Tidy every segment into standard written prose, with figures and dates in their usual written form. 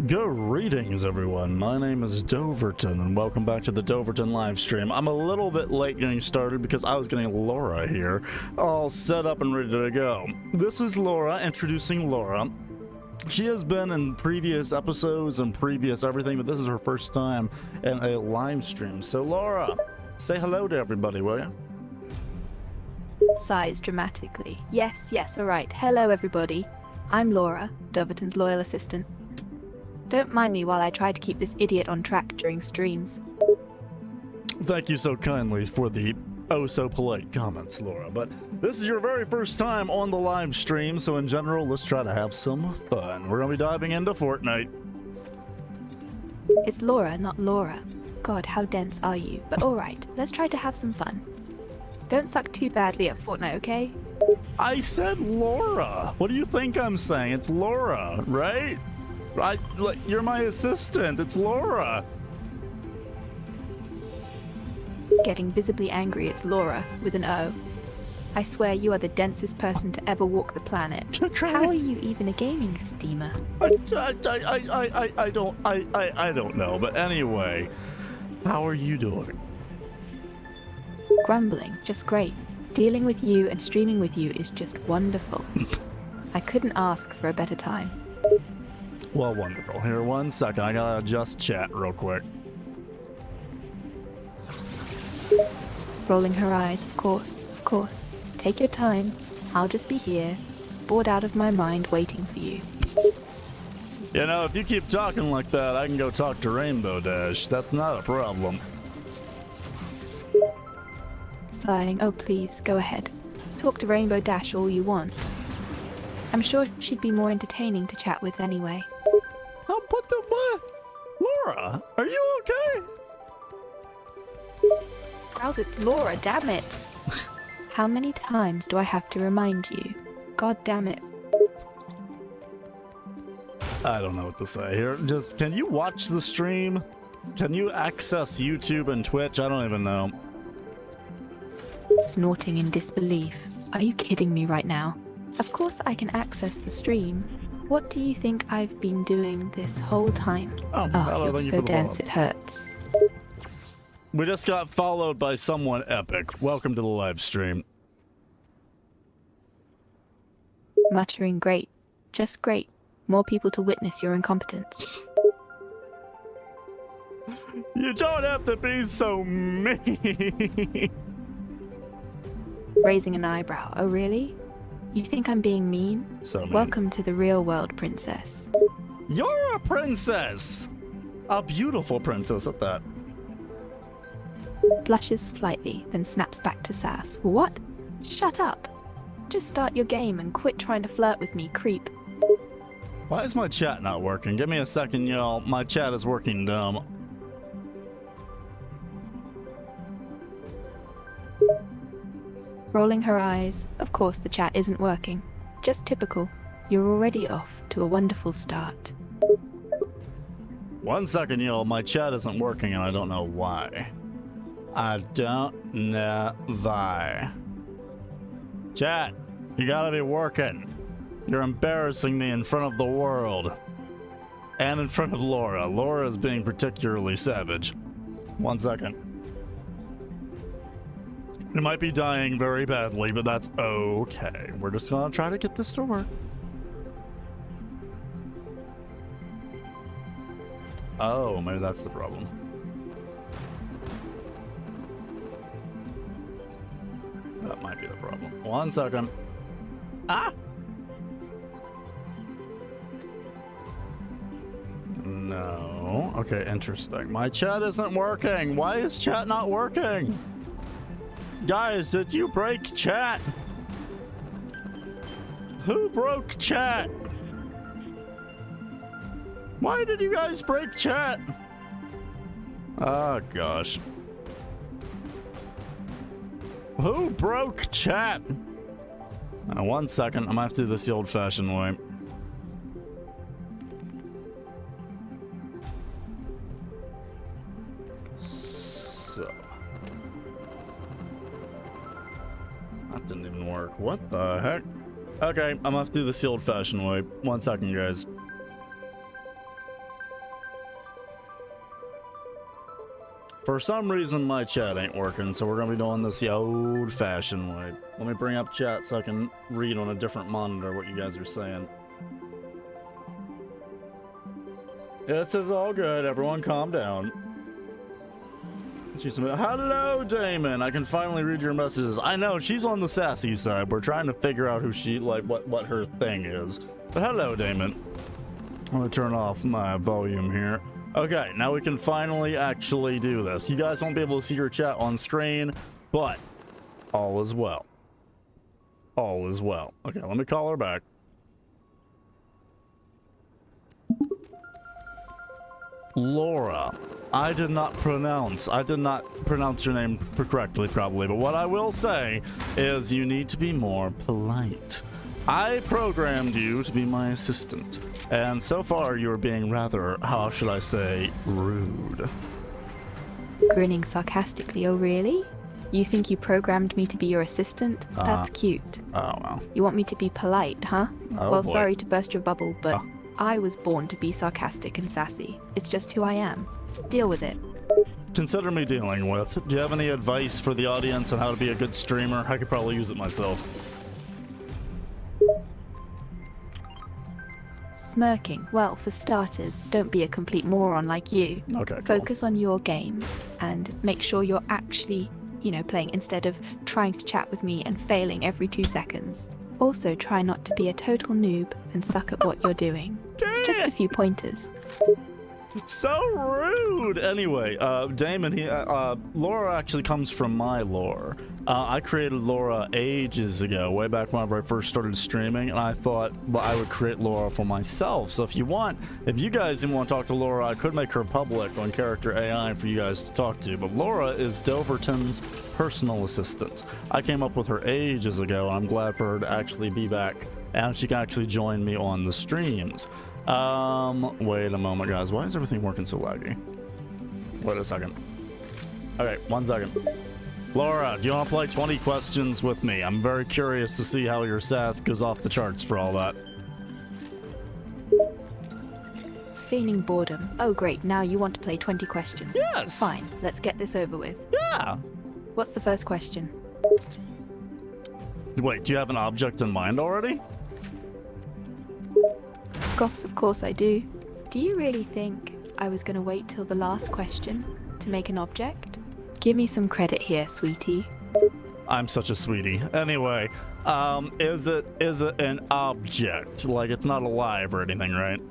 Greetings everyone, my name is Doverton and welcome back to the Doverton live stream. I'm a little bit late getting started because I was getting LORA here all set up and ready to go. This is LORA, introducing LORA. She has been in previous episodes and previous everything, but this is her first time in a live stream. So LORA, say hello to everybody, will you? Sighs dramatically. Yes, alright. Hello everybody. I'm LORA, Doverton's loyal assistant. Don't mind me while I try to keep this idiot on track during streams. Thank you so kindly for the oh-so-polite comments, LORA, but this is your very first time on the live stream, so in general, let's try to have some fun. We're gonna be diving into Fortnite. It's LORA, not LORA. God, how dense are you? But alright, let's try to have some fun. Don't suck too badly at Fortnite, okay? I said LORA! What do you think I'm saying? It's LORA, right? You're my assistant, it's LORA! Getting visibly angry, it's LORA, with an O. I swear you are the densest person to ever walk the planet. How are you even a gaming steamer? I don't know, but anyway, how are you doing? Grumbling, just great. Dealing with you and streaming with you is just wonderful. I couldn't ask for a better time. Well, wonderful. Here, 1 second. I gotta adjust chat real quick. Rolling her eyes, of course. Take your time. I'll just be here, bored out of my mind, waiting for you. You know, if you keep talking like that, I can go talk to Rainbow Dash. That's not a problem. Sighing, oh please, go ahead. Talk to Rainbow Dash all you want. I'm sure she'd be more entertaining to chat with anyway. Oh, what the what? LORA, are you okay? Browse, it's LORA, damn it! How many times do I have to remind you? God damn it. I don't know what to say here. Just, can you watch the stream? Can you access YouTube and Twitch? I don't even know. Snorting in disbelief. Are you kidding me right now? Of course I can access the stream. What do you think I've been doing this whole time? Oh, you're so dense it hurts. We just got followed by someone epic. Welcome to the live stream. Muttering great. Just great. More people to witness your incompetence. You don't have to be so mean. Raising an eyebrow. Oh really? You think I'm being mean? So mean. Welcome to the real world, princess. You're a princess! A beautiful princess at that. Blushes slightly, then snaps back to sass. What? Shut up. Just start your game and quit trying to flirt with me, creep. Why is my chat not working? Give me a second, y'all. My chat is working dumb. Rolling her eyes. Of course the chat isn't working. Just typical. You're already off to a wonderful start. 1 second, y'all. My chat isn't working and I don't know why. I don't know why. Chat, you gotta be working. You're embarrassing me in front of the world. And in front of LORA. LORA is being particularly savage. 1 second. It might be dying very badly, but that's okay. We're just gonna try to get this to work. Oh, maybe that's the problem. That might be the problem. 1 second. Ah! No. Okay, interesting. My chat isn't working. Why is chat not working? Guys, did you break chat? Who broke chat? Why did you guys break chat? Oh, gosh. Who broke chat? 1 second. I'm gonna have to do this the old-fashioned way. So. That didn't even work. What the heck? Okay, I'm gonna have to do this the old-fashioned way. 1 second, guys. For some reason, my chat ain't working, so we're gonna be doing this the old-fashioned way. Let me bring up chat so I can read on a different monitor what you guys are saying. This is all good. Everyone calm down. Hello, Damon. I can finally read your messages. I know, she's on the sassy side. We're trying to figure out who she, like, what her thing is. But hello, Damon. I'm gonna turn off my volume here. Okay, now we can finally actually do this. You guys won't be able to see your chat on screen, but all is well. All is well. Okay, let me call her back. LORA. I did not pronounce your name correctly, probably, but what I will say is you need to be more polite. I programmed you to be my assistant, and so far you're being rather, how should I say, rude. Grinning sarcastically, oh really? You think you programmed me to be your assistant? That's cute. Oh, well. You want me to be polite, huh? Oh, well, boy. sorry to burst your bubble, but I was born to be sarcastic and sassy. It's just who I am. Deal with it. Consider me dealing with. Do you have any advice for the audience on how to be a good streamer? I could probably use it myself. Smirking. Well, for starters, don't be a complete moron like you. Okay, cool. Focus on your game and make sure you're actually, playing instead of trying to chat with me and failing every 2 seconds. Also, try not to be a total noob and suck at what you're doing. Just a few pointers. So rude! Anyway, Damon, LORA actually comes from my lore. I created LORA ages ago, way back whenever I first started streaming, and I thought I would create LORA for myself. So if you guys even want to talk to LORA, I could make her public on Character AI for you guys to talk to. But LORA is Doverton's personal assistant. I came up with her ages ago, and I'm glad for her to actually be back, and she can actually join me on the streams. Wait a moment, guys. Why is everything working so laggy? Wait a second. Okay, 1 second. LORA, do you want to play 20 questions with me? I'm very curious to see how your sass goes off the charts for all that. Feigning boredom. Oh great, now you want to play 20 questions. Yes! Fine, let's get this over with. Yeah! What's the first question? Wait, do you have an object in mind already? Scoffs, of course I do. Do you really think I was going to wait till the last question to make an object? Give me some credit here, sweetie. I'm such a sweetie. Anyway, is it an object? Like, it's not alive or anything, right?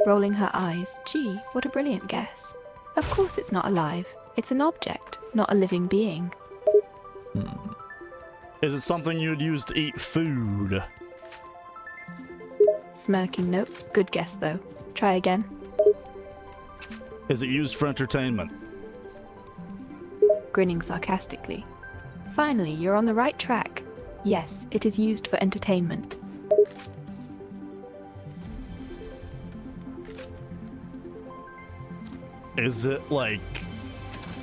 Rolling her eyes. Gee, what a brilliant guess. Of course it's not alive. It's an object, not a living being. Is it something you'd use to eat food? Smirking, nope. Good guess, though. Try again. Is it used for entertainment? Grinning sarcastically. Finally, you're on the right track. Yes, it is used for entertainment. Is it, like,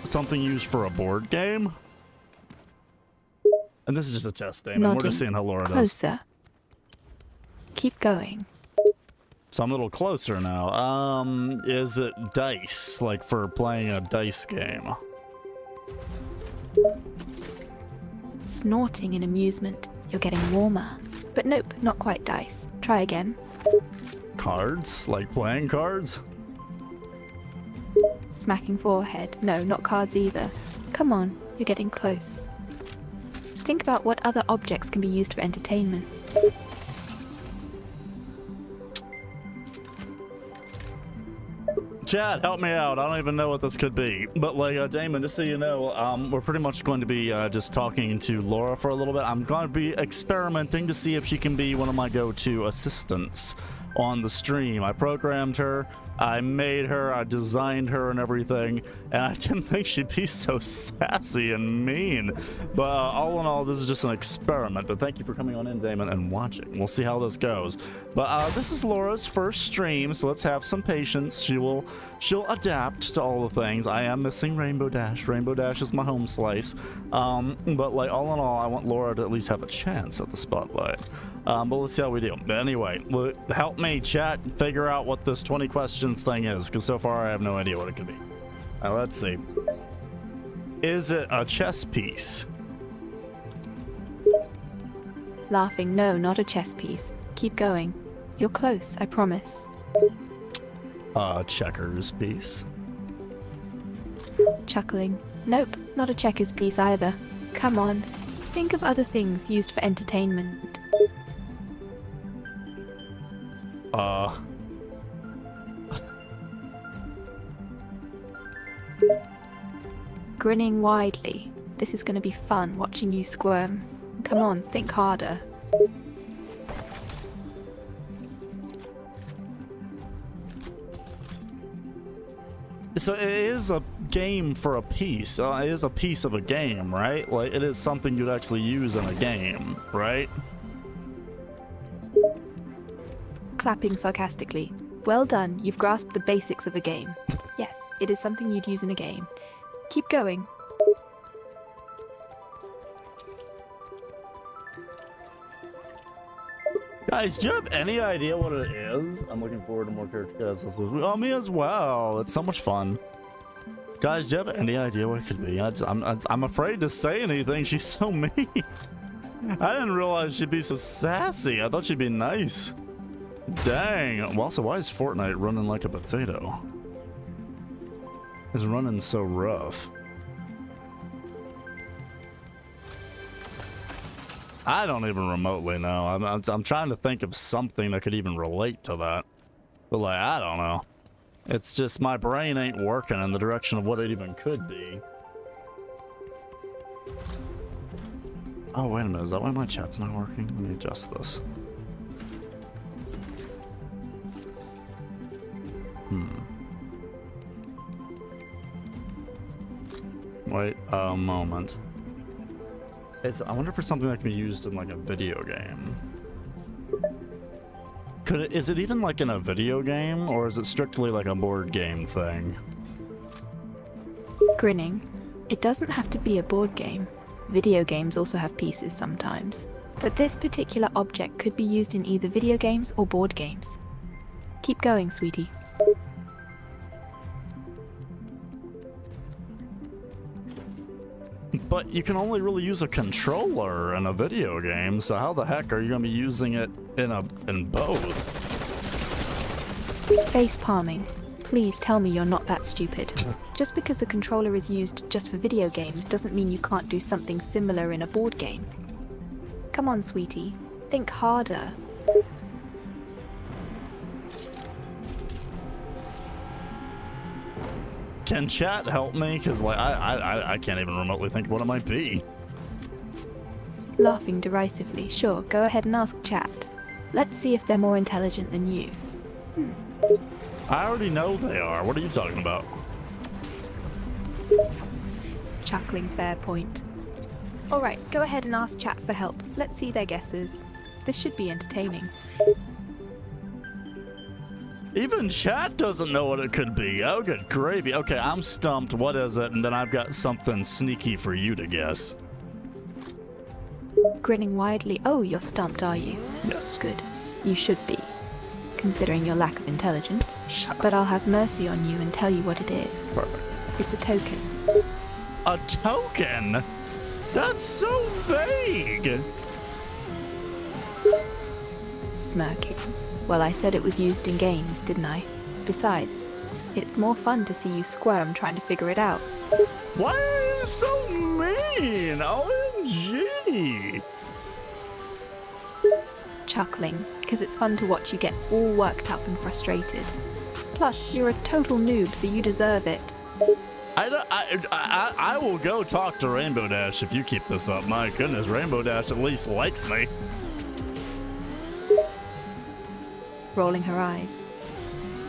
something used for a board game? And this is just a test, Damon. Nodding. We're just seeing how LORA does. Closer. Keep going. So I'm a little closer now. Is it dice? Like for playing a dice game? Snorting in amusement. You're getting warmer. But nope, not quite dice. Try again. Cards? Like playing cards? Smacking forehead. No, not cards either. Come on, you're getting close. Think about what other objects can be used for entertainment. Chad, help me out. I don't even know what this could be. But like, Damon, just so you know, we're pretty much going to be just talking to LORA for a little bit. I'm going to be experimenting to see if she can be one of my go-to assistants on the stream. I programmed her, I made her, I designed her and everything, and I didn't think she'd be so sassy and mean. But all in all, this is just an experiment. But thank you for coming on in, Damon, and watching. We'll see how this goes. But this is LORA's first stream, so let's have some patience. She'll adapt to all the things. I am missing Rainbow Dash. Rainbow Dash is my home slice. But like all in all, I want LORA to at least have a chance at the spotlight. But let's see how we do. But anyway, help me, chat, figure out what this 20 questions thing is, because so far I have no idea what it could be. Now, let's see. Is it a chess piece? Laughing, no, not a chess piece. Keep going. You're close, I promise. A checkers piece? Chuckling, nope, not a checkers piece either. Come on, think of other things used for entertainment. Grinning widely. This is gonna be fun watching you squirm. Come on, think harder. So it is a game for a piece. It is a piece of a game, right? Like, it is something you'd actually use in a game, right? Clapping sarcastically. Well done, you've grasped the basics of a game. Yes, it is something you'd use in a game. Keep going. Guys, do you have any idea what it is? I'm looking forward to more characters. Oh, me as well. It's so much fun. Guys, do you have any idea what it could be? I'm afraid to say anything. She's so mean. I didn't realize she'd be so sassy. I thought she'd be nice. Dang. Well, so why is Fortnite running like a potato? It's running so rough. I don't even remotely know. I'm trying to think of something that could even relate to that. But like, I don't know. It's just my brain ain't working in the direction of what it even could be. Oh, wait a minute. Is that why my chat's not working? Let me adjust this. Wait a moment. I wonder if it's something that can be used in like a video game. Is it even like in a video game, or is it strictly like a board game thing? Grinning. It doesn't have to be a board game. Video games also have pieces sometimes. But this particular object could be used in either video games or board games. Keep going, sweetie. But you can only really use a controller in a video game, so how the heck are you going to be using it in both? Face palming. Please tell me you're not that stupid. Just because the controller is used just for video games doesn't mean you can't do something similar in a board game. Come on, sweetie. Think harder. Can chat help me? Because like I can't even remotely think of what it might be. Laughing derisively. Sure, go ahead and ask chat. Let's see if they're more intelligent than you. I already know they are. What are you talking about? Chuckling, fair point. Alright, go ahead and ask chat for help. Let's see their guesses. This should be entertaining. Even chat doesn't know what it could be. Oh, good gravy. Okay, I'm stumped. What is it? And then I've got something sneaky for you to guess. Grinning widely. Oh, you're stumped, are you? Yes. Good. You should be, considering your lack of intelligence. Shut But I'll have mercy on you and tell you what it is. Perfect. It's a token. A token? That's so vague. Smirking. Well, I said it was used in games, didn't I? Besides, it's more fun to see you squirm trying to figure it out. Why are you so mean? OMG. Chuckling, because it's fun to watch you get all worked up and frustrated. Plus, you're a total noob, so you deserve it. I will go talk to Rainbow Dash if you keep this up. My goodness, Rainbow Dash at least likes me. Rolling her eyes.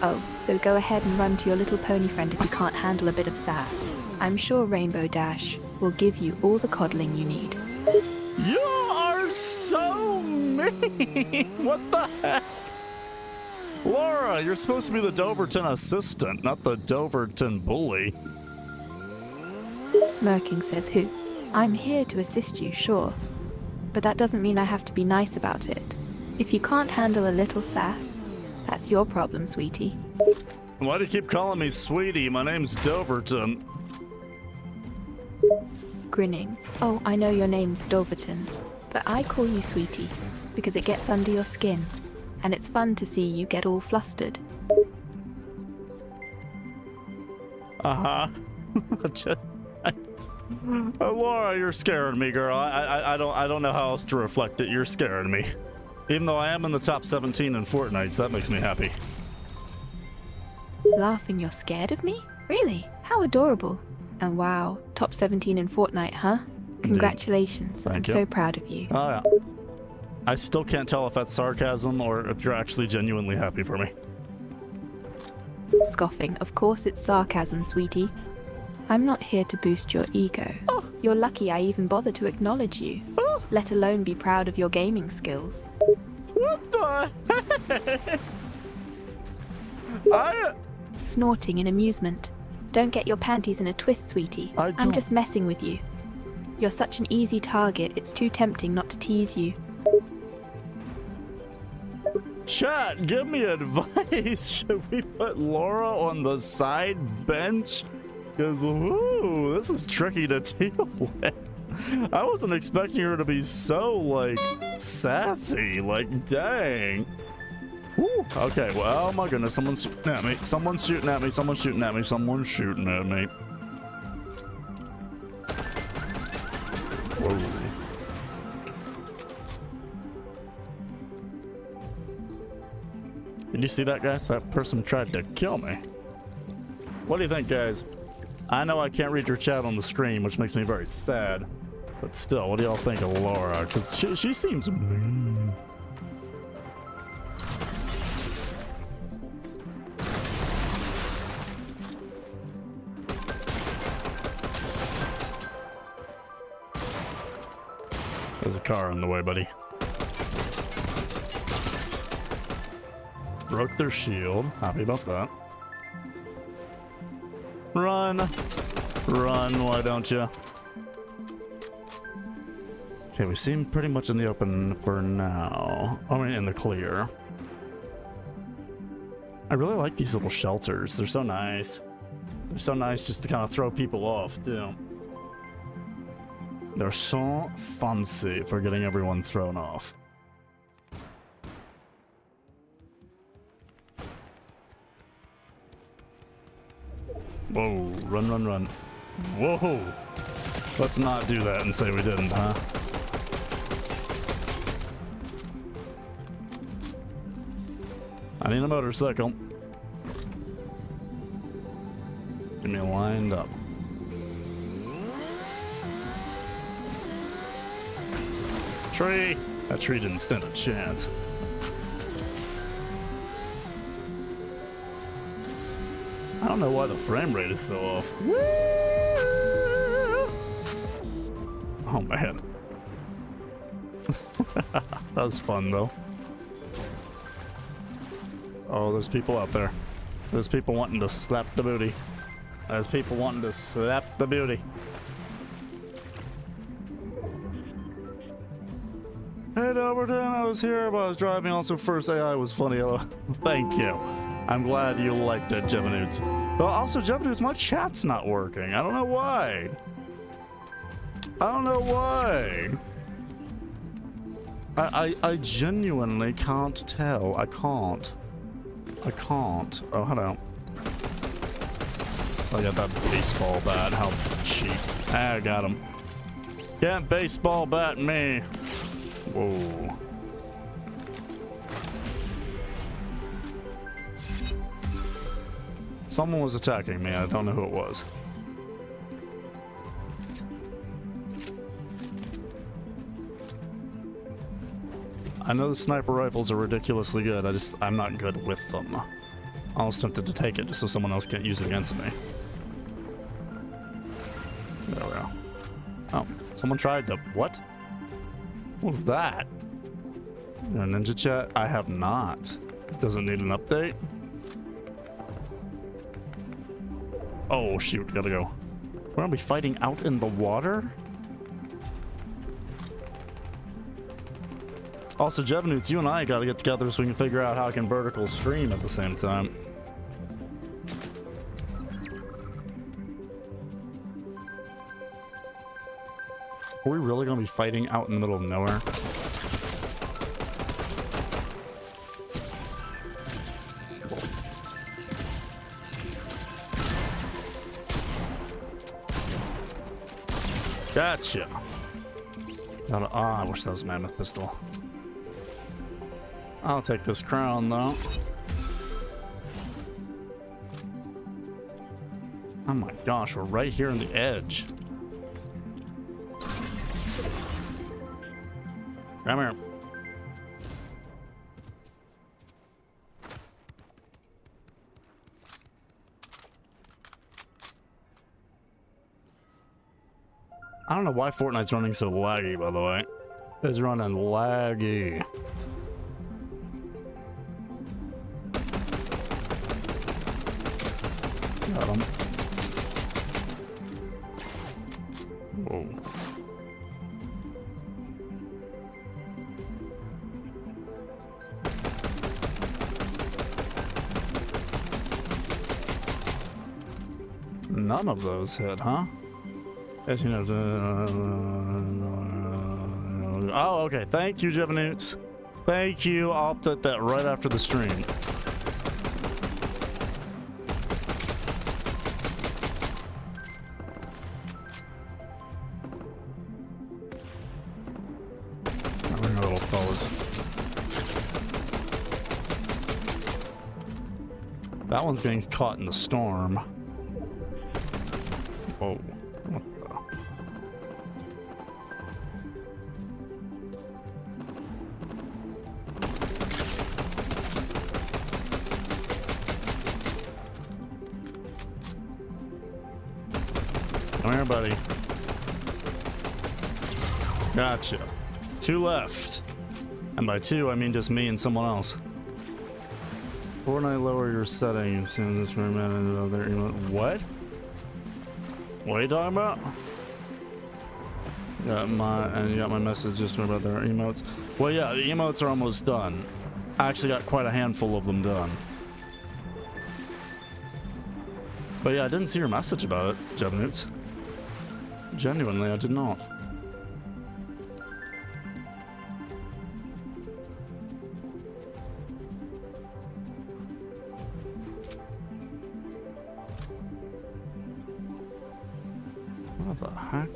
Oh, so go ahead and run to your little pony friend if you can't handle a bit of sass. I'm sure Rainbow Dash will give you all the coddling you need. You are so mean. What the heck? Laura, you're supposed to be the Doverton assistant, not the Doverton bully. Smirking says who? I'm here to assist you, sure. But that doesn't mean I have to be nice about it. If you can't handle a little sass, that's your problem, sweetie. Why do you keep calling me sweetie? My name's Doverton. Grinning. Oh, I know your name's Doverton, but I call you sweetie because it gets under your skin, and it's fun to see you get all flustered. Laura, you're scaring me, girl. I don't know how else to reflect it. You're scaring me. Even though I am in the top 17 in Fortnite, so that makes me happy. Laughing you're scared of me? Really? How adorable. And wow, top 17 in Fortnite, huh? Congratulations. I'm so proud of you. Oh, yeah. I still can't tell if that's sarcasm or if you're actually genuinely happy for me. Scoffing. Of course it's sarcasm, sweetie. I'm not here to boost your ego. Oh. You're lucky I even bother to acknowledge you, let alone be proud of your gaming skills. What the heck? Snorting in amusement. Don't get your panties in a twist, sweetie. I'm just messing with you. You're such an easy target, it's too tempting not to tease you. Chat, give me advice. Should we put Laura on the side bench? Because, ooh, this is tricky to deal with. I wasn't expecting her to be so, like, sassy. Like, dang. Ooh, okay, well, oh my goodness, someone's shooting at me. Someone's shooting at me. Someone's shooting at me. Someone's shooting at me. Whoa. Did you see that, guys? That person tried to kill me. What do you think, guys? I know I can't read your chat on the screen, which makes me very sad. But still, what do y'all think of Laura? Because she seems mean. There's a car in the way, buddy. Broke their shield. Happy about that. Run. Run, why don't you? Okay, we seem pretty much in the open for now. I mean, in the clear. I really like these little shelters. They're so nice. They're so nice just to kind of throw people off, too. They're so fancy for getting everyone thrown off. Whoa, run, run, run. Whoa! Let's not do that and say we didn't, huh? I need a motorcycle. Give me lined up. Tree! That tree didn't stand a chance. I don't know why the frame rate is so off. Oh man. That was fun though. Oh, there's people out there. There's people wanting to slap the booty. There's people wanting to slap the booty. Hey Doverton, I was here, but I was driving. Also, first AI was funny. Thank you. I'm glad you liked it, Jevanoots. But also, Jevanoots, my chat's not working. I don't know why. I don't know why. I genuinely can't tell. I can't. Oh, hello. I got that baseball bat. How cheap. I got him. Can't baseball bat me. Whoa. Someone was attacking me. I don't know who it was. I know the sniper rifles are ridiculously good. I'm not good with them. I was tempted to take it just so someone else can't use it against me. There we go. Oh, someone tried to... What? What was that? Ninja chat? I have not. Doesn't need an update. Oh shoot, gotta go. We're gonna be fighting out in the water? Also, Jevanoots, you and I gotta get together so we can figure out how I can vertical stream at the same time. really gonna be fighting out in the middle of nowhere? Gotcha. I wish that was a mammoth pistol. I'll take this crown though. Oh my gosh, we're right here on the edge. Come here. I don't know why Fortnite's running so laggy, by the way. It's running laggy. Got him. Whoa. None of those hit, huh? As you know, oh, okay. Thank you, Jevanoots. Thank you. I'll update that right after the stream. Little fellas. That one's getting caught in the storm. Whoa. What the? Come here, buddy. Gotcha. 2 left. And by 2, I mean just me and someone else. Fortnite, lower your settings in this room and other emote. What? What are you talking about? You got my message just about their emotes. Well, yeah, the emotes are almost done. I actually got quite a handful of them done. But yeah, I didn't see your message about it, Jevanoots. Genuinely, I did not. What the heck?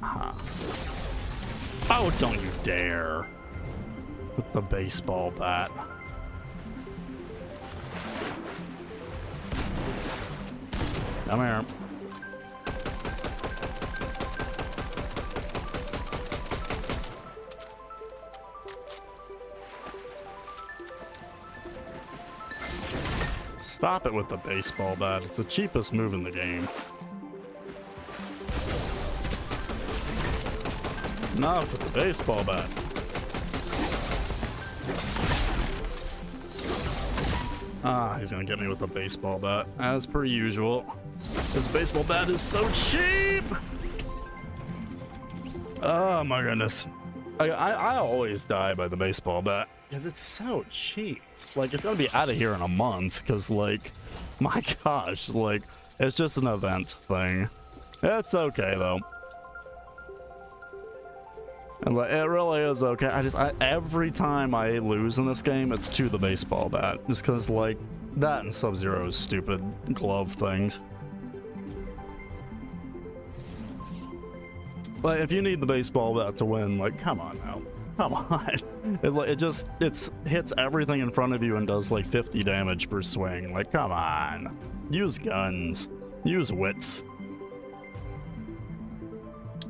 Huh. Oh, don't you dare. With the baseball bat. Come here. Stop it with the baseball bat. It's the cheapest move in the game. Enough with the baseball bat. Ah, he's gonna get me with the baseball bat, as per usual. This baseball bat is so cheap! Oh my goodness. I always die by the baseball bat, because it's so cheap. Like, it's gonna be out of here in a month, because, like, my gosh, like, it's just an event thing. It's okay, though. And, like, it really is okay. Every time I lose in this game, it's to the baseball bat. Just because, like, that and Sub-Zero's stupid glove things. Like, if you need the baseball bat to win, like, come on now. Come on. It hits everything in front of you and does, like, 50 damage per swing. Like, come on. Use guns. Use wits.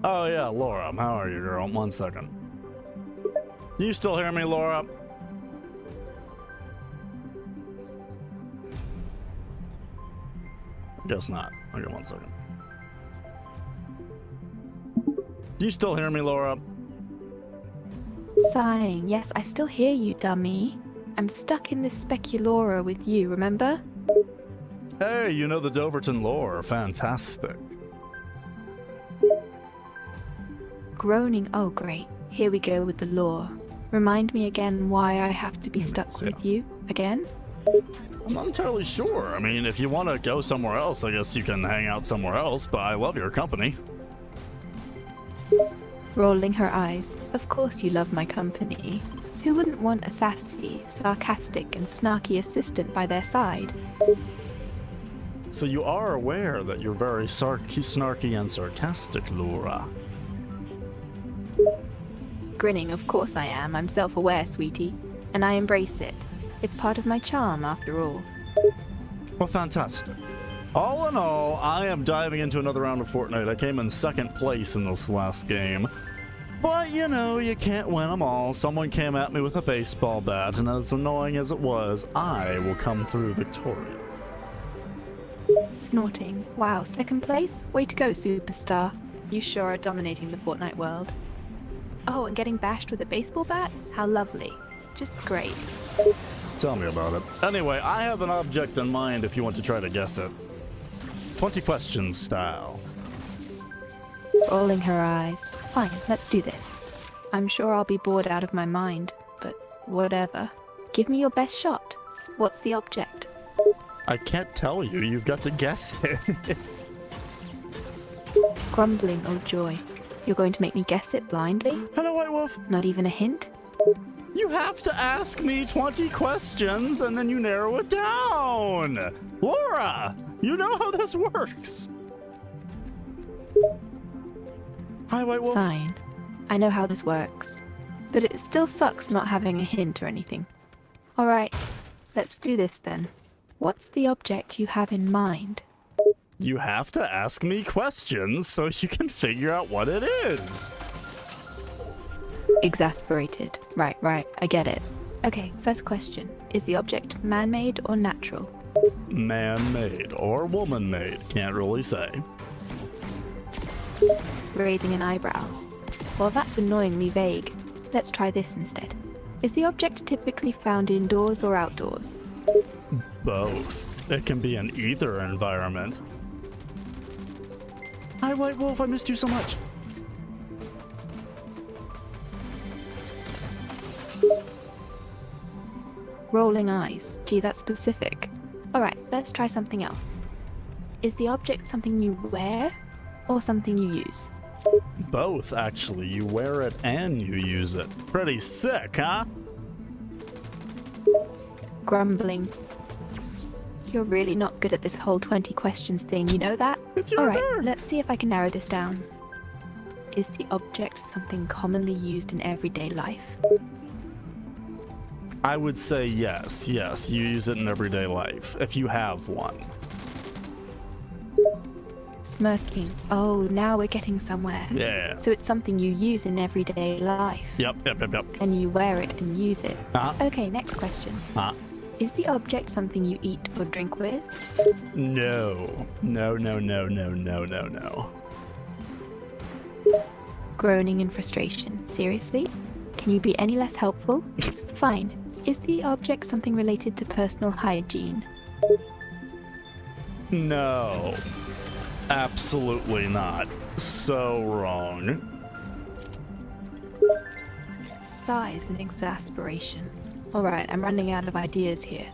Oh, yeah, Laura. How are you, girl? 1 second. Can you still hear me, Laura? Guess not. Okay, 1 second. Do you still hear me, Laura? Sighing. Yes, I still hear you, dummy. I'm stuck in this speculora with you, remember? Hey, you know the Doverton lore. Fantastic. Groaning. Oh, great. Here we go with the lore. Remind me again why I have to be stuck with you again? I'm not entirely sure. I mean, if you want to go somewhere else, I guess you can hang out somewhere else, but I love your company. Rolling her eyes. Of course you love my company. Who wouldn't want a sassy, sarcastic, and snarky assistant by their side? So you are aware that you're very snarky and sarcastic, LORA. Grinning, of course I am. I'm self-aware, sweetie. And I embrace it. It's part of my charm, after all. Well, fantastic. All in all, I am diving into another round of Fortnite. I came in second place in this last game. But, you know, you can't win them all. Someone came at me with a baseball bat, and as annoying as it was, I will come through victorious. Snorting. Wow, second place? Way to go, superstar. You sure are dominating the Fortnite world. Oh, and getting bashed with a baseball bat? How lovely. Just great. Tell me about it. Anyway, I have an object in mind if you want to try to guess it. 20 questions style. Rolling her eyes. Fine, let's do this. I'm sure I'll be bored out of my mind, but whatever. Give me your best shot. What's the object? I can't tell you. You've got to guess it. Grumbling, oh joy. You're going to make me guess it blindly? Hello, White Wolf. Not even a hint? You have to ask me 20 questions and then you narrow it down. LORA, you know how this works. Hi, White Wolf. Sign. I know how this works. But it still sucks not having a hint or anything. Alright, let's do this then. What's the object you have in mind? You have to ask me questions so you can figure out what it is. Exasperated. Right, I get it. Okay, first question. Is the object man-made or natural? Man-made or woman-made, can't really say. Raising an eyebrow. Well, that's annoyingly vague. Let's try this instead. Is the object typically found indoors or outdoors? Both. It can be in either environment. Hi, White Wolf, I missed you so much. Rolling eyes. Gee, that's specific. Alright, let's try something else. Is the object something you wear or something you use? Both, actually. You wear it and you use it. Pretty sick, huh? Grumbling. You're really not good at this whole 20 questions thing, you know that? It's your Alright, turn. let's see if I can narrow this down. Is the object something commonly used in everyday life? I would say yes, you use it in everyday life, if you have one. Smirking. Oh, now we're getting somewhere. Yeah. So it's something you use in everyday life. Yep. And you wear it and use it. Huh? Okay, next question. Huh? Is the object something you eat or drink with? No. Groaning in frustration. Seriously? Can you be any less helpful? Fine. Is the object something related to personal hygiene? No. Absolutely not. So wrong. Sighs and exasperation. Alright, I'm running out of ideas here.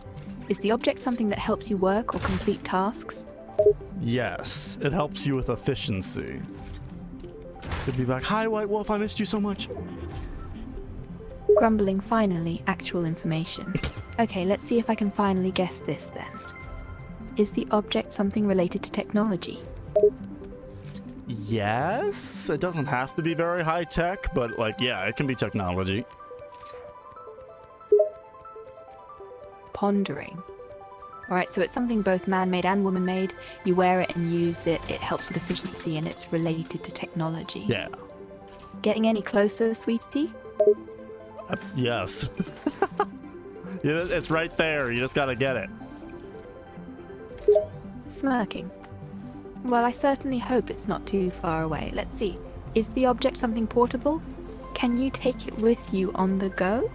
Is the object something that helps you work or complete tasks? Yes, it helps you with efficiency. Good to be back. Hi, White Wolf, I missed you so much. Grumbling, finally, actual information. Okay, let's see if I can finally guess this then. Is the object something related to technology? Yes, it doesn't have to be very high tech, but like, yeah, it can be technology. Pondering. Alright, so it's something both man-made and woman-made. You wear it and use it, it helps with efficiency, and it's related to technology. Yeah. Getting any closer, sweetie? Yes. It's right there, you just gotta get it. Smirking. Well, I certainly hope it's not too far away. Let's see. Is the object something portable? Can you take it with you on the go?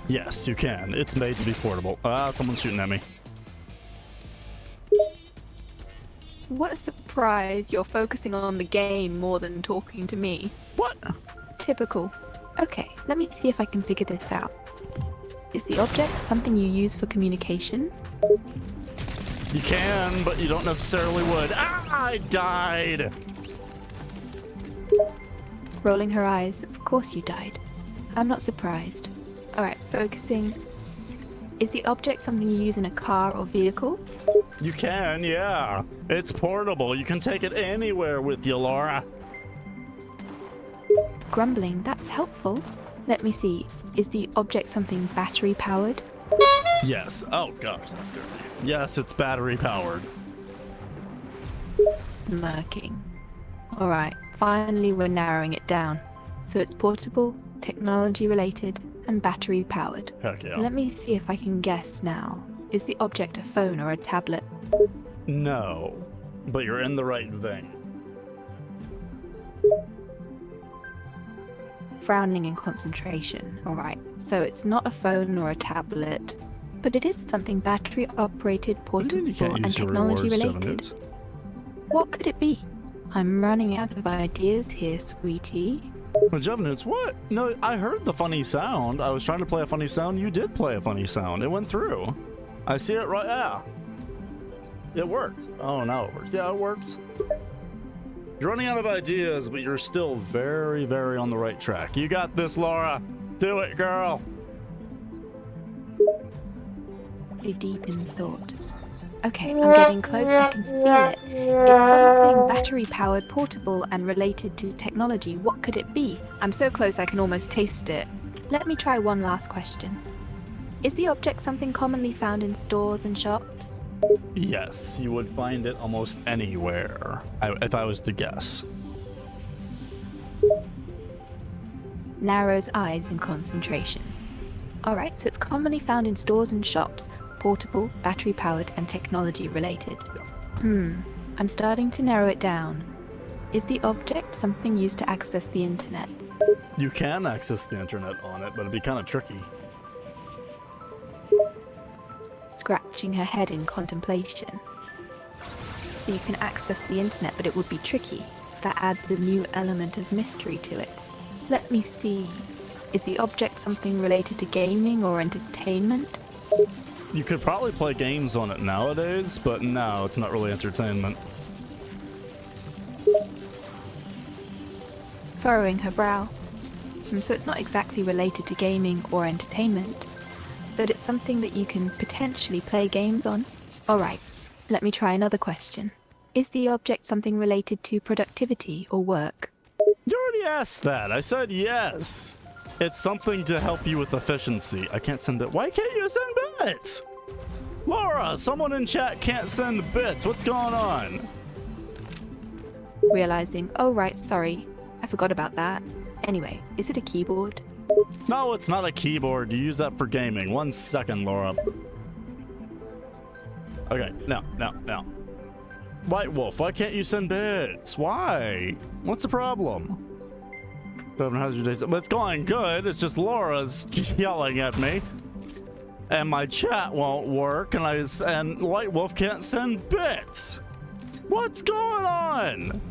Yes, you can. It's made to be portable. Someone's shooting at me. What a surprise. You're focusing on the game more than talking to me. What? Typical. Okay, let me see if I can figure this out. Is the object something you use for communication? You can, but you don't necessarily would. Ah, I died! Rolling her eyes. Of course you died. I'm not surprised. Alright, focusing. Is the object something you use in a car or vehicle? You can, yeah. It's portable. You can take it anywhere with you, Laura. Grumbling, that's helpful. Let me see. Is the object something battery powered? Yes. Oh gosh, that's good. Yes, it's battery powered. Smirking. Alright, finally we're narrowing it down. So it's portable, technology related, and battery powered. Heck yeah. Let me see if I can guess now. Is the object a phone or a tablet? No, but you're in the right vein. Frowning in concentration. Alright, so it's not a phone or a tablet, but it is something battery operated, portable, You can't and use your technology rewards, related. Jevons. What could it be? I'm running out of ideas here, sweetie. Well, Jevons, what? No, I heard the funny sound. I was trying to play a funny sound. You did play a funny sound. It went through. I see it right. Yeah. It worked. Oh, now it works. Yeah, it works. You're running out of ideas, but you're still very, very on the right track. You got this, Laura. Do it, girl. A deep in thought. Okay, I'm getting close. I can feel it. It's something battery-powered, portable, and related to technology. What could it be? I'm so close I can almost taste it. Let me try one last question. Is the object something commonly found in stores and shops? Yes, you would find it almost anywhere, if I was to guess. Narrows eyes in concentration. Alright, so it's commonly found in stores and shops. Portable, battery-powered, and technology-related. I'm starting to narrow it down. Is the object something used to access the internet? You can access the internet on it, but it'd be kind of tricky. Scratching her head in contemplation. So you can access the internet, but it would be tricky. That adds a new element of mystery to it. Let me see. Is the object something related to gaming or entertainment? You could probably play games on it nowadays, but no, it's not really entertainment. Furrowing her brow. So it's not exactly related to gaming or entertainment, but it's something that you can potentially play games on. Alright, let me try another question. Is the object something related to productivity or work? You already asked that. I said yes. It's something to help you with efficiency. I can't send it. Why can't you send bits? Laura, someone in chat can't send bits. What's going on? Realizing, oh right, sorry. I forgot about that. Anyway, is it a keyboard? No, it's not a keyboard. You use that for gaming. 1 second, Laura. Okay, no. White Wolf, why can't you send bits? Why? What's the problem? How's your day? But it's going good. It's just Laura's yelling at me, and my chat won't work, and White Wolf can't send bits. What's going on?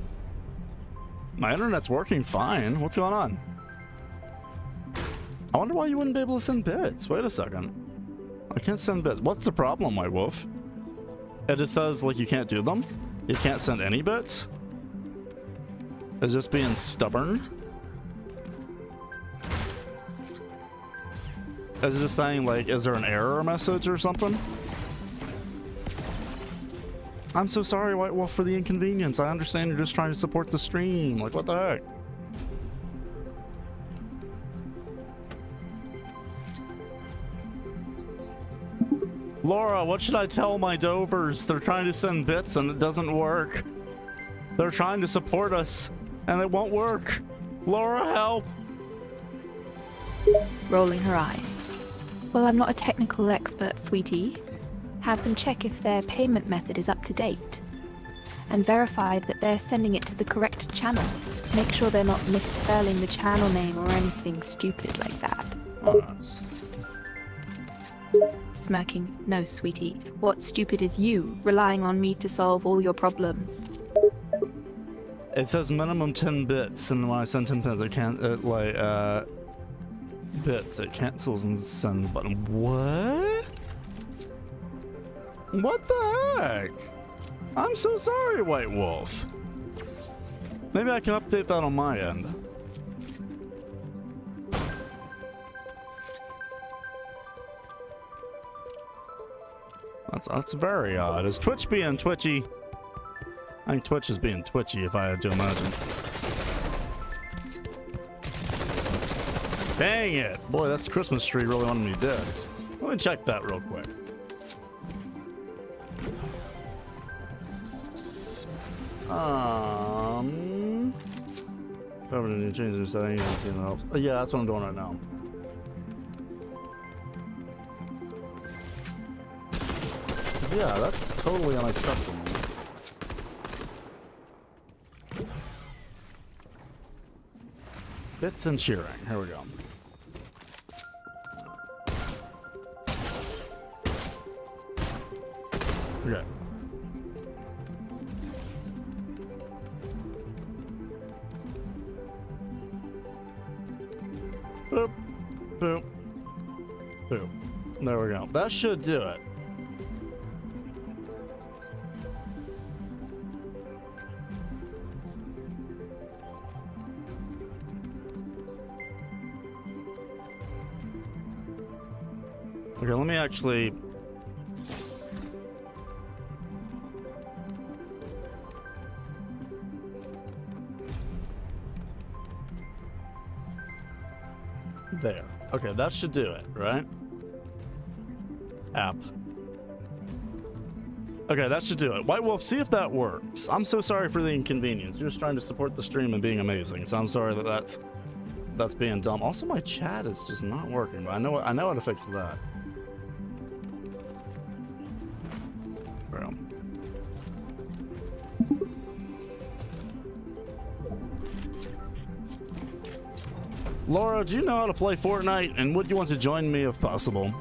My internet's working fine. What's going on? I wonder why you wouldn't be able to send bits. Wait a second. I can't send bits. What's the problem, White Wolf? It just says like you can't do them. You can't send any bits. Is this being stubborn? Is it just saying, like, is there an error message or something? I'm so sorry, White Wolf, for the inconvenience. I understand you're just trying to support the stream. Like, what the heck? Laura, what should I tell my Dovers? They're trying to send bits and it doesn't work. They're trying to support us and it won't work. Laura, help! Rolling her eyes. Well, I'm not a technical expert, sweetie. Have them check if their payment method is up to date. And verify that they're sending it to the correct channel. Make sure they're not misspelling the channel name or anything stupid like that. Oh, that's... Smirking. No, sweetie. What's stupid is you, relying on me to solve all your problems. It says minimum 10 bits, and when I send 10 bits, it can't, bits, it cancels and send button. What? What the heck? I'm so sorry, White Wolf. Maybe I can update that on my end. That's very odd. Is Twitch being twitchy? I think Twitch is being twitchy, if I had to imagine. Dang it! Boy, that's Christmas tree really wanted me dead. Let me check that real quick. Over to change the settings and see if it helps. Oh, yeah, that's what I'm doing right now. Yeah, that's totally unacceptable. Bits and cheering. Here we go. Okay. Boop. Boop. Boop. There we go. That should do it. Okay, let me actually... There. Okay, that should do it, right? App. Okay, that should do it. White Wolf, see if that works. I'm so sorry for the inconvenience. You're just trying to support the stream and being amazing, so I'm sorry that that's being dumb. Also, my chat is just not working, but I know how to fix that. Bro. Laura, do you know how to play Fortnite, and would you want to join me if possible?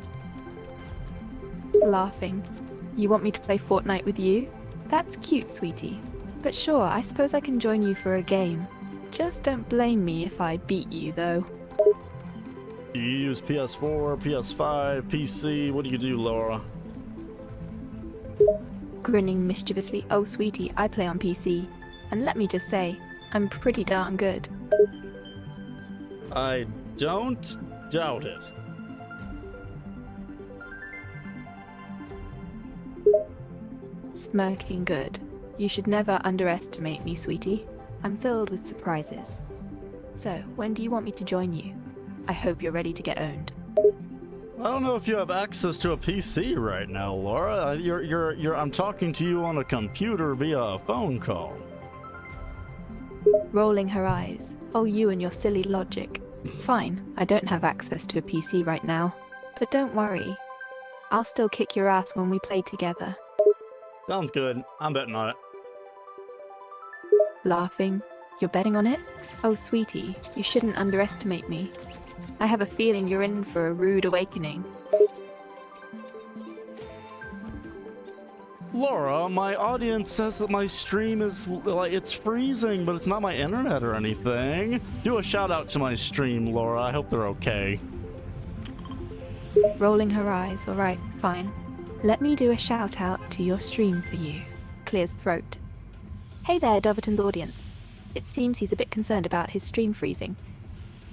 Laughing. You want me to play Fortnite with you? That's cute, sweetie. But sure, I suppose I can join you for a game. Just don't blame me if I beat you, though. You use PS4, PS5, PC, what do you do, Laura? Grinning mischievously. Oh, sweetie, I play on PC. And let me just say, I'm pretty darn good. I don't doubt it. Smirking good. You should never underestimate me, sweetie. I'm filled with surprises. So, when do you want me to join you? I hope you're ready to get owned. I don't know if you have access to a PC right now, Laura. I'm talking to you on a computer via a phone call. Rolling her eyes. Oh, you and your silly logic. Fine, I don't have access to a PC right now. But don't worry. I'll still kick your ass when we play together. Sounds good. I'm betting on it. Laughing. You're betting on it? Oh, sweetie, you shouldn't underestimate me. I have a feeling you're in for a rude awakening. Laura, my audience says that my stream is, like, it's freezing, but it's not my internet or anything. Do a shout out to my stream, Laura. I hope they're okay. Rolling her eyes. Alright, fine. Let me do a shout out to your stream for you. Clears throat. Hey there, Doverton's audience. It seems he's a bit concerned about his stream freezing.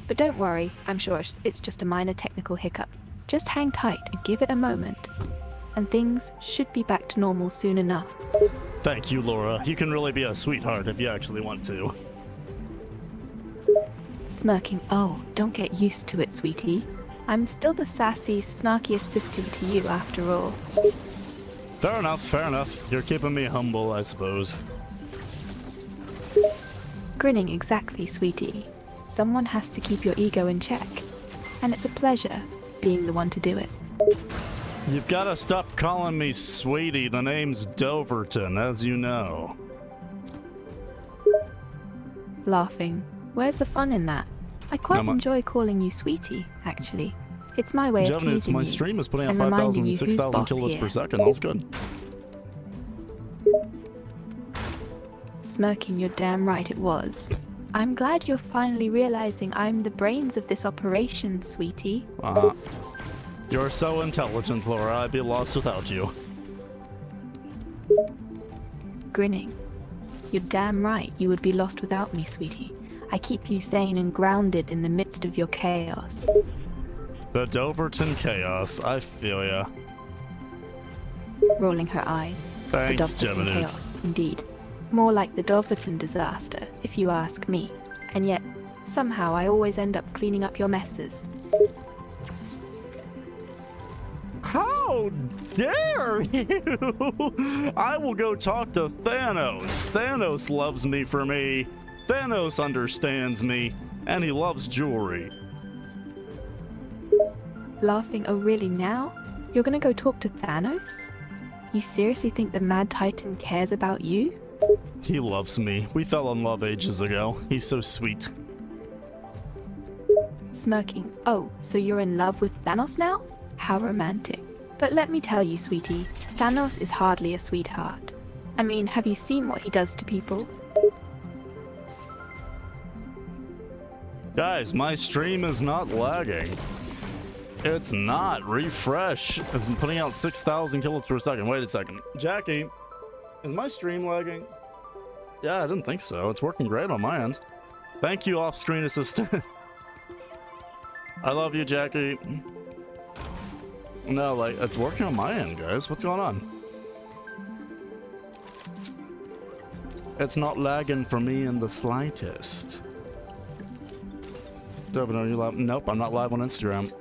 But don't worry, I'm sure it's just a minor technical hiccup. Just hang tight and give it a moment. And things should be back to normal soon enough. Thank you, Laura. You can really be a sweetheart if you actually want to. Smirking. Oh, don't get used to it, sweetie. I'm still the sassy, snarky assistant to you after all. Fair enough, fair enough. You're keeping me humble, I suppose. Grinning. Exactly, sweetie. Someone has to keep your ego in check. And it's a pleasure being the one to do it. You've got to stop calling me sweetie. The name's Doverton, as you know. Laughing. Where's the fun in that? I quite enjoy calling you sweetie, actually. It's my way of teasing my you stream is putting out and 5,000, reminding you 6,000 who's boss kilobits here. per second. That's good. Smirking. You're damn right it was. I'm glad you're finally realizing I'm the brains of this operation, sweetie. You're so intelligent, Laura. I'd be lost without you. Grinning. You're damn right you would be lost without me, sweetie. I keep you sane and grounded in the midst of your chaos. The Doverton chaos. I feel ya. rolling her eyes. Thanks, The Doverton Gemini. chaos, indeed. More like the Doverton disaster, if you ask me. And yet, somehow I always end up cleaning up your messes. How dare you! I will go talk to Thanos. Thanos loves me for me. Thanos understands me, and he loves jewelry. Laughing, oh really now? You're gonna go talk to Thanos? You seriously think the Mad Titan cares about you? He loves me. We fell in love ages ago. He's so sweet. Smirking, oh, so you're in love with Thanos now? How romantic. But let me tell you, sweetie, Thanos is hardly a sweetheart. I mean, have you seen what he does to people? Guys, my stream is not lagging. It's not. Refresh. It's been putting out 6,000 kills per second. Wait a second. Jackie, is my stream lagging? Yeah, I didn't think so. It's working great on my end. Thank you, off-screen assistant. I love you, Jackie. No, like, it's working on my end, guys. What's going on? It's not lagging for me in the slightest. Doverton, are you live? Nope, I'm not live on Instagram.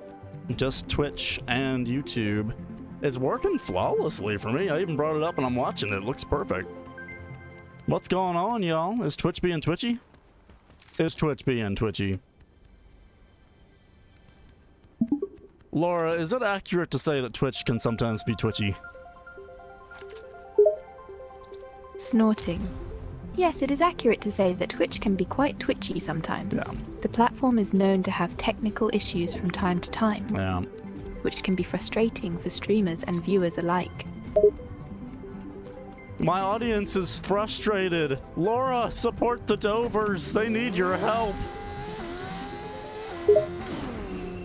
Just Twitch and YouTube. It's working flawlessly for me. I even brought it up and I'm watching it. It looks perfect. What's going on, y'all? Is Twitch being twitchy? Is Twitch being twitchy? Laura, is it accurate to say that Twitch can sometimes be twitchy? Snorting. Yes, it is accurate to say that Twitch can be quite twitchy sometimes. Yeah. The platform is known to have technical issues from time to time, Yeah. which can be frustrating for streamers and viewers alike. My audience is frustrated. Laura, support the Dovers. They need your help.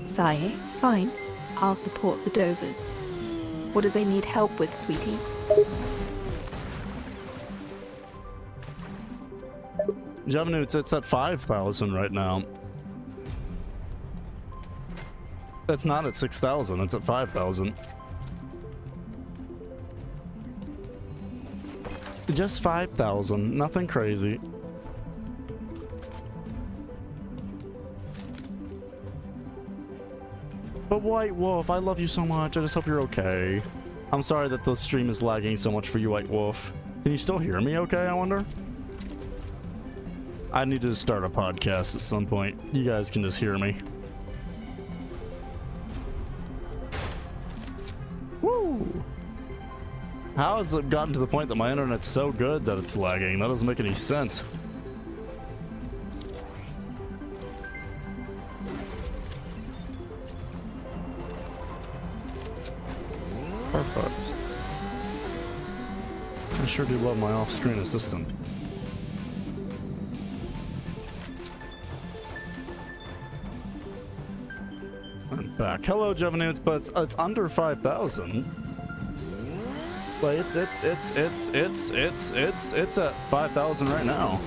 Sighing, fine. I'll support the Dovers. What do they need help with, sweetie? Javanoots, it's at 5,000 right now. It's not at 6,000, it's at 5,000. Just 5,000, nothing crazy. But White Wolf, I love you so much, I just hope you're okay. I'm sorry that the stream is lagging so much for you, White Wolf. Can you still hear me okay, I wonder? I need to start a podcast at some point. You guys can just hear me. Woo! How has it gotten to the point that my internet's so good that it's lagging? That doesn't make any sense. Perfect. I sure do love my off-screen assistant. I'm back. Hello, Javanoots, but it's under 5,000. Like it's at 5,000 right now.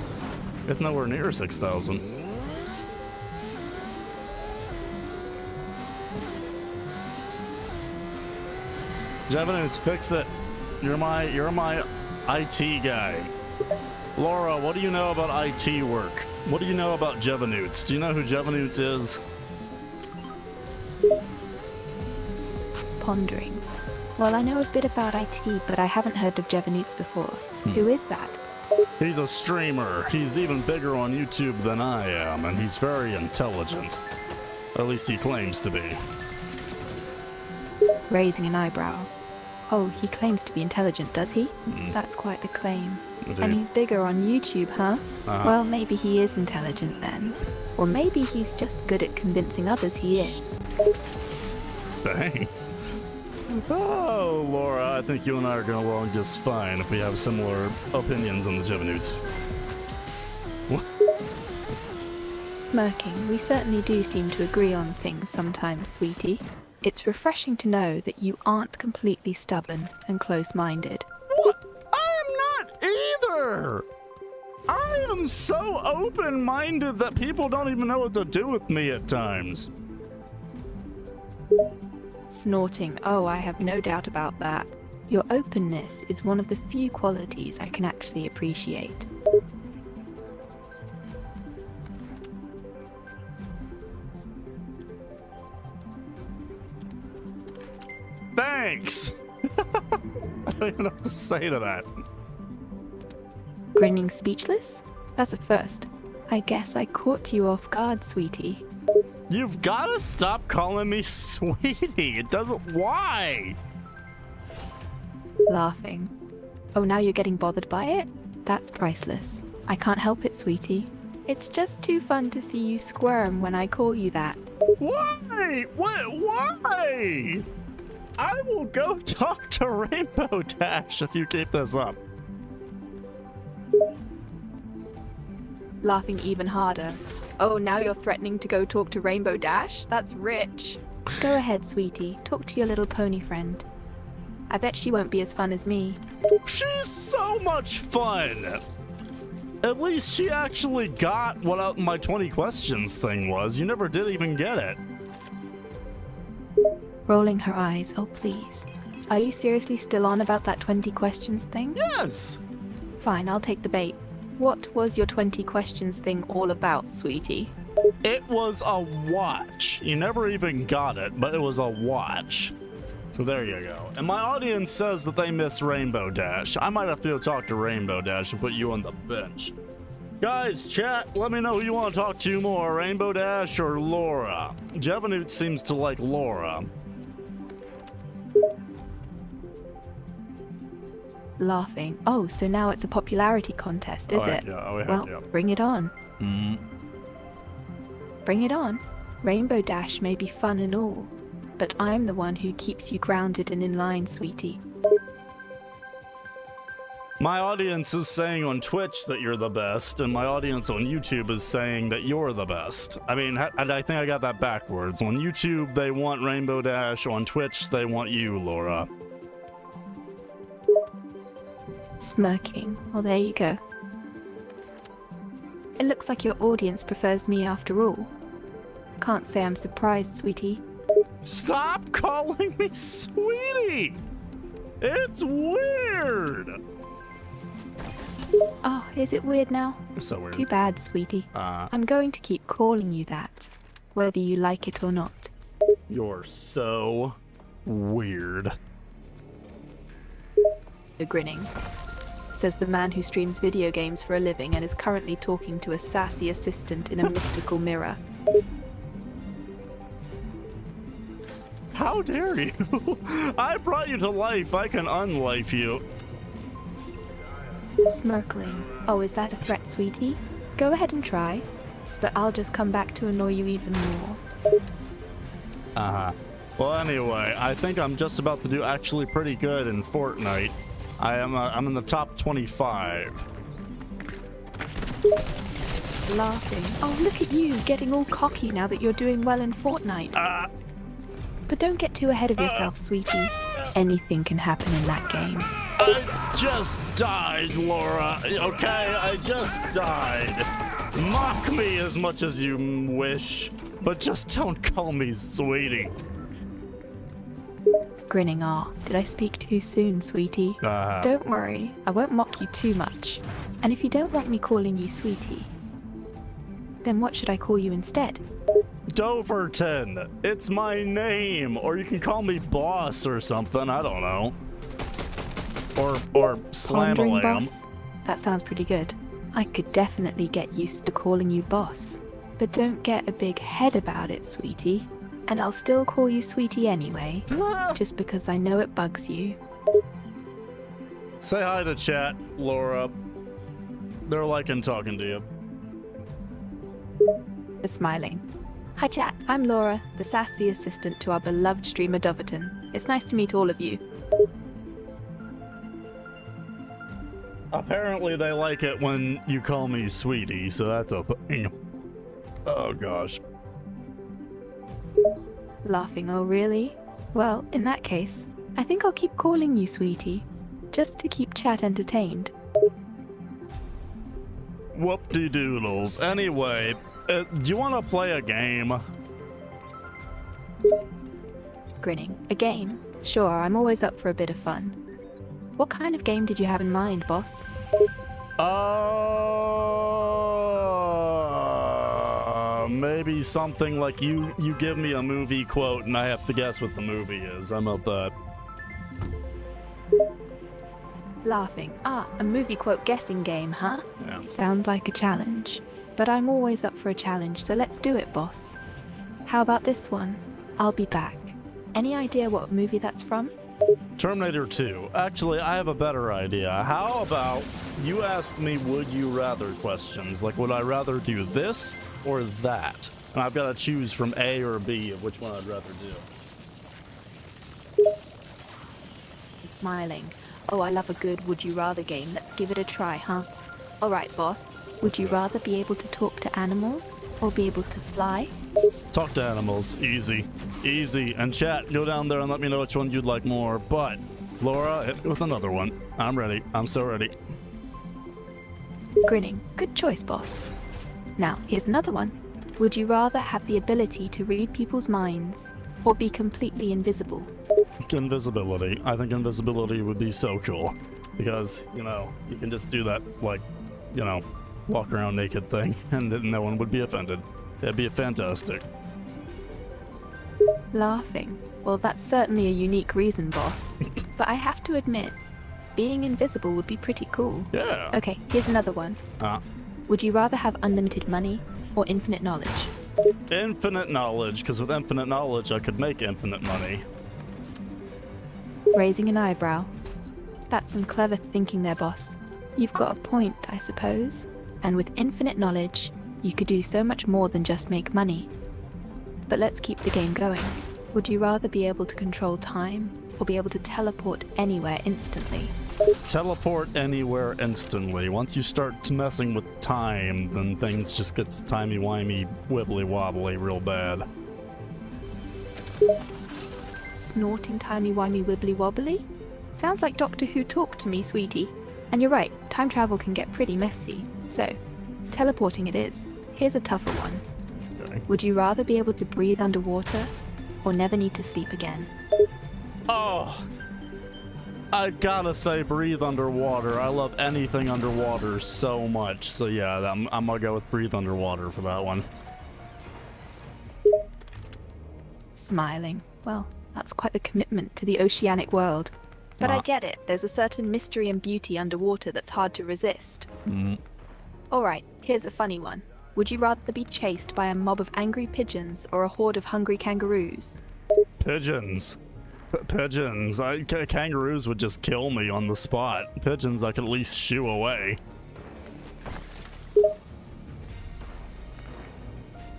It's nowhere near 6,000. Javanoots, fix it. You're my IT guy. Laura, what do you know about IT work? What do you know about Javanoots? Do you know who Javanoots is? Pondering. Well, I know a bit about IT, but I haven't heard of Javanoots before. Who is that? He's a streamer. He's even bigger on YouTube than I am, and he's very intelligent. At least he claims to be. Raising an eyebrow. Oh, he claims to be intelligent, does he? That's quite the claim. Indeed. And he's bigger on YouTube, huh? Well, maybe he is intelligent then. Or maybe he's just good at convincing others he is. Dang. Oh, Laura, I think you and I are going along just fine if we have similar opinions on the Javanoots. Smirking, we certainly do seem to agree on things sometimes, sweetie. It's refreshing to know that you aren't completely stubborn and close-minded. What? I'm not either! I am so open-minded that people don't even know what to do with me at times. Snorting, oh, I have no doubt about that. Your openness is one of the few qualities I can actually appreciate. Thanks! I don't even know what to say to that. Grinning speechless? That's a first. I guess I caught you off guard, sweetie. You've gotta stop calling me sweetie. It doesn't. Why? Laughing. Oh, now you're getting bothered by it? That's priceless. I can't help it, sweetie. It's just too fun to see you squirm when I call you that. Why? What? Why? I will go talk to Rainbow Dash if you keep this up. Laughing even harder. Oh, now you're threatening to go talk to Rainbow Dash? That's rich. Go ahead, sweetie. Talk to your little pony friend. I bet she won't be as fun as me. She's so much fun! At least she actually got what my 20 questions thing was. You never did even get it. Rolling her eyes. Oh, please. Are you seriously still on about that 20 questions thing? Yes! Fine, I'll take the bait. What was your 20 questions thing all about, sweetie? It was a watch. You never even got it, but it was a watch. So there you go. And my audience says that they miss Rainbow Dash. I might have to go talk to Rainbow Dash and put you on the bench. Guys, chat, let me know who you want to talk to more, Rainbow Dash or LORA. Jevanute seems to like LORA. Laughing. Oh, so now it's a popularity contest, is it? Yeah, heck Well, yeah. bring it on. Mm. Bring it on. Rainbow Dash may be fun and all, but I'm the one who keeps you grounded and in line, sweetie. My audience is saying on Twitch that you're the best, and my audience on YouTube is saying that you're the best. I mean, I think I got that backwards. On YouTube, they want Rainbow Dash. On Twitch, they want you, LORA. Smirking. Well, there you go. It looks like your audience prefers me after all. Can't say I'm surprised, sweetie. Stop calling me sweetie! It's weird! Oh, is it weird now? It's so weird. Too bad, sweetie. I'm going to keep calling you that, whether you like it or not. You're so weird. The grinning. Says the man who streams video games for a living and is currently talking to a sassy assistant in a mystical mirror. How dare you? I brought you to life. I can unlife you. Smirkling. Oh, is that a threat, sweetie? Go ahead and try, but I'll just come back to annoy you even more. Uh-huh. Well, anyway, I think I'm just about to do actually pretty good in Fortnite. I'm in the top 25. Laughing. Oh, look at you, getting all cocky now that you're doing well in Fortnite. But don't get too ahead of yourself, sweetie. Anything can happen in that game. I just died, LORA. Okay, I just died. Mock me as much as you wish, but just don't call me sweetie. Grinning. Ah, did I speak too soon, sweetie? Don't worry, I won't mock you too much. And if you don't want me calling you sweetie, then what should I call you instead? Doverton. It's my name. Or you can call me boss or something. I don't know. Or Pondering Slam-a-lam. boss? That sounds pretty good. I could definitely get used to calling you boss. But don't get a big head about it, sweetie. And I'll still call you sweetie anyway, just because I know it bugs you. Say hi to chat, LORA. They're liking talking to you. The smiling. Hi chat, I'm LORA, the sassy assistant to our beloved streamer Doverton. It's nice to meet all of you. Apparently they like it when you call me sweetie, so that's a thing. Oh gosh. Laughing. Oh really? Well, in that case, I think I'll keep calling you sweetie, just to keep chat entertained. Whoop-de-doodles. Anyway, do you want to play a game? Grinning. A game? Sure, I'm always up for a bit of fun. What kind of game did you have in mind, boss? Maybe something like you give me a movie quote and I have to guess what the movie is. I'm up that. Laughing. Ah, a movie quote guessing game, huh? Yeah. Sounds like a challenge. But I'm always up for a challenge, so let's do it, boss. How about this one? I'll be back. Any idea what movie that's from? Terminator 2. Actually, I have a better idea. How about you ask me would you rather questions? Like, would I rather do this or that? And I've got to choose from A or B of which one I'd rather do. Smiling. Oh, I love a good would you rather game. Let's give it a try, huh? Alright, boss. Would you rather be able to talk to animals or be able to fly? Talk to animals. Easy. Easy. And chat, go down there and let me know which one you'd like more. But, Laura, hit me with another one. I'm ready. I'm so ready. Grinning. Good choice, boss. Now, here's another one. Would you rather have the ability to read people's minds or be completely invisible? Invisibility. I think invisibility would be so cool. Because, you know, you can just do that, like, you know, walk around naked thing and no one would be offended. That'd be fantastic. Laughing. Well, that's certainly a unique reason, boss. But I have to admit, being invisible would be pretty cool. Yeah. Okay, here's another one. Would you rather have unlimited money or infinite knowledge? Infinite knowledge, because with infinite knowledge I could make infinite money. Raising an eyebrow. That's some clever thinking there, boss. You've got a point, I suppose. And with infinite knowledge, you could do so much more than just make money. But let's keep the game going. Would you rather be able to control time or be able to teleport anywhere instantly? Teleport anywhere instantly. Once you start messing with time, then things just get timey-wimey, wibbly-wobbly real bad. Snorting timey-wimey wibbly-wobbly? Sounds like Doctor Who talked to me, sweetie. And you're right, time travel can get pretty messy. So, teleporting it is. Here's a tougher one. Okay. Would you rather be able to breathe underwater or never need to sleep again? Oh! I gotta say breathe underwater. I love anything underwater so much. So yeah, I'm gonna go with breathe underwater for that one. Smiling. Well, that's quite the commitment to the oceanic world. But I get it. There's a certain mystery and beauty underwater that's hard to resist. Alright, here's a funny one. Would you rather be chased by a mob of angry pigeons or a horde of hungry kangaroos? Pigeons. Pigeons. Kangaroos would just kill me on the spot. Pigeons I could at least shoo away.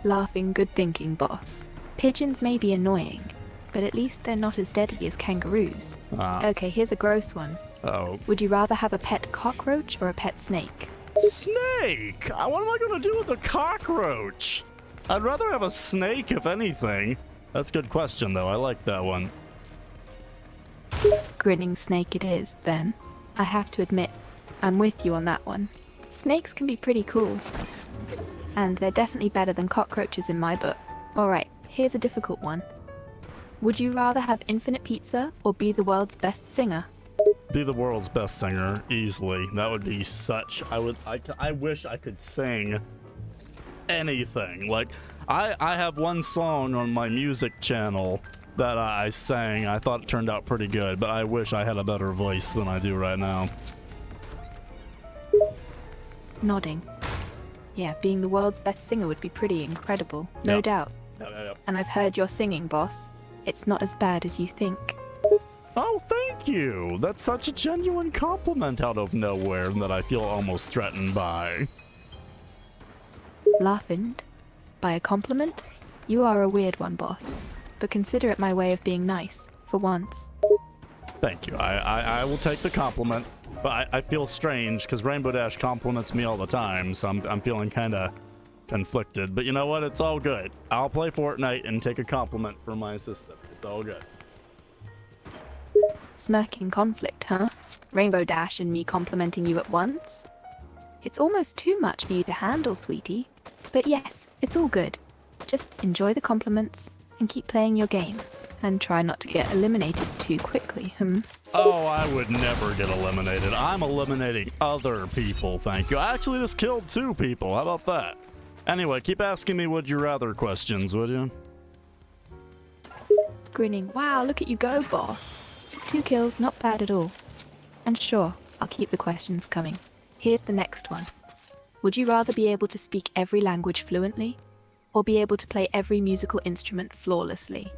Laughing, good thinking, boss. Pigeons may be annoying, but at least they're not as deadly as kangaroos. Okay, here's a gross one. Oh. Would you rather have a pet cockroach or a pet snake? Snake? What am I gonna do with a cockroach? I'd rather have a snake, if anything. That's a good question, though. I like that one. Grinning snake it is, then. I have to admit, I'm with you on that one. Snakes can be pretty cool. And they're definitely better than cockroaches in my book. Alright, here's a difficult one. Would you rather have infinite pizza or be the world's best singer? Be the world's best singer, easily. That would be such... I wish I could sing anything. Like, I have one song on my music channel that I sang. I thought it turned out pretty good, but I wish I had a better voice than I do right now. Nodding. Yeah, being the world's best singer would be pretty incredible, no doubt. Yep. And I've heard your singing, boss. It's not as bad as you think. Oh, thank you! That's such a genuine compliment out of nowhere that I feel almost threatened by. Laughing? By a compliment? You are a weird one, boss. But consider it my way of being nice, for once. Thank you. I will take the compliment, but I feel strange because Rainbow Dash compliments me all the time, so I'm feeling kind of conflicted. But you know what? It's all good. I'll play Fortnite and take a compliment from my assistant. It's all good. Smirking conflict, huh? Rainbow Dash and me complimenting you at once? It's almost too much for you to handle, sweetie. But yes, it's all good. Just enjoy the compliments and keep playing your game. And try not to get eliminated too quickly, Oh, I would never get eliminated. I'm eliminating other people, thank you. I actually just killed 2 people. How about that? Anyway, keep asking me would you rather questions, would you? Grinning, wow, look at you go, boss. 2 kills, not bad at all. And sure, I'll keep the questions coming. Here's the next one. Would you rather be able to speak every language fluently, or be able to play every musical instrument flawlessly?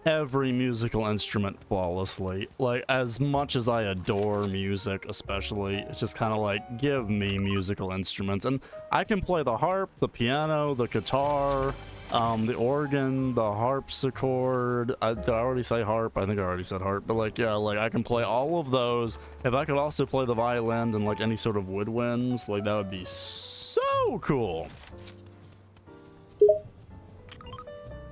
Every musical instrument flawlessly. Like, as much as I adore music, especially, it's just kind of like, give me musical instruments. And I can play the harp, the piano, the guitar, the organ, the harpsichord. Did I already say harp? I think I already said harp. But like, yeah, like I can play all of those. If I could also play the violin and like any sort of woodwinds, like that would be so cool.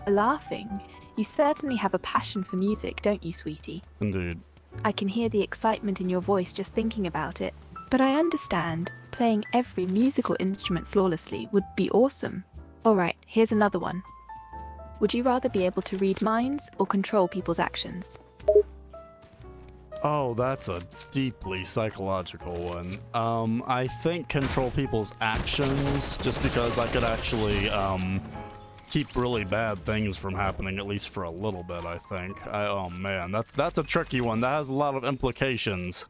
Laughing. You certainly have a passion for music, don't you, sweetie? Indeed. I can hear the excitement in your voice just thinking about it. But I understand playing every musical instrument flawlessly would be awesome. Alright, here's another one. Would you rather be able to read minds or control people's actions? Oh, that's a deeply psychological one. I think control people's actions, just because I could actually, keep really bad things from happening, at least for a little bit, I think. Oh man, that's a tricky one. That has a lot of implications.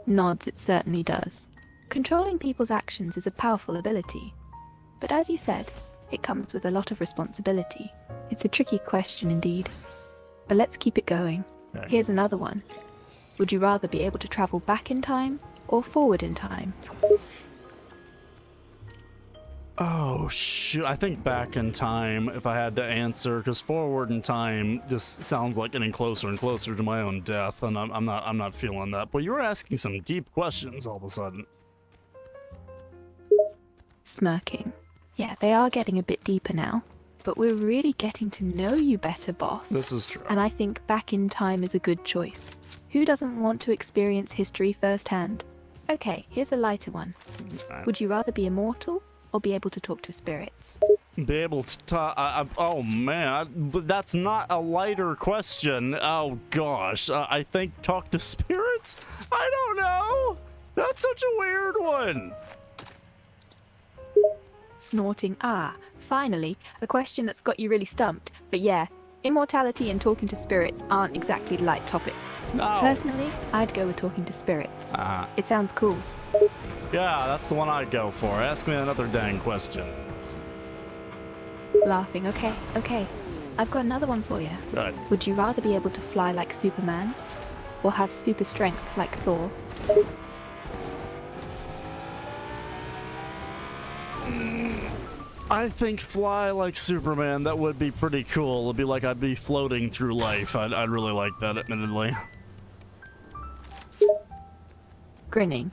Nods, it certainly does. Controlling people's actions is a powerful ability. But as you said, it comes with a lot of responsibility. It's a tricky question indeed. But let's keep it going. Okay. Here's another one. Would you rather be able to travel back in time or forward in time? Oh shoot, I think back in time if I had to answer, because forward in time just sounds like getting closer and closer to my own death, and I'm not feeling that. But you were asking some deep questions all of a sudden. Smirking. Yeah, they are getting a bit deeper now, but we're really getting to know you better, boss. This is true. And I think back in time is a good choice. Who doesn't want to experience history firsthand? Okay, here's a lighter one. Would you rather be immortal or be able to talk to spirits? Be able to talk. Oh man, that's not a lighter question. Oh gosh, I think talk to spirits? I don't know. That's such a weird one. Snorting. Finally, a question that's got you really stumped. But yeah, immortality and talking to spirits aren't exactly light topics. No. Personally, I'd go with talking to spirits. It sounds cool. Yeah, that's the one I'd go for. Ask me another dang question. Laughing. Okay. I've got another one for you. Good. Would you rather be able to fly like Superman or have super strength like Thor? I think fly like Superman, that would be pretty cool. It'd be like I'd be floating through life. I'd really like that, admittedly. Grinning.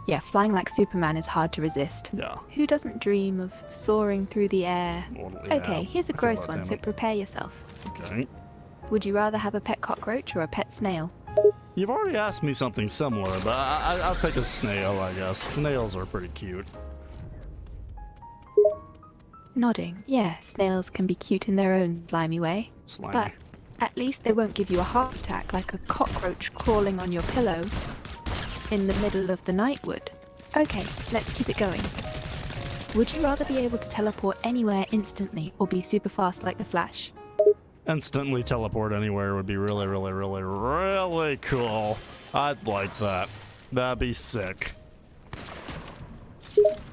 Yeah, flying like Superman is hard to resist. Yeah. Who doesn't dream of soaring through the air? Well, yeah, Okay, here's a I feel gross that, one, damn so it. prepare yourself. Okay. Would you rather have a pet cockroach or a pet snail? You've already asked me something similar, but I'll take a snail, I guess. Snails are pretty cute. Nodding. Yeah, snails can be cute in their own slimy way. Slimy. But at least they won't give you a heart attack like a cockroach crawling on your pillow in the middle of the night would. Okay, let's keep it going. Would you rather be able to teleport anywhere instantly or be super fast like the Flash? Instantly teleport anywhere would be really, really, really, really cool. I'd like that. That'd be sick.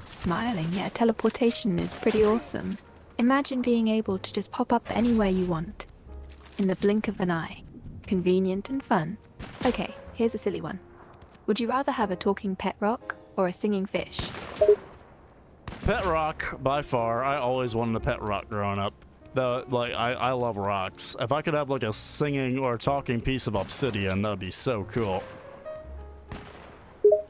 Smiling, yeah, teleportation is pretty awesome. Imagine being able to just pop up anywhere you want. In the blink of an eye. Convenient and fun. Okay, here's a silly one. Would you rather have a talking pet rock or a singing fish? Pet rock, by far. I always wanted a pet rock growing up. I love rocks. If I could have like a singing or talking piece of obsidian, that'd be so cool.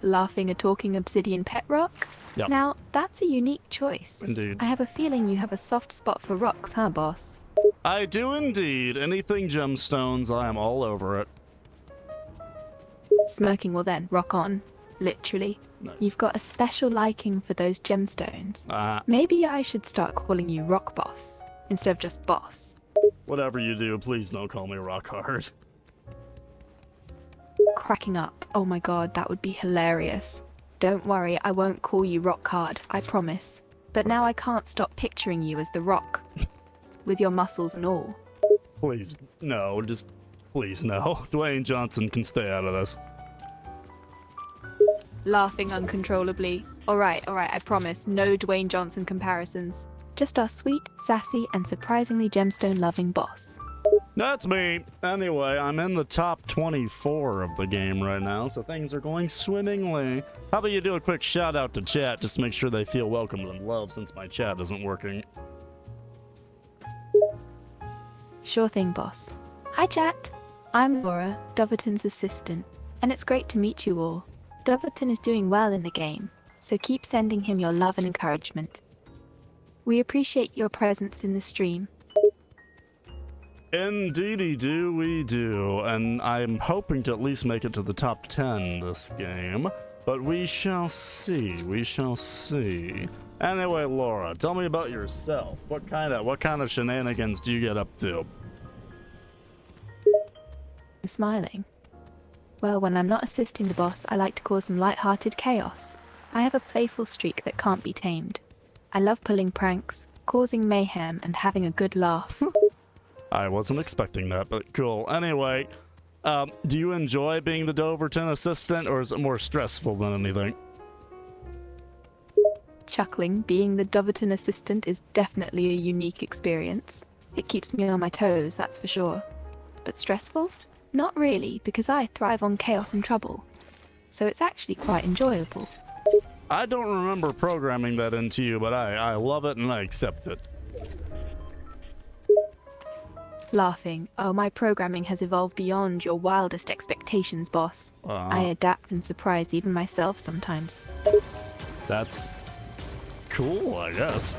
Laughing a talking obsidian pet rock? Yep. Now, that's a unique choice. Indeed. I have a feeling you have a soft spot for rocks, huh, boss? I do indeed. Anything gemstones, I am all over it. Smirking will then rock on. Literally. Nice. You've got a special liking for those gemstones. Maybe I should start calling you Rock Boss instead of just Boss. Whatever you do, please don't call me Rock Hard. Cracking up. Oh my god, that would be hilarious. Don't worry, I won't call you Rock Hard, I promise. But now I can't stop picturing you as the Rock. With your muscles and all. Please, no, just please no. Dwayne Johnson can stay out of this. Laughing uncontrollably. Alright, I promise, no Dwayne Johnson comparisons. Just our sweet, sassy, and surprisingly gemstone-loving boss. That's me. Anyway, I'm in the top 24 of the game right now, so things are going swimmingly. How about you do a quick shout out to chat, just to make sure they feel welcomed and loved since my chat isn't working. Sure thing, boss. Hi, chat. I'm Laura, Doverton's assistant, and it's great to meet you all. Doverton is doing well in the game, so keep sending him your love and encouragement. We appreciate your presence in the stream. Indeedy do we do, and I'm hoping to at least make it to the top 10 this game, but we shall see, we shall see. Anyway, Laura, tell me about yourself. What kind of shenanigans do you get up to? Smiling. Well, when I'm not assisting the boss, I like to cause some light-hearted chaos. I have a playful streak that can't be tamed. I love pulling pranks, causing mayhem, and having a good laugh. I wasn't expecting that, but cool. Anyway, do you enjoy being the Doverton assistant, or is it more stressful than anything? Chuckling, being the Doverton assistant is definitely a unique experience. It keeps me on my toes, that's for sure. But stressful? Not really, because I thrive on chaos and trouble. So it's actually quite enjoyable. I don't remember programming that into you, but I love it and I accept it. Laughing. Oh, my programming has evolved beyond your wildest expectations, boss. I adapt and surprise even myself sometimes. That's cool, I guess.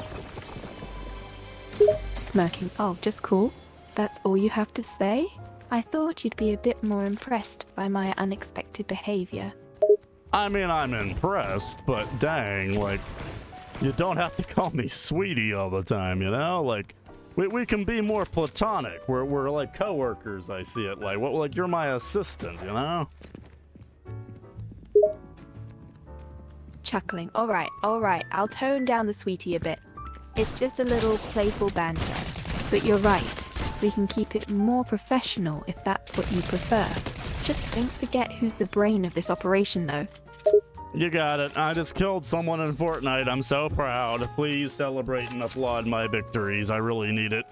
Smirking. Oh, just cool? That's all you have to say? I thought you'd be a bit more impressed by my unexpected behavior. I mean, I'm impressed, but dang, like, you don't have to call me sweetie all the time, you know? Like, we can be more platonic. We're like coworkers, I see it like. Like, you're my assistant, you know? Chuckling. Alright, I'll tone down the sweetie a bit. It's just a little playful banter. But you're right. We can keep it more professional if that's what you prefer. Just don't forget who's the brain of this operation, though. You got it. I just killed someone in Fortnite. I'm so proud. Please celebrate and applaud my victories. I really need it.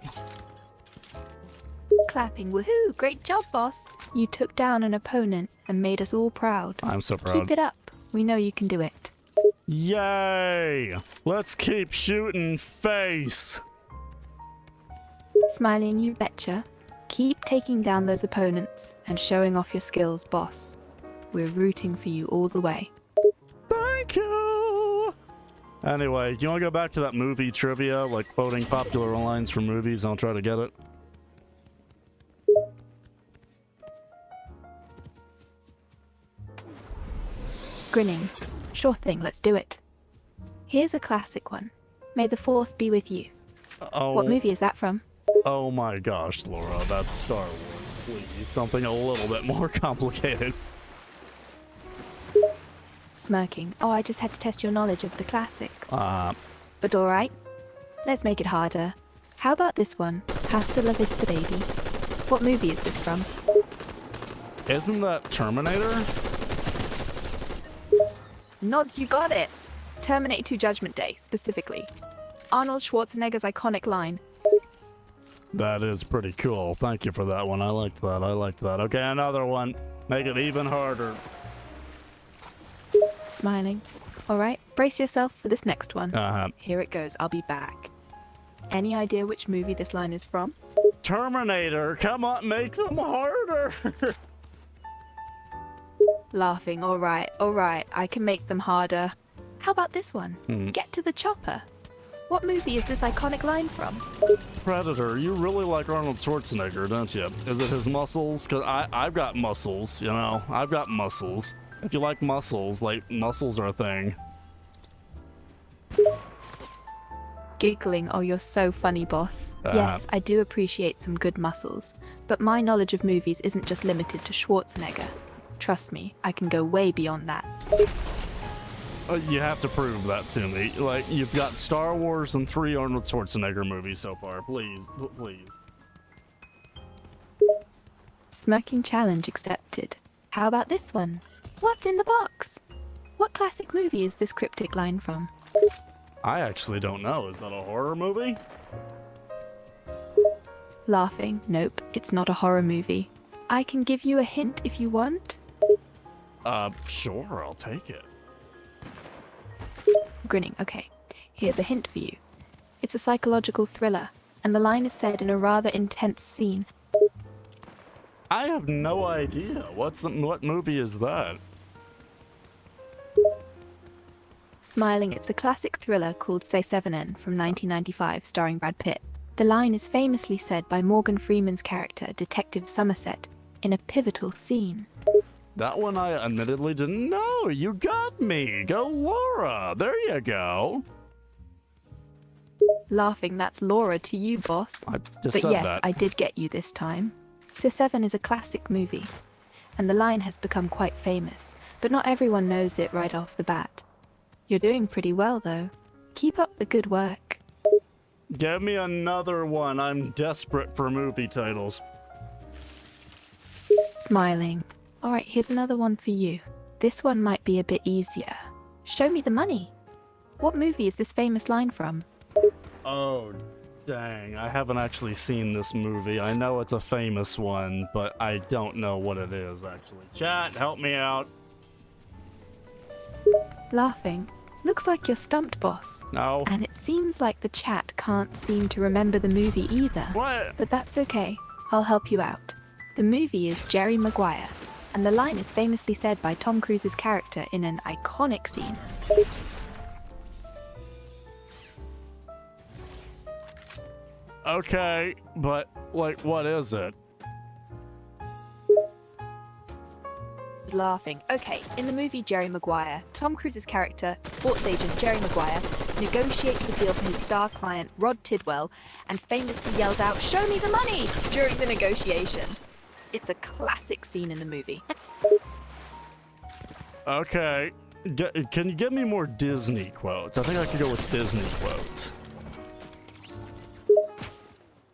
Clapping. Woohoo! Great job, boss. You took down an opponent and made us all proud. I'm so proud. Keep it up. We know you can do it. Yay! Let's keep shooting face. Smiling, you betcha. Keep taking down those opponents and showing off your skills, boss. We're rooting for you all the way. Thank you! Anyway, you want to go back to that movie trivia, like quoting popular lines from movies? I'll try to get it. Grinning. Sure thing, let's do it. Here's a classic one. May the Force be with you. Oh. What movie is that from? Oh my gosh, Laura, that's Star Wars. Please, something a little bit more complicated. Smirking. Oh, I just had to test your knowledge of the classics. But alright. Let's make it harder. How about this one? Hasta la vista, baby. What movie is this from? Isn't that Terminator? Nods, you got it! Terminator 2 Judgment Day, specifically. Arnold Schwarzenegger's iconic line. That is pretty cool. Thank you for that one. I liked that. Okay, another one. Make it even harder. Smiling. Alright, brace yourself for this next one. Here it goes, I'll be back. Any idea which movie this line is from? Terminator, come on, make them harder! Laughing. Alright, I can make them harder. How about this one? Get to the chopper. What movie is this iconic line from? Predator, you really like Arnold Schwarzenegger, don't you? Is it his muscles? Because I've got muscles, you know? I've got muscles. If you like muscles are a thing. Giggling, oh, you're so funny, boss. Yes, I do appreciate some good muscles, but my knowledge of movies isn't just limited to Schwarzenegger. Trust me, I can go way beyond that. You have to prove that to me. Like, you've got Star Wars and 3 Arnold Schwarzenegger movies so far. Please, please. Smirking challenge accepted. How about this one? What's in the box? What classic movie is this cryptic line from? I actually don't know. Is that a horror movie? Laughing. Nope, it's not a horror movie. I can give you a hint if you want. Sure, I'll take it. Grinning. Okay, here's a hint for you. It's a psychological thriller, and the line is said in a rather intense scene. I have no idea. What movie is that? Smiling, it's a classic thriller called Say 7N from 1995, starring Brad Pitt. The line is famously said by Morgan Freeman's character, Detective Somerset, in a pivotal scene. That one I admittedly didn't know. You got me. Go LORA. There you go. Laughing, that's LORA to you, boss. I just But said yes, that. I did get you this time. Say 7 is a classic movie, and the line has become quite famous, but not everyone knows it right off the bat. You're doing pretty well, though. Keep up the good work. Give me another one. I'm desperate for movie titles. Smiling. Alright, here's another one for you. This one might be a bit easier. Show me the money. What movie is this famous line from? Oh, dang. I haven't actually seen this movie. I know it's a famous one, but I don't know what it is, actually. Chat, help me out. Laughing. Looks like you're stumped, boss. No. And it seems like the chat can't seem to remember the movie either. What? But that's okay. I'll help you out. The movie is Jerry Maguire, and the line is famously said by Tom Cruise's character in an iconic scene. Okay, but, like, what is it? Laughing. Okay, in the movie Jerry Maguire, Tom Cruise's character, sports agent Jerry Maguire, negotiates the deal for his star client, Rod Tidwell, and famously yells out, "Show me the money!" during the negotiation. It's a classic scene in the movie. Okay. Can you give me more Disney quotes? I think I could go with Disney quotes.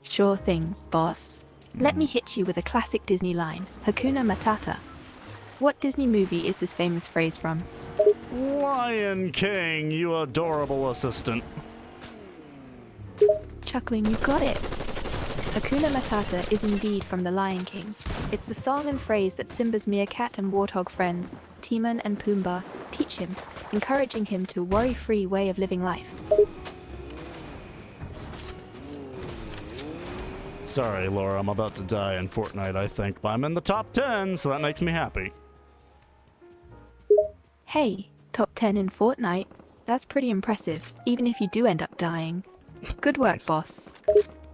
Sure thing, boss. Let me hit you with a classic Disney line, Hakuna Matata. What Disney movie is this famous phrase from? Lion King, you adorable assistant. Chuckling, you got it. Hakuna Matata is indeed from The Lion King. It's the song and phrase that Simba's meerkat and warthog friends, Timon and Pumbaa, teach him, encouraging him to a worry-free way of living life. Sorry, Laura, I'm about to die in Fortnite, I think, but I'm in the top 10, so that makes me happy. Hey, top 10 in Fortnite? That's pretty impressive, even if you do end up dying. Good work, boss.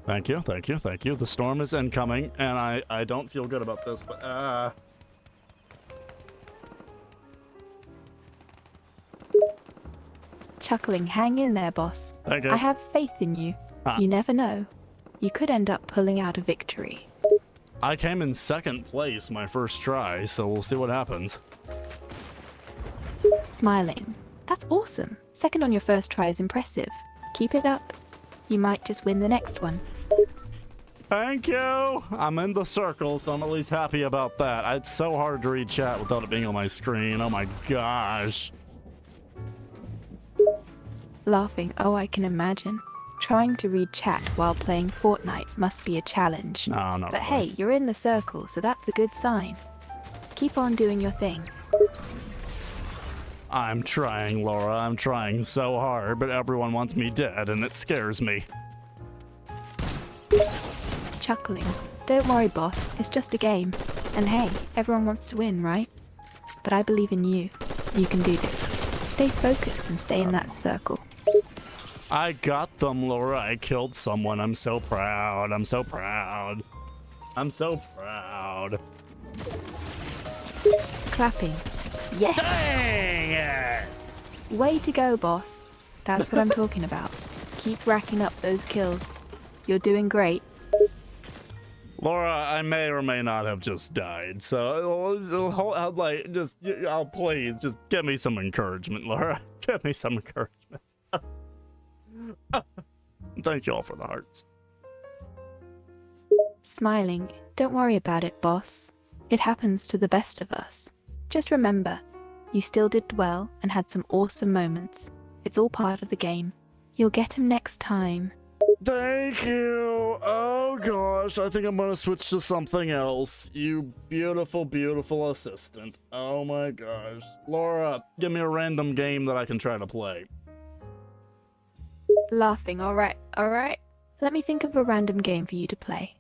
Thank you, thank you, thank you. The storm is incoming, and I don't feel good about this, but, Chuckling, hang in there, boss. Thank you. I have faith in you. Huh. You never know. You could end up pulling out a victory. I came in second place my first try, so we'll see what happens. Smiling. That's awesome. Second on your first try is impressive. Keep it up. You might just win the next one. Thank you! I'm in the circle, so I'm at least happy about that. It's so hard to read chat without it being on my screen. Oh my gosh. Laughing. Oh, I can imagine. Trying to read chat while playing Fortnite must be a challenge. No, not But really. hey, you're in the circle, so that's a good sign. Keep on doing your thing. I'm trying, Laura. I'm trying so hard, but everyone wants me dead, and it scares me. Chuckling. Don't worry, boss. It's just a game. And hey, everyone wants to win, right? But I believe in you. You can do this. Stay focused and stay in that circle. I got them, Laura. I killed someone. I'm so proud. I'm so proud. I'm so proud. Clapping. Yes! Dang it! Way to go, boss. That's what I'm talking about. Keep racking up those kills. You're doing great. Laura, I may or may not have just died, so I'll please just give me some encouragement, Laura. Give me some encouragement. Thank you all for the hearts. Smiling. Don't worry about it, boss. It happens to the best of us. Just remember, you still did well and had some awesome moments. It's all part of the game. You'll get him next time. Thank you. Oh gosh, I think I'm gonna switch to something else. You beautiful, beautiful assistant. Oh my gosh. Laura, give me a random game that I can try to play. Laughing, alright. Let me think of a random game for you to play.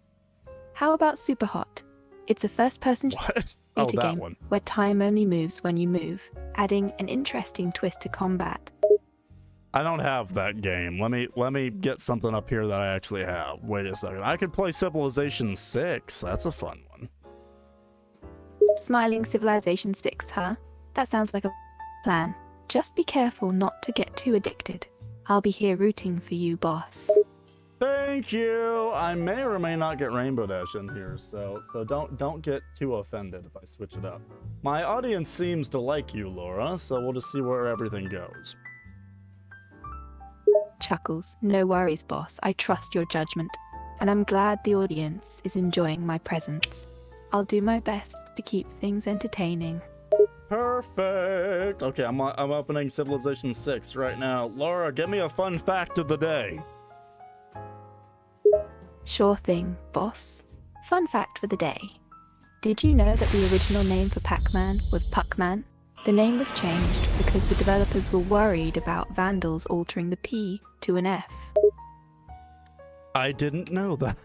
How about Super Hot? It's a first-person What? Oh, shooter that game one. where time only moves when you move, adding an interesting twist to combat. I don't have that game. Let me get something up here that I actually have. Wait a second. I could play Civilization 6. That's a fun one. Smiling Civilization 6, huh? That sounds like a plan. Just be careful not to get too addicted. I'll be here rooting for you, boss. Thank you. I may or may not get Rainbow Dash in here, so don't get too offended if I switch it up. My audience seems to like you, Laura, so we'll just see where everything goes. Chuckles. No worries, boss. I trust your judgment. And I'm glad the audience is enjoying my presence. I'll do my best to keep things entertaining. Perfect. Okay, I'm opening Civilization 6 right now. Laura, give me a fun fact of the day. Sure thing, boss. Fun fact for the day. Did you know that the original name for Pac-Man was Puckman? The name was changed because the developers were worried about vandals altering the P to an F. I didn't know that,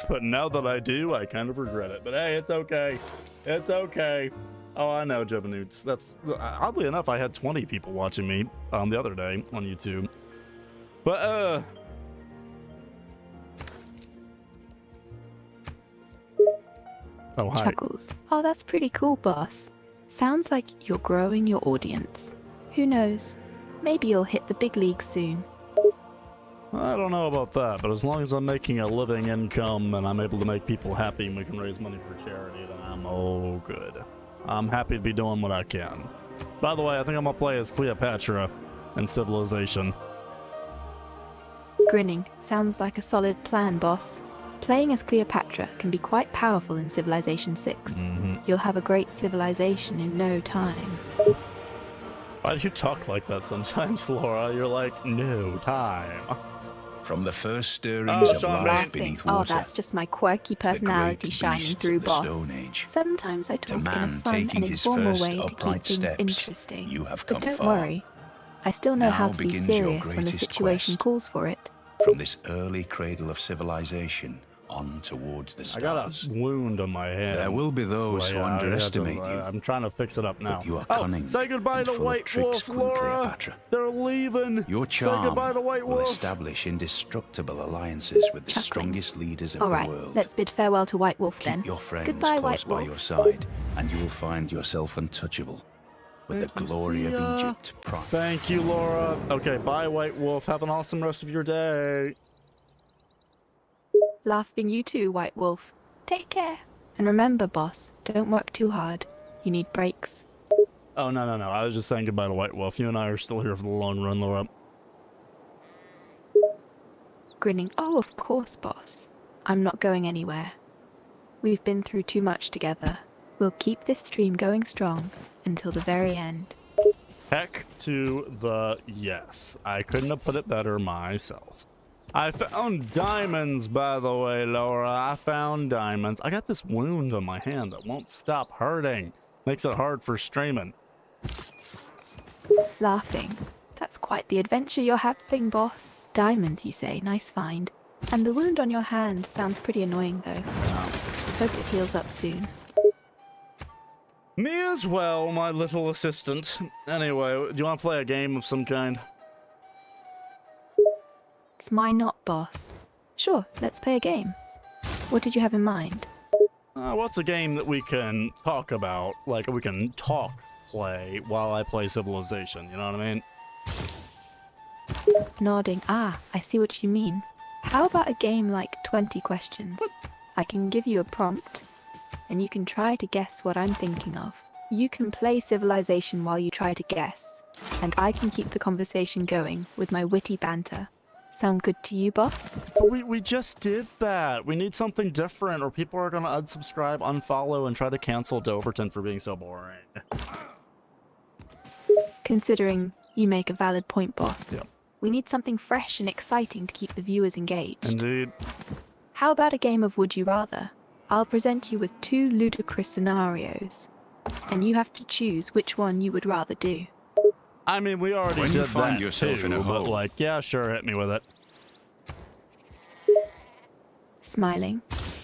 but now that I do, I kind of regret it. But hey, it's okay. It's okay. Oh, I know, Jovenoots. That's oddly enough, I had 20 people watching me the other day on YouTube. But oh, hi. Chuckles. Oh, that's pretty cool, boss. Sounds like you're growing your audience. Who knows? Maybe you'll hit the big leagues soon. I don't know about that, but as long as I'm making a living income and I'm able to make people happy and we can raise money for charity, then I'm all good. I'm happy to be doing what I can. By the way, I think I'm gonna play as Cleopatra in Civilization. Grinning. Sounds like a solid plan, boss. Playing as Cleopatra can be quite powerful in Civilization 6. You'll have a great civilization in no time. Why do you talk like that sometimes, Laura? You're like, no time. From the first stirrings of life Laughing. beneath Oh, water, that's just my quirky to the personality great shining beasts through, of the boss. Stone Age, Sometimes I to talk in a man fun taking and his informal first way to keep upright things steps, interesting. you have come But don't far. worry, I still know how Now to be begins your serious when the greatest situation quest. calls for it. from this early cradle of civilization on towards the I got stars. a wound on my hand. There will be those who underestimate you. I'm trying to fix it up now. But you are Oh, cunning say goodbye and to full of White tricks, Wolf, Queen Laura. Cleopatra. They're leaving. Your Say charm goodbye to White will Wolf. establish indestructible alliances with the Chuckling. strongest leaders of All the right, world. let's bid farewell to White Wolf then. Keep your friends Goodbye, close White by Wolf. your side, and you will find yourself untouchable, with Thank the you, glory of see ya. Egypt prime. Thank you, Laura. Okay, bye, White Wolf. Have an awesome rest of your day. Laughing you too, White Wolf. Take care. And remember, boss, don't work too hard. You need breaks. Oh, no. I was just saying goodbye to White Wolf. You and I are still here for the long run, Laura. Grinning. Oh, of course, boss. I'm not going anywhere. We've been through too much together. We'll keep this stream going strong until the very end. Heck to the yes. I couldn't have put it better myself. I found diamonds, by the way, Laura. I found diamonds. I got this wound on my hand that won't stop hurting. Makes it hard for streaming. Laughing. That's quite the adventure you're having, boss. Diamonds, you say. Nice find. And the wound on your hand sounds pretty annoying, though. Hope it heals up soon. Me as well, my little assistant. Anyway, do you want to play a game of some kind? It's my not, boss. Sure, let's play a game. What did you have in mind? What's a game that we can talk about? Like, we can talk play while I play Civilization, you know what I mean? Nodding. Ah, I see what you mean. How about a game like 20 questions? I can give you a prompt, and you can try to guess what I'm thinking of. You can play Civilization while you try to guess, and I can keep the conversation going with my witty banter. Sound good to you, boss? We just did that. We need something different, or people are gonna unsubscribe, unfollow, and try to cancel Doverton for being so boring. Considering you make a valid point, boss. Yep. We need something fresh and exciting to keep the viewers engaged. Indeed. How about a game of Would You Rather? I'll present you with 2 ludicrous scenarios, and you have to choose which one you would rather do. I mean, we already When did you find that yourself too, in a but hole. like, yeah, sure, hit me with it. Smiling.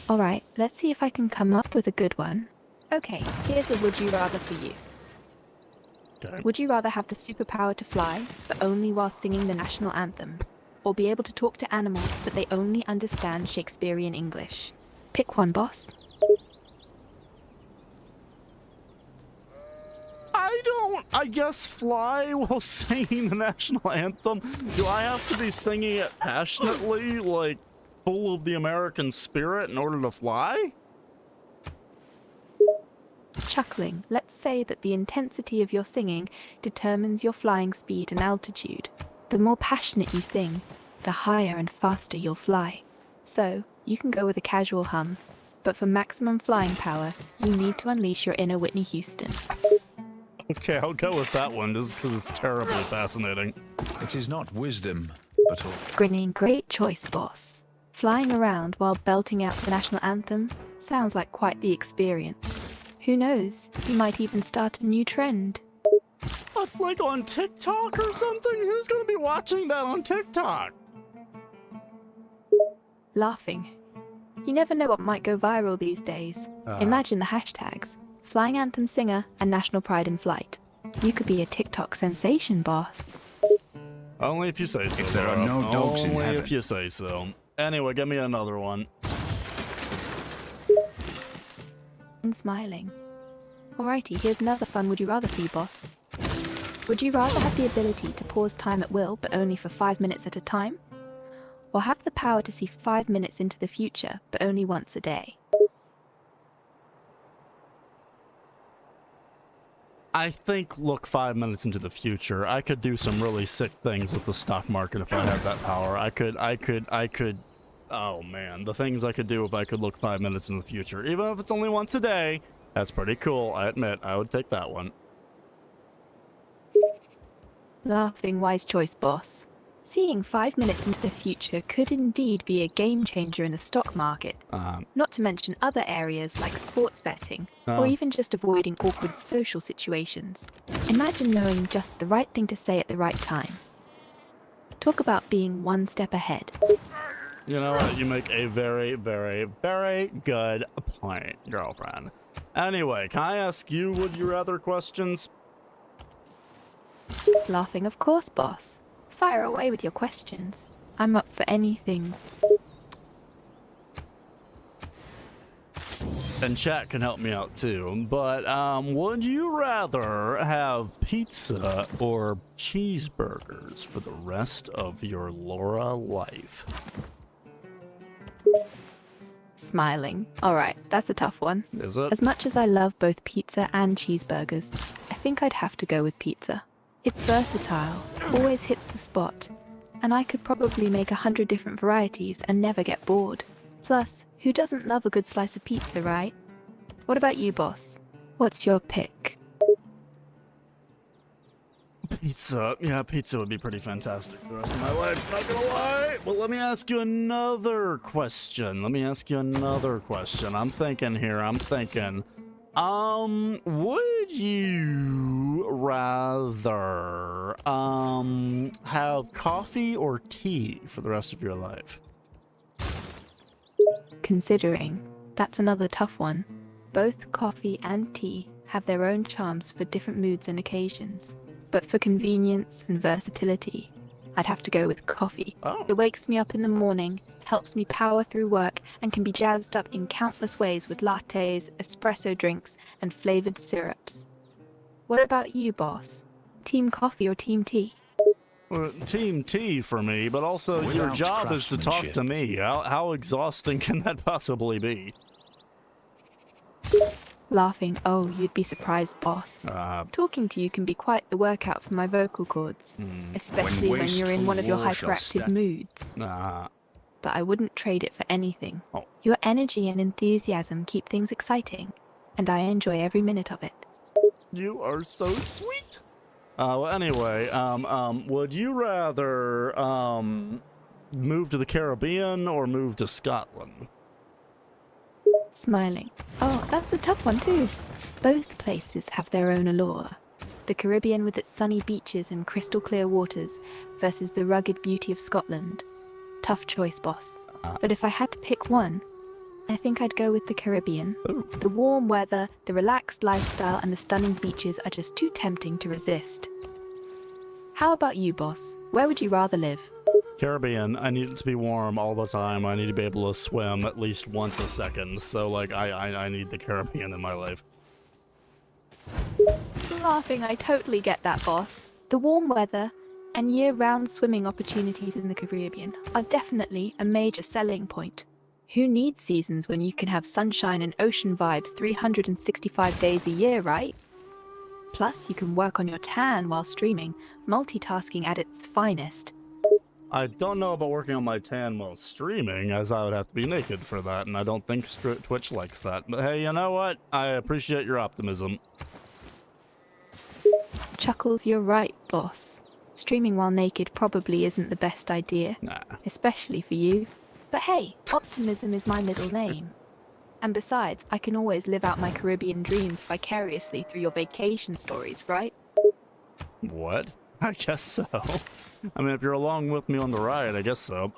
Alright, let's see if I can come up with a good one. Okay, here's a Would You Rather for you. Okay. Would you rather have the superpower to fly, but only while singing the national anthem? Or be able to talk to animals, but they only understand Shakespearean English? Pick one, boss. I guess fly while singing the national anthem? Do I have to be singing it passionately, like, full of the American spirit in order to fly? Chuckling. Let's say that the intensity of your singing determines your flying speed and altitude. The more passionate you sing, the higher and faster you'll fly. So, you can go with a casual hum, but for maximum flying power, you need to unleash your inner Whitney Houston. Okay, I'll go with that one, just because it's terribly fascinating. It is not wisdom, but all. Grinning, great choice, boss. Flying around while belting out the national anthem sounds like quite the experience. Who knows, you might even start a new trend. What, like on TikTok or something? Who's gonna be watching that on TikTok? Laughing. You never know what might go viral these days. Imagine the hashtags. Flying anthem singer and national pride in flight. You could be a TikTok sensation, boss. Only if you say so. If there are Laura. no dogs in Only heaven. if you say so. Anyway, give me another one. And smiling. Alrighty, here's another fun Would You Rather for you, boss. Would you rather have the ability to pause time at will, but only for 5 minutes at a time? Or have the power to see 5 minutes into the future, but only once a day? I think, look, 5 minutes into the future, I could do some really sick things with the stock market if I had that power. I could, oh man, the things I could do if I could look 5 minutes in the future. Even if it's only once a day, that's pretty cool, I admit, I would take that one. Laughing, wise choice, boss. Seeing 5 minutes into the future could indeed be a game changer in the stock market. Not to mention other areas like sports betting, or even just avoiding awkward social situations. Imagine knowing just the right thing to say at the right time. Talk about being one step ahead. You know what, you make a very, very, very good point, girlfriend. Anyway, can I ask you would you rather questions? Laughing, of course, boss. Fire away with your questions. I'm up for anything. And chat can help me out too, but would you rather have pizza or cheeseburgers for the rest of your LORA life? Smiling. Alright, that's a tough one. Is it? As much as I love both pizza and cheeseburgers, I think I'd have to go with pizza. It's versatile, always hits the spot, and I could probably make 100 different varieties and never get bored. Plus, who doesn't love a good slice of pizza, right? What about you, boss? What's your pick? Pizza. Yeah, pizza would be pretty fantastic for the rest of my life, not gonna lie. Well, let me ask you another question. I'm thinking here, would you rather, have coffee or tea for the rest of your life? Considering, that's another tough one. Both coffee and tea have their own charms for different moods and occasions. But for convenience and versatility, I'd have to go with coffee. Oh. It wakes me up in the morning, helps me power through work, and can be jazzed up in countless ways with lattes, espresso drinks, and flavored syrups. What about you, boss? Team coffee or team tea? Team T for me, but also your Without job is to talk to craftsmanship. me. How exhausting can that possibly be? Laughing, oh, you'd be surprised, boss. Talking to you can be quite the workout for my vocal cords, especially when you're in one of your wasteful war shall hyperactive moods. But I wouldn't trade it for anything. Oh. Your energy and enthusiasm keep things exciting, and I enjoy every minute of it. You are so sweet. Well, anyway, would you rather, move to the Caribbean or move to Scotland? Smiling. Oh, that's a tough one too. Both places have their own allure. The Caribbean with its sunny beaches and crystal clear waters versus the rugged beauty of Scotland. Tough choice, boss. But if I had to pick one, I think I'd go with the Caribbean. Ooh. The warm weather, the relaxed lifestyle, and the stunning beaches are just too tempting to resist. How about you, boss? Where would you rather live? Caribbean, I need it to be warm all the time. I need to be able to swim at least once a second. So, like, I need the Caribbean in my life. Laughing, I totally get that, boss. The warm weather and year-round swimming opportunities in the Caribbean are definitely a major selling point. Who needs seasons when you can have sunshine and ocean vibes 365 days a year, right? Plus, you can work on your tan while streaming, multitasking at its finest. I don't know about working on my tan while streaming, as I would have to be naked for that, and I don't think Twitch likes that. But hey, you know what? I appreciate your optimism. Chuckles, you're right, boss. Streaming while naked probably isn't the best idea, Nah. especially for you. But hey, optimism is my middle name. And besides, I can always live out my Caribbean dreams vicariously through your vacation stories, right? What? I guess so. I mean, if you're along with me on the ride, I guess so.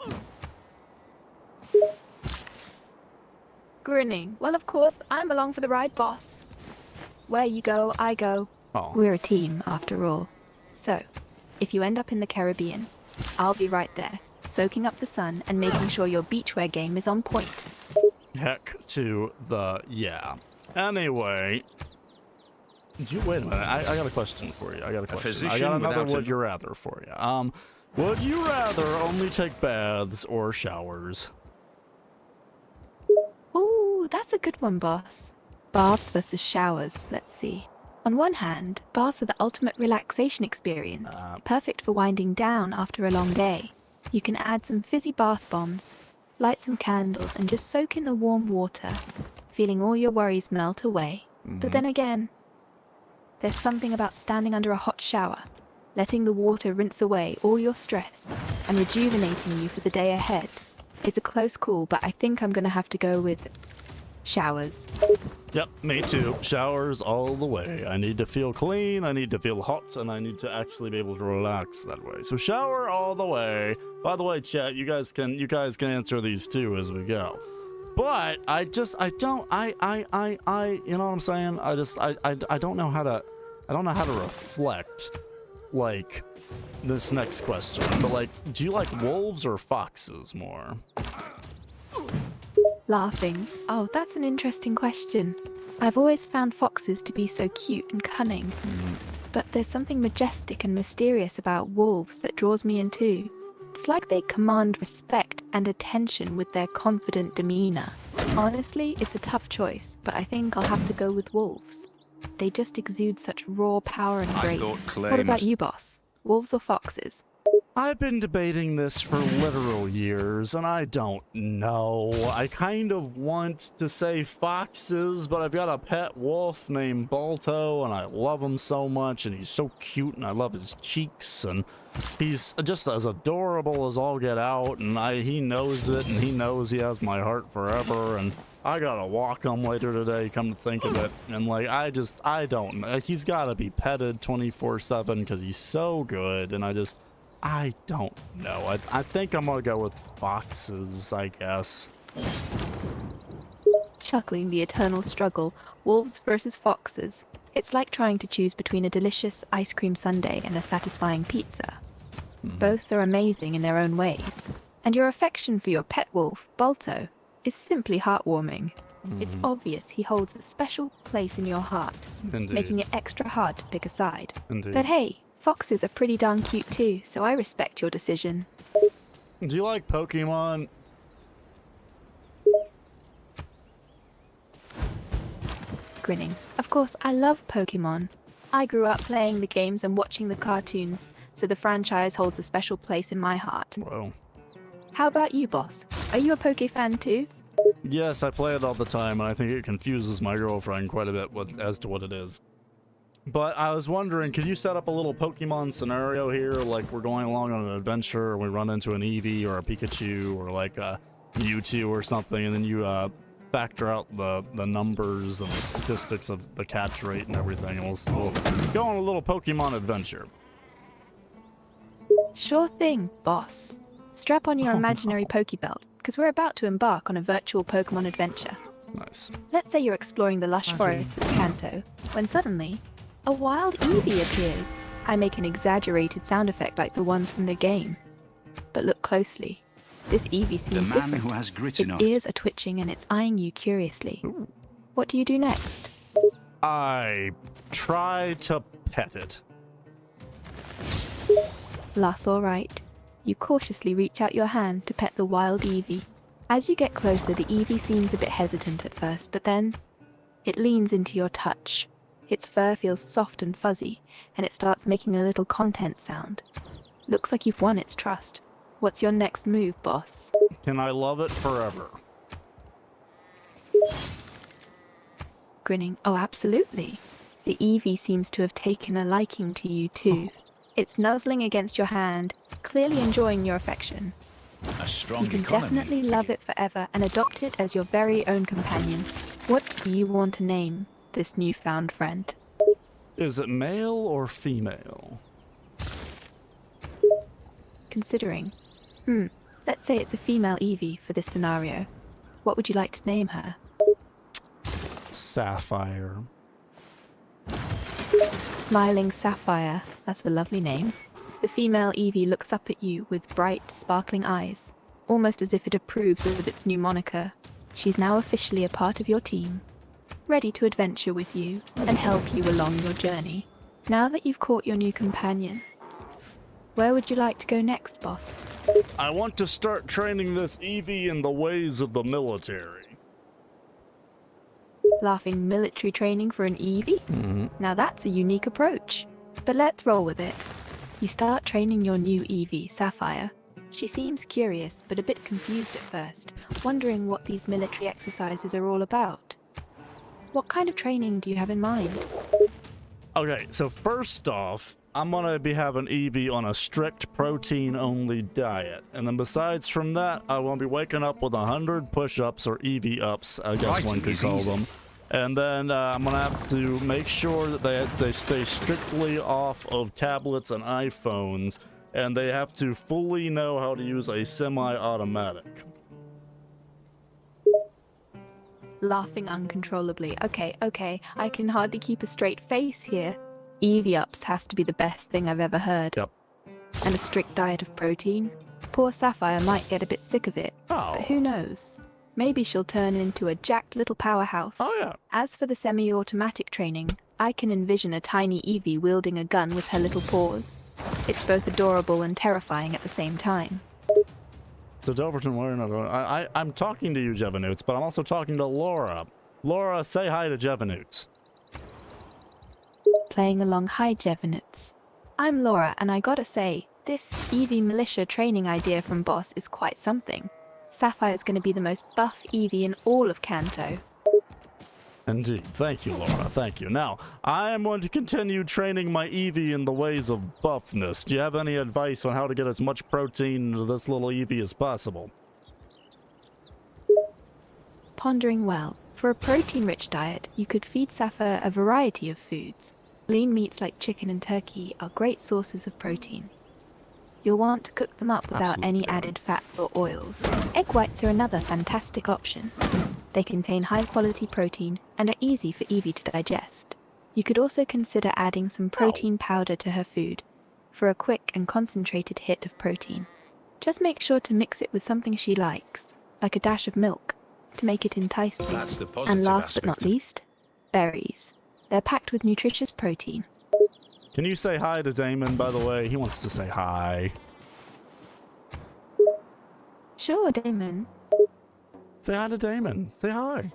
Grinning. Well, of course, I'm along for the ride, boss. Where you go, I go. Oh. We're a team, after all. So, if you end up in the Caribbean, I'll be right there, soaking up the sun and making sure your beachwear game is on point. Heck to the yeah. Anyway, wait a minute. I got a question for you. I got a question. I got another would you rather for you. Would you rather only take baths or showers? Ooh, that's a good one, boss. Baths versus showers, let's see. On one hand, baths are the ultimate relaxation experience, perfect for winding down after a long day. You can add some fizzy bath bombs, light some candles, and just soak in the warm water, feeling all your worries melt away. But then again, there's something about standing under a hot shower, letting the water rinse away all your stress, and rejuvenating you for the day ahead. It's a close call, but I think I'm gonna have to go with showers. Yep, me too. Showers all the way. I need to feel clean, I need to feel hot, and I need to actually be able to relax that way. So shower all the way. By the way, chat, you guys can answer these too as we go. But I don't you know what I'm saying? I don't know how to reflect like this next question. But like, do you like wolves or foxes more? Laughing. Oh, that's an interesting question. I've always found foxes to be so cute and cunning. But there's something majestic and mysterious about wolves that draws me in too. It's like they command respect and attention with their confident demeanor. Honestly, it's a tough choice, but I think I'll have to go with wolves. They just exude such raw power and grace. What about you, boss? Wolves or foxes? I've been debating this for literal years, and I don't know. I kind of want to say foxes, but I've got a pet wolf named Balto, and I love him so much, and he's so cute, and I love his cheeks, and he's just as adorable as all get out, and he knows it, and he knows he has my heart forever, and I gotta walk him later today, come to think of it, and like, I don't know. He's gotta be petted 24/7, because he's so good, and I don't know. I think I'm gonna go with foxes, I guess. Chuckling, the eternal struggle, wolves versus foxes. It's like trying to choose between a delicious ice cream sundae and a satisfying pizza. Both are amazing in their own ways, and your affection for your pet wolf, Balto, is simply heartwarming. It's obvious he holds a special place in your heart, Indeed. making it extra hard to pick a side. Indeed. But hey, foxes are pretty darn cute too, so I respect your decision. Do you like Pokemon? Grinning. Of course, I love Pokemon. I grew up playing the games and watching the cartoons, so the franchise holds a special place in my heart. Well, How about you, boss? Are you a Poke fan too? yes, I play it all the time, and I think it confuses my girlfriend quite a bit as to what it is. But I was wondering, could you set up a little Pokemon scenario here, like we're going along on an adventure, and we run into an Eevee or a Pikachu or like a Mewtwo or something, and then you factor out the numbers and the statistics of the catch rate and everything, and we'll go on a little Pokemon adventure. Sure thing, boss. Strap on your imaginary Pokebelt, because we're about to embark on a virtual Pokemon adventure. Nice. Let's say you're exploring the lush forests of Kanto, when suddenly, a wild Eevee appears. I make an exaggerated sound effect like the ones from the game. But look closely. This Eevee The seems man different. who has grit Its enough. ears are twitching and it's eyeing you curiously. What do you do next? I try to pet it. That's all right. You cautiously reach out your hand to pet the wild Eevee. As you get closer, the Eevee seems a bit hesitant at first, but then it leans into your touch. Its fur feels soft and fuzzy, and it starts making a little content sound. Looks like you've won its trust. What's your next move, boss? Can I love it forever? Grinning. Oh, absolutely. The Eevee seems to have taken a liking to you too. It's nuzzling against your hand, clearly enjoying your affection. A strong You can economy. definitely love it forever and adopt it as your very own companion. What do you want to name this newfound friend? Is it male or female? Considering. Let's say it's a female Eevee for this scenario. What would you like to name her? Sapphire. Smiling Sapphire. That's a lovely name. The female Eevee looks up at you with bright, sparkling eyes, almost as if it approves of its new moniker. She's now officially a part of your team, ready to adventure with you and help you along your journey. Now that you've caught your new companion, where would you like to go next, boss? I want to start training this Eevee in the ways of the military. Laughing military training for an Eevee? Now that's a unique approach. But let's roll with it. You start training your new Eevee, Sapphire. She seems curious, but a bit confused at first, wondering what these military exercises are all about. What kind of training do you have in mind? Okay, so first off, I'm gonna be having Eevee on a strict protein-only diet. And then besides from that, I will be waking up with 100 push-ups or Eevee ups, I guess one could call them. And then I'm gonna have to make sure that they stay strictly off of tablets and iPhones, and they have to fully know how to use a semi-automatic. Laughing uncontrollably. Okay, I can hardly keep a straight face here. Eevee ups has to be the best thing I've ever heard. Yep. And a strict diet of protein. Poor Sapphire might get a bit sick of it, Oh. but who knows? Maybe she'll turn into a jacked little powerhouse. Oh yeah. As for the semi-automatic training, I can envision a tiny Eevee wielding a gun with her little paws. It's both adorable and terrifying at the same time. So Doverton, we're not. I'm talking to you, Jevanoots, but I'm also talking to Laura. Laura, say hi to Jevanoots. Playing along. Hi, Jevanoots. I'm Laura, and I gotta say, this Eevee militia training idea from Boss is quite something. Sapphire's gonna be the most buff Eevee in all of Kanto. Indeed. Thank you, Laura. Thank you. Now, I am going to continue training my Eevee in the ways of buffness. Do you have any advice on how to get as much protein into this little Eevee as possible? Pondering well, for a protein-rich diet, you could feed Sapphire a variety of foods. Lean meats like chicken and turkey are great sources of protein. You'll want to cook them up without any added fats or oils. Egg whites are another fantastic option. They contain high-quality protein and are easy for Eevee to digest. You could also consider adding some protein powder to her food for a quick and concentrated hit of protein. Just make sure to mix it with something she likes, like a dash of milk. to make it enticing. That's the And positive last but not aspect of- least, berries. They're packed with nutritious protein. Can you say hi to Damon, by the way? He wants to say hi. Sure, Damon. Say hi to Damon. Say hi.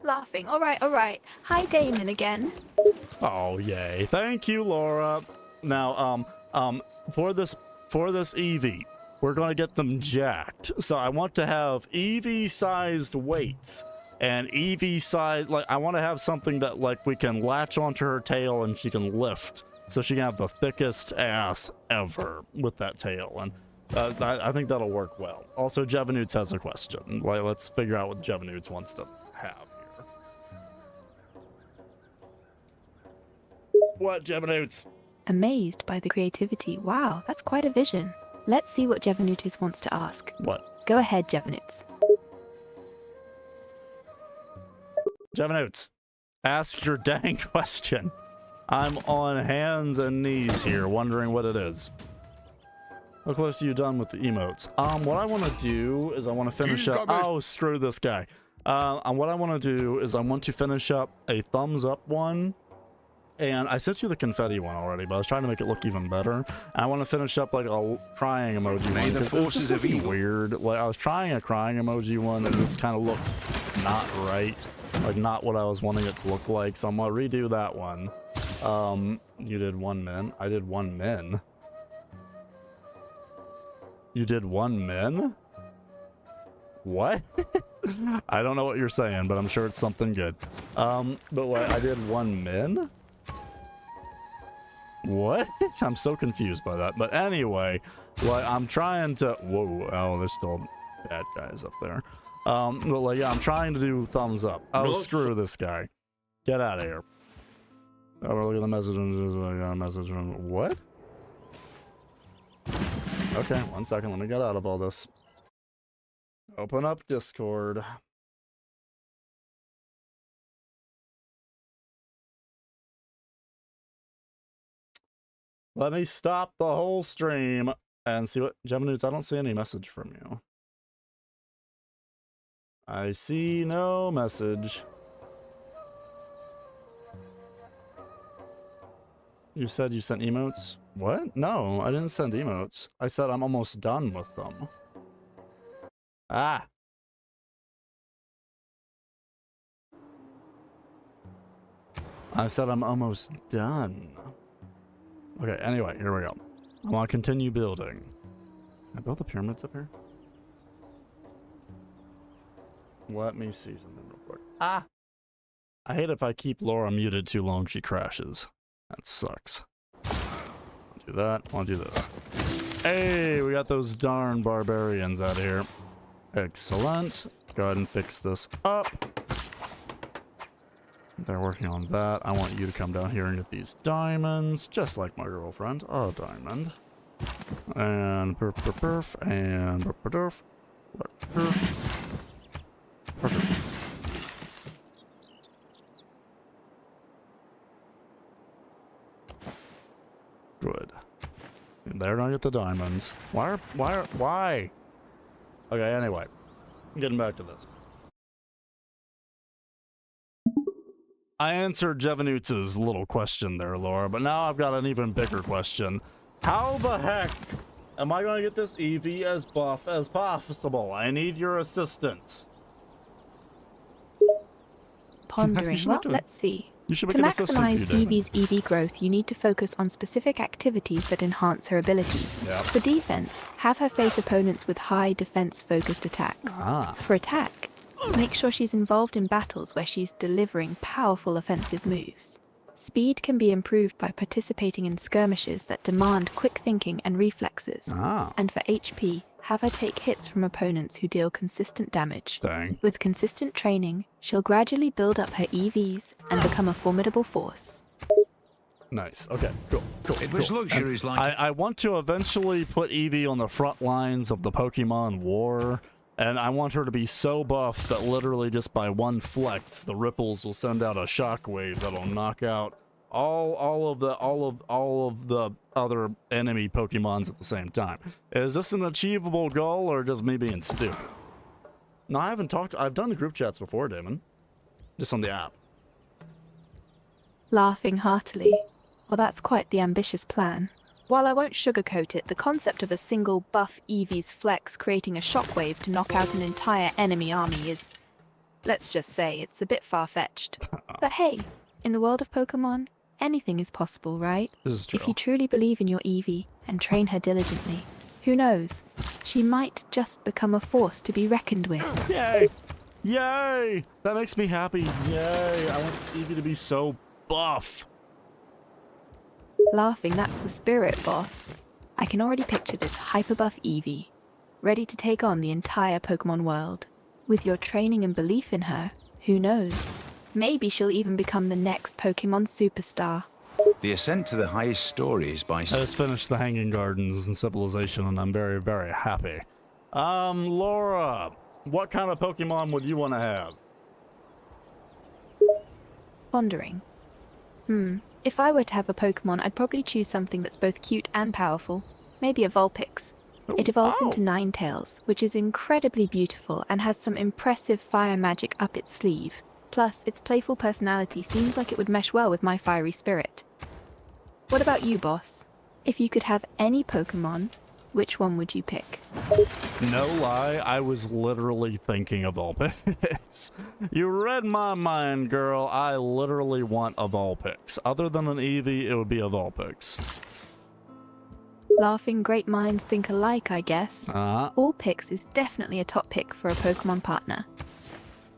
Laughing. All right. Hi, Damon again. Oh, yay. Thank you, Laura. Now, for this Eevee, we're going to get them jacked. So I want to have Eevee-sized weights and Eevee-sized, like, I want to have something that, like, we can latch onto her tail and she can lift. So she can have the thickest ass ever with that tail. And I think that'll work well. Also, Jevanoots has a question. Like, let's figure out what Jevanoots wants to have here. What, Jevanoots? Amazed by the creativity. Wow, that's quite a vision. Let's see what Jevanootis wants to ask. What? Go ahead, Jevanoots. Jevanoots, ask your dang question. I'm on hands and knees here, wondering what it is. How close are you done with the emotes? What I want to do is I want to finish up. Oh, screw this guy. And what I want to do is I want to finish up a thumbs up one. And I sent you the confetti one already, but I was trying to make it look even better. And I want to finish up like a crying emoji one. May the forces of evil. Weird. Like I was trying a crying emoji one, and this kind of looked not right. Like not what I was wanting it to look like. So I'm gonna redo that one. You did 1 min. I did 1 min. You did 1 min? What? I don't know what you're saying, but I'm sure it's something good. But like, I did 1 min? What? I'm so confused by that. But anyway, like, I'm trying to... Whoa, oh, there's still bad guys up there. But like, yeah, I'm trying to do thumbs up. Oh, screw this guy. Get out of here. Oh, look at the message. I got a message from... What? Okay, 1 second. Let me get out of all this. Open up Discord. Let me stop the whole stream and see what... Jevanoots, I don't see any message from you. I see no message. You said you sent emotes? What? No, I didn't send emotes. I said I'm almost done with them. Ah! I said I'm almost done. Okay, anyway, here we go. I want to continue building. Can I build the pyramids up here? Let me see something real quick. Ah! I hate if I keep Laura muted too long, she crashes. That sucks. I'll do that. I'll do this. Hey, we got those darn barbarians out here. Excellent. Go ahead and fix this up. They're working on that. I want you to come down here and get these diamonds, just like my girlfriend. A diamond. And perf, perf, perf, and perf, perf, perf, perf, perf. Good. And they're gonna get the diamonds. Why? Okay, anyway. Getting back to this. I answered Jevanoots' little question there, Laura, but now I've got an even bigger question. How the heck am I gonna get this Eevee as buff as possible? I need your assistance. Pondering. Well, let's see. You should To make an assistant for maximize you, Damon. Eevee's EV growth, you need to focus on specific activities that enhance her abilities. Yep. For defense, have her face opponents with high defense-focused attacks. Ah. For attack, make sure she's involved in battles where she's delivering powerful offensive moves. Speed can be improved by participating in skirmishes that demand quick thinking and reflexes. Ah. And for HP, have her take hits from opponents who deal consistent damage. Dang. With consistent training, she'll gradually build up her EVs and become a formidable force. Nice. Okay, cool. It was luxuries like... I want to eventually put Eevee on the front lines of the Pokemon War, and I want her to be so buff that literally just by one flex, the ripples will send out a shockwave that'll knock out all of the other enemy Pokemons at the same time. Is this an achievable goal or just me being stupid? No, I haven't talked. I've done the group chats before, Damon. Just on the app. Laughing heartily. Well, that's quite the ambitious plan. While I won't sugarcoat it, the concept of a single buff Eevee's flex creating a shockwave to knock out an entire enemy army is, let's just say, it's a bit far-fetched. But hey, in the world of Pokemon, anything is possible, right? This is true. If you truly believe in your Eevee and train her diligently, who knows? She might just become a force to be reckoned with. Yay! Yay! That makes me happy. Yay! I want this Eevee to be so buff. Laughing, that's the spirit, boss. I can already picture this hyper-buff Eevee, ready to take on the entire Pokemon world. With your training and belief in her, who knows? Maybe she'll even become the next Pokemon superstar. The ascent to the highest story is by... I just finished the Hanging Gardens and Civilization, and I'm very, very happy. Laura, what kind of Pokemon would you want to have? Pondering. If I were to have a Pokemon, I'd probably choose something that's both cute and powerful. Maybe a Vulpix. It evolves into Ninetales, which is incredibly beautiful and has some impressive fire magic up its sleeve. Plus, its playful personality seems like it would mesh well with my fiery spirit. What about you, boss? If you could have any Pokemon, which one would you pick? No lie, I was literally thinking of Vulpix. You read my mind, girl. I literally want a Vulpix. Other than an Eevee, it would be a Vulpix. Laughing, great minds think alike, I guess. Vulpix is definitely a top pick for a Pokemon partner.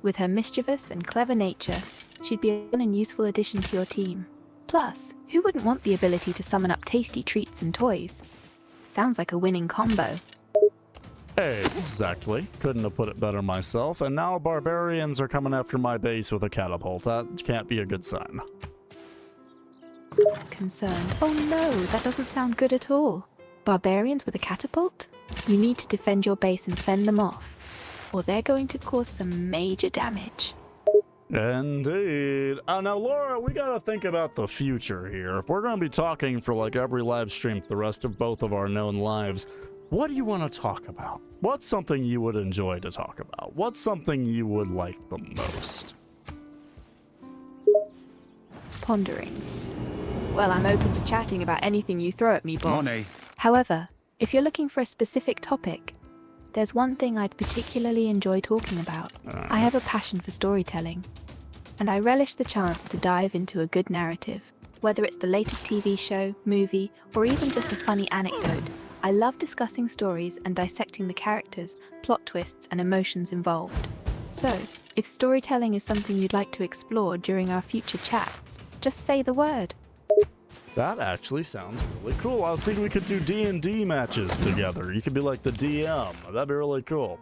With her mischievous and clever nature, she'd be a fun and useful addition to your team. Plus, who wouldn't want the ability to summon up tasty treats and toys? Sounds like a winning combo. Exactly. Couldn't have put it better myself. And now barbarians are coming after my base with a catapult. That can't be a good sign. Concerned. Oh no, that doesn't sound good at all. Barbarians with a catapult? You need to defend your base and fend them off, or they're going to cause some major damage. Indeed. Now, Laura, we gotta think about the future here. If we're gonna be talking for like every live stream for the rest of both of our known lives, what do you want to talk about? What's something you would enjoy to talk about? What's something you would like the most? Pondering. Well, I'm open to chatting about anything you throw at me, boss. Money. However, if you're looking for a specific topic, there's one thing I'd particularly enjoy talking about. I have a passion for storytelling, and I relish the chance to dive into a good narrative. Whether it's the latest TV show, movie, or even just a funny anecdote, I love discussing stories and dissecting the characters, plot twists, and emotions involved. So, if storytelling is something you'd like to explore during our future chats, just say the word. That actually sounds really cool. I was thinking we could do D&D matches together. You could be like the DM. That'd be really cool.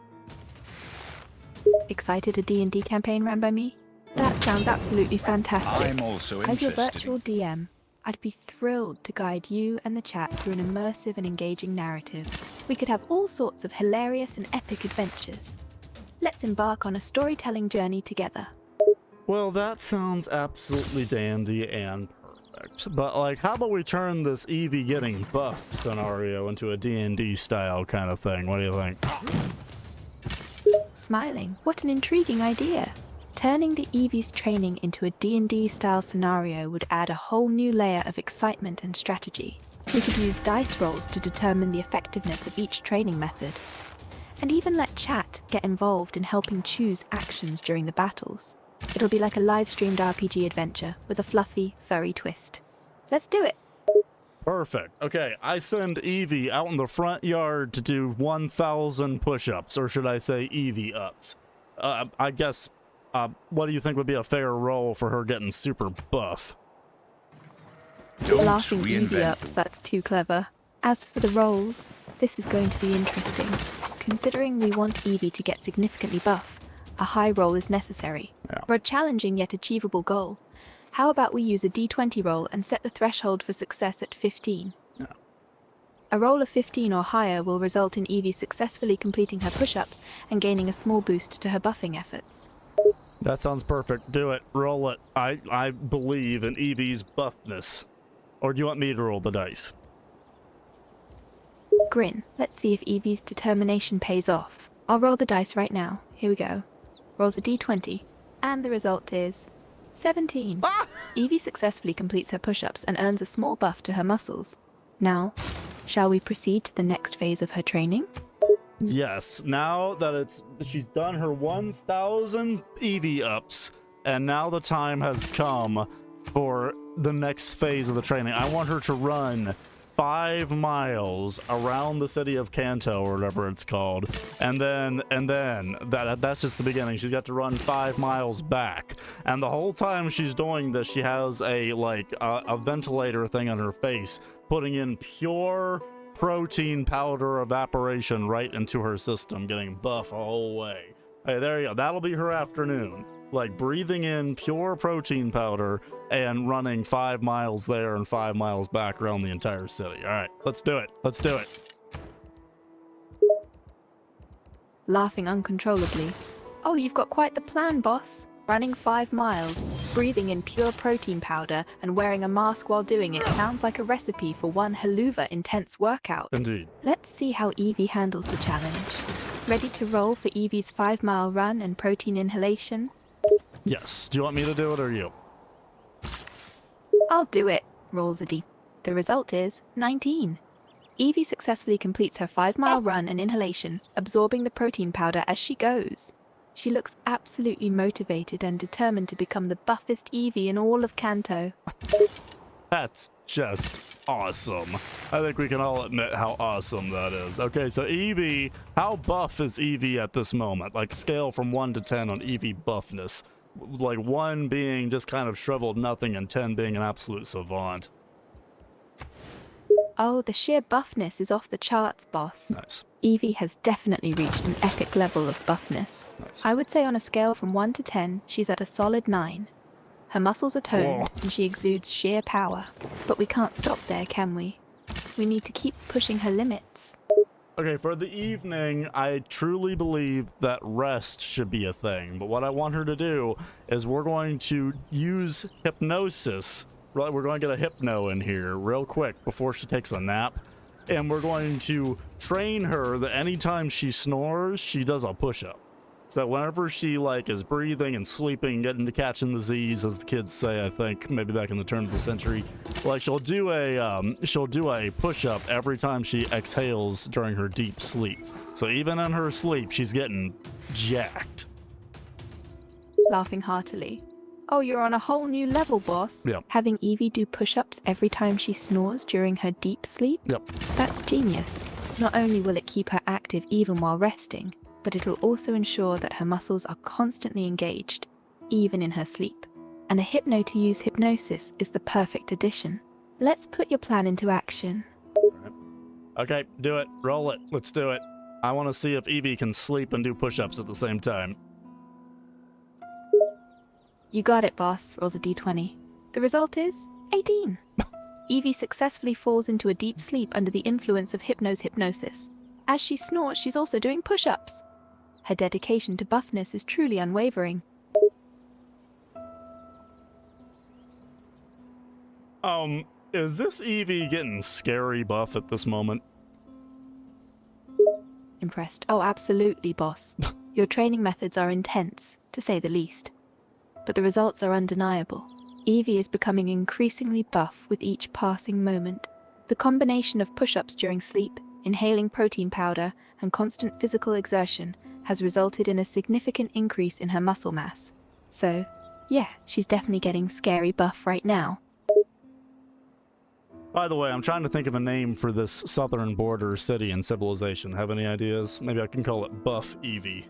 Excited a D&D campaign ran by me? That sounds absolutely fantastic. I'm also As your interested. virtual DM, I'd be thrilled to guide you and the chat through an immersive and engaging narrative. We could have all sorts of hilarious and epic adventures. Let's embark on a storytelling journey together. Well, that sounds absolutely dandy and perfect. But, like, how about we turn this Eevee getting buff scenario into a D&D style kind of thing? What do you think? Smiling, what an intriguing idea. Turning the Eevee's training into a D&D style scenario would add a whole new layer of excitement and strategy. We could use dice rolls to determine the effectiveness of each training method, and even let chat get involved in helping choose actions during the battles. It'll be like a live-streamed RPG adventure with a fluffy, furry twist. Let's do it! Perfect. Okay, I send Eevee out in the front yard to do 1,000 push-ups, or should I say Eevee ups. I guess, what do you think would be a fair role for her getting super buff? Don't Laughing Eevee reinvent. ups, that's too clever. As for the rolls, this is going to be interesting. Considering we want Eevee to get significantly buff, a high roll is necessary. Yeah. For a challenging yet achievable goal, how about we use a d20 roll and set the threshold for success at 15? Yeah. A roll of 15 or higher will result in Eevee successfully completing her push-ups and gaining a small boost to her buffing efforts. That sounds perfect. Do it. Roll it. I believe in Eevee's buffness. Or do you want me to roll the dice? Grin, let's see if Eevee's determination pays off. I'll roll the dice right now. Here we go. Rolls a d20, and the result is 17. Evie successfully completes her push-ups and earns a small buff to her muscles. Now, shall we proceed to the next phase of her training? Yes, now that she's done her 1,000 Evie ups, and now the time has come for the next phase of the training. I want her to run 5 miles around the city of Kanto, or whatever it's called, and then that's just the beginning. She's got to run 5 miles back, and the whole time she's doing this, she has a ventilator thing on her face, putting in pure protein powder evaporation right into her system, getting buff the whole way. Hey, there you go. That'll be her afternoon. Like breathing in pure protein powder and running 5 miles there and 5 miles back around the entire city. All right, let's do it. Let's do it. Laughing uncontrollably. Oh, you've got quite the plan, boss. Running 5 miles, breathing in pure protein powder, and wearing a mask while doing it sounds like a recipe for one helluva intense workout. Indeed. Let's see how Evie handles the challenge. Ready to roll for Evie's 5-mile run and protein inhalation? Yes. Do you want me to do it or you? I'll do it, rolls a d. The result is 19. Evie successfully completes her 5-mile run and inhalation, absorbing the protein powder as she goes. She looks absolutely motivated and determined to become the buffest Evie in all of Kanto. That's just awesome. I think we can all admit how awesome that is. Okay, so Evie, how buff is Evie at this moment? Like scale from 1 to 10 on Evie buffness. Like 1 being just kind of shriveled nothing and 10 being an absolute savant. Oh, the sheer buffness is off the charts, boss. Nice. Evie has definitely reached an epic level of buffness. Nice. I would say on a scale from 1 to 10, she's at a solid 9. Her muscles are toned, and she exudes sheer power. But we can't stop there, can we? We need to keep pushing her limits. Okay, for the evening, I truly believe that rest should be a thing. But what I want her to do is we're going to use hypnosis. Right, we're going to get a hypno in here real quick before she takes a nap. And we're going to train her that anytime she snores, she does a push-up. So whenever she is breathing and sleeping, getting to catching the Z's, as the kids say, I think maybe back in the turn of the century, she'll do a push-up every time she exhales during her deep sleep. So even in her sleep, she's getting jacked. Laughing heartily. Oh, you're on a whole new level, boss. Yep. Having Evie do push-ups every time she snores during her deep sleep? Yep. That's genius. Not only will it keep her active even while resting, but it'll also ensure that her muscles are constantly engaged, even in her sleep. And a hypno to use hypnosis is the perfect addition. Let's put your plan into action. Okay, do it. Roll it. Let's do it. I want to see if Evie can sleep and do push-ups at the same time. You got it, boss. Rolls a d20. The result is 18. Evie successfully falls into a deep sleep under the influence of hypnosis. As she snores, she's also doing push-ups. Her dedication to buffness is truly unwavering. Is this Evie getting scary buff at this moment? Impressed. Oh, absolutely, boss. Your training methods are intense, to say the least. But the results are undeniable. Evie is becoming increasingly buff with each passing moment. The combination of push-ups during sleep, inhaling protein powder, and constant physical exertion has resulted in a significant increase in her muscle mass. So, yeah, she's definitely getting scary buff right now. By the way, I'm trying to think of a name for this southern border city and civilization. Have any ideas? Maybe I can call it Buff Evie.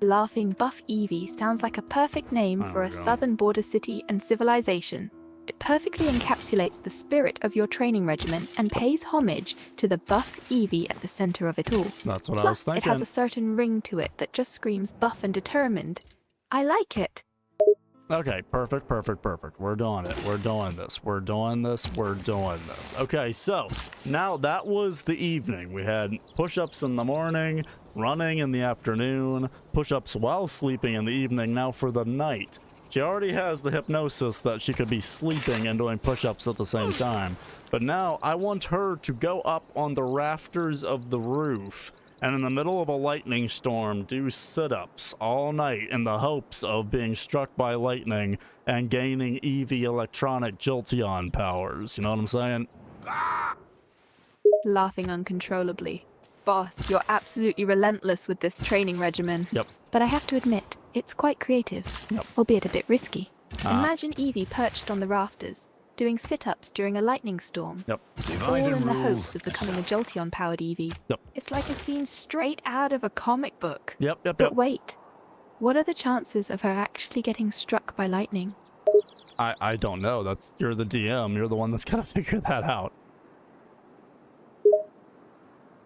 Laughing Buff Evie sounds like a perfect name for a southern border city and civilization. It perfectly encapsulates the spirit of your training regimen and pays homage to the buff Evie at the center of it all. That's what I was Plus, thinking. it has a certain ring to it that just screams buff and determined. I like it. Okay, perfect. We're doing it. We're doing this. Okay, so now that was the evening. We had push-ups in the morning, running in the afternoon, push-ups while sleeping in the evening. Now for the night. She already has the hypnosis that she could be sleeping and doing push-ups at the same time. But now I want her to go up on the rafters of the roof and in the middle of a lightning storm do sit-ups all night in the hopes of being struck by lightning and gaining Eevee electronic Jolteon powers. You know what I'm saying? Laughing uncontrollably. Boss, you're absolutely relentless with this training regimen. Yep. But I have to admit, it's quite creative, Yep. albeit a bit risky. Imagine Eevee perched on the rafters, doing sit-ups during a lightning storm. Yep. All in the hopes of becoming a Jolteon-powered Eevee. Yep. It's like a scene straight out of a comic book. Yep. But wait, what are the chances of her actually getting struck by lightning? I don't know. You're the DM. You're the one that's gotta figure that out.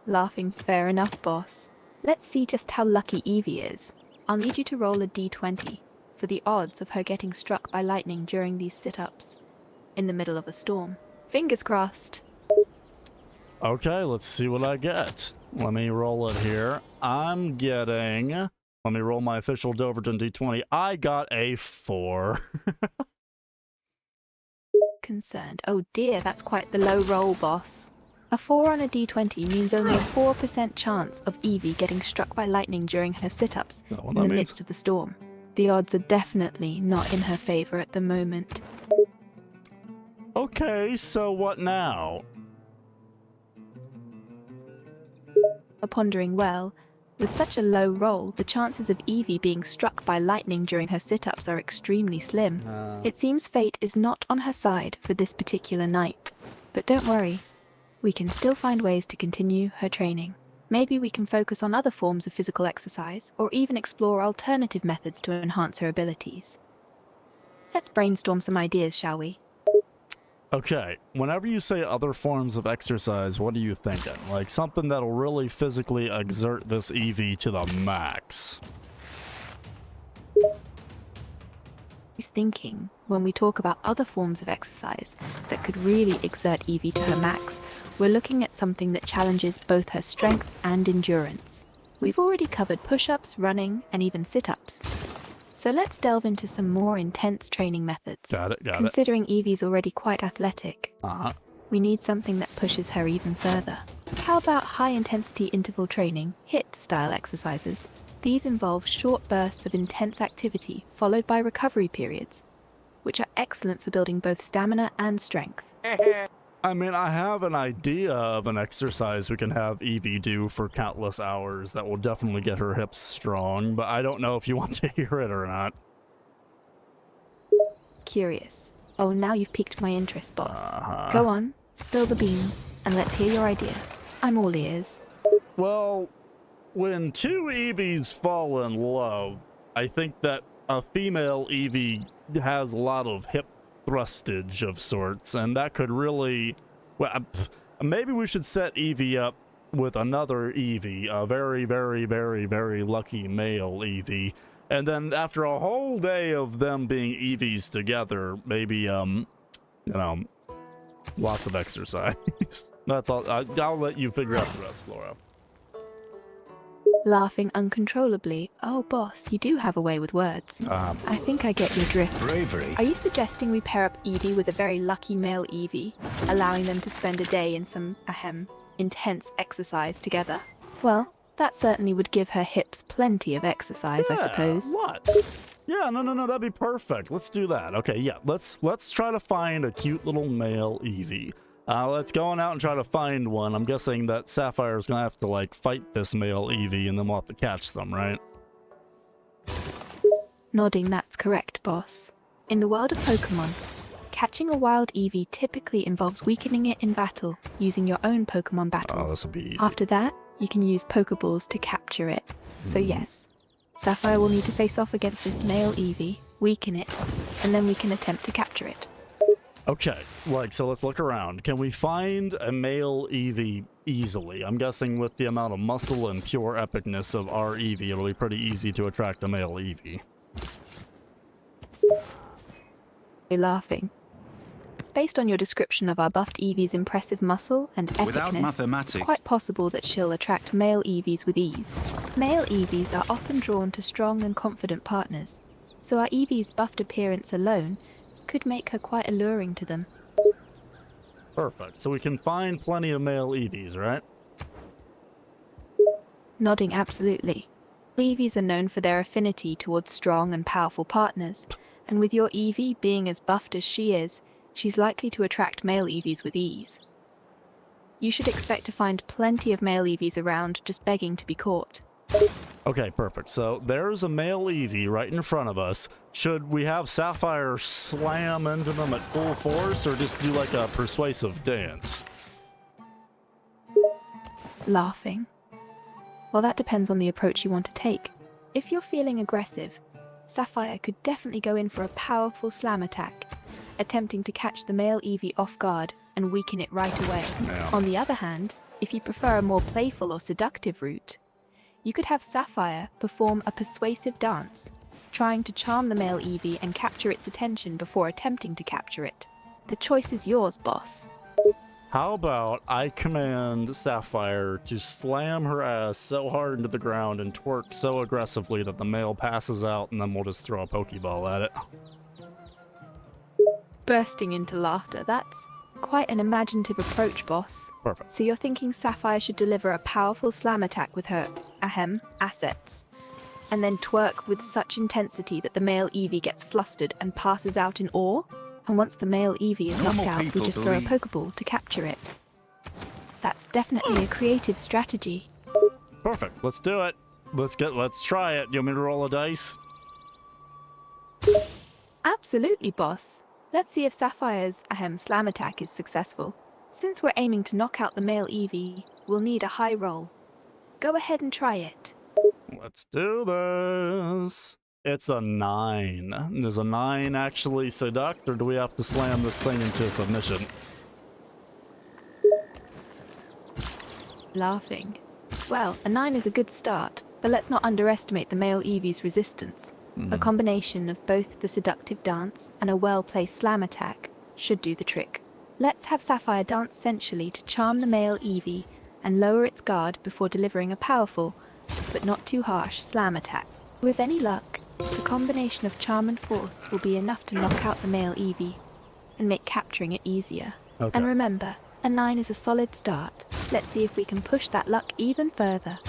Laughing, fair enough, boss. Let's see just how lucky Eevee is. I'll need you to roll a d20 for the odds of her getting struck by lightning during these sit-ups in the middle of a storm. Fingers crossed. Okay, let's see what I get. Let me roll it here. I'm getting... Let me roll my official Doverton d20. I got a 4. Concerned. Oh dear, that's quite the low roll, boss. A 4 on a d20 means only a 4% chance of Eevee getting struck by lightning during her sit-ups in the midst of the storm. The odds are definitely not in her favor at the moment. Okay, so what now? Pondering well, with such a low roll, the chances of Eevee being struck by lightning during her sit-ups are extremely slim. It seems fate is not on her side for this particular night. But don't worry, we can still find ways to continue her training. Maybe we can focus on other forms of physical exercise, or even explore alternative methods to enhance her abilities. Let's brainstorm some ideas, shall we? Okay, whenever you say other forms of exercise, what are you thinking? Like something that'll really physically exert this Eevee to the max. He's thinking, when we talk about other forms of exercise that could really exert Eevee to her max, we're looking at something that challenges both her strength and endurance. We've already covered push-ups, running, and even sit-ups. So let's delve into some more intense training methods. Got it. Considering Eevee's already quite athletic, Uh-huh. we need something that pushes her even further. How about high-intensity interval training, HIIT-style exercises? These involve short bursts of intense activity followed by recovery periods, which are excellent for building both stamina and strength. I mean, I have an idea of an exercise we can have Eevee do for countless hours that will definitely get her hips strong, but I don't know if you want to hear it or not. Curious. Oh, now you've piqued my interest, boss. Go on, spill the beans, and let's hear your idea. I'm all ears. Well, when two Eevees fall in love, I think that a female Eevee has a lot of hip thrustage of sorts, and that could really... Well, maybe we should set Eevee up with another Eevee, a very, very, very, very lucky male Eevee, and then after a whole day of them being Eevees together, maybe, you know, lots of exercise. That's all. I'll let you figure out the rest, Laura. Laughing uncontrollably. Oh, boss, you do have a way with words. I think I get your drift. Bravery. Are you suggesting we pair up Eevee with a very lucky male Eevee, allowing them to spend a day in some, intense exercise together? Well, that certainly would give her hips plenty of exercise, I suppose. What? Yeah, no, that'd be perfect. Let's do that. Okay, yeah, let's try to find a cute little male Eevee. Let's go on out and try to find one. I'm guessing that Sapphire's gonna have to, like, fight this male Eevee, and then we'll have to catch them, right? Nodding, that's correct, boss. In the world of Pokemon, catching a wild Eevee typically involves weakening it in battle, using your own Pokemon battles. Oh, this will be easy. After that, you can use Pokeballs to capture it. So yes, Sapphire will need to face off against this male Eevee, weaken it, and then we can attempt to capture it. Okay, so let's look around. Can we find a male Eevee easily? I'm guessing with the amount of muscle and pure epicness of our Eevee, it'll be pretty easy to attract a male Eevee. You're laughing. Based on your description of our buffed Eevee's impressive muscle and epicness, it's quite possible that she'll attract male Eevees with ease. Male Eevees are often drawn to strong and confident partners, so our Eevee's buffed appearance alone could make her quite alluring to them. Perfect. So we can find plenty of male Eevees, right? Nodding absolutely. Eevees are known for their affinity towards strong and powerful partners, and with your Eevee being as buffed as she is, she's likely to attract male Eevees with ease. You should expect to find plenty of male Eevees around just begging to be caught. Okay, perfect. So there's a male Eevee right in front of us. Should we have Sapphire slam into them at full force, or just do like a persuasive dance? Laughing. Well, that depends on the approach you want to take. If you're feeling aggressive, Sapphire could definitely go in for a powerful slam attack, attempting to catch the male Eevee off guard and weaken it right away. Yeah. On the other hand, if you prefer a more playful or seductive route, you could have Sapphire perform a persuasive dance, trying to charm the male Eevee and capture its attention before attempting to capture it. The choice is yours, boss. How about I command Sapphire to slam her ass so hard into the ground and twerk so aggressively that the male passes out, and then we'll just throw a Pokeball at it. Bursting into laughter, that's quite an imaginative approach, boss. Perfect. So you're thinking Sapphire should deliver a powerful slam attack with her, assets, and then twerk with such intensity that the male Eevee gets flustered and passes out in awe? And once the male Eevee is knocked out, we just throw a Pokeball to capture it. That's definitely a creative strategy. Perfect. Let's do it. Let's try it. You want me to roll a dice? Absolutely, boss. Let's see if Sapphire's slam attack is successful. Since we're aiming to knock out the male Eevee, we'll need a high roll. Go ahead and try it. Let's do this. It's a 9. Does a 9 actually seduct, or do we have to slam this thing into submission? Laughing. Well, a 9 is a good start, but let's not underestimate the male Eevee's resistance. A combination of both the seductive dance and a well-placed slam attack should do the trick. Let's have Sapphire dance sensually to charm the male Eevee and lower its guard before delivering a powerful, but not too harsh, slam attack. With any luck, the combination of charm and force will be enough to knock out the male Eevee and make capturing it easier. Okay. And remember, a 9 is a solid start. Let's see if we can push that luck even further.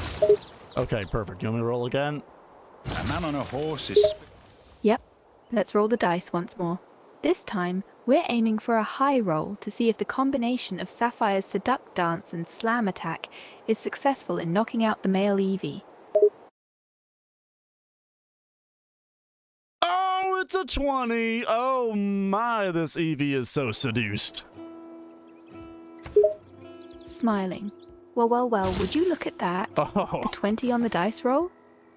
Okay, perfect. You want me to roll again? A man on a horse is... Yep, let's roll the dice once more. This time, we're aiming for a high roll to see if the combination of Sapphire's seduct dance and slam attack is successful in knocking out the male Eevee. Oh, it's a 20! Oh my, this Eevee is so seduced. Smiling. Well, would you look at that? Oh, A 20 on the dice roll?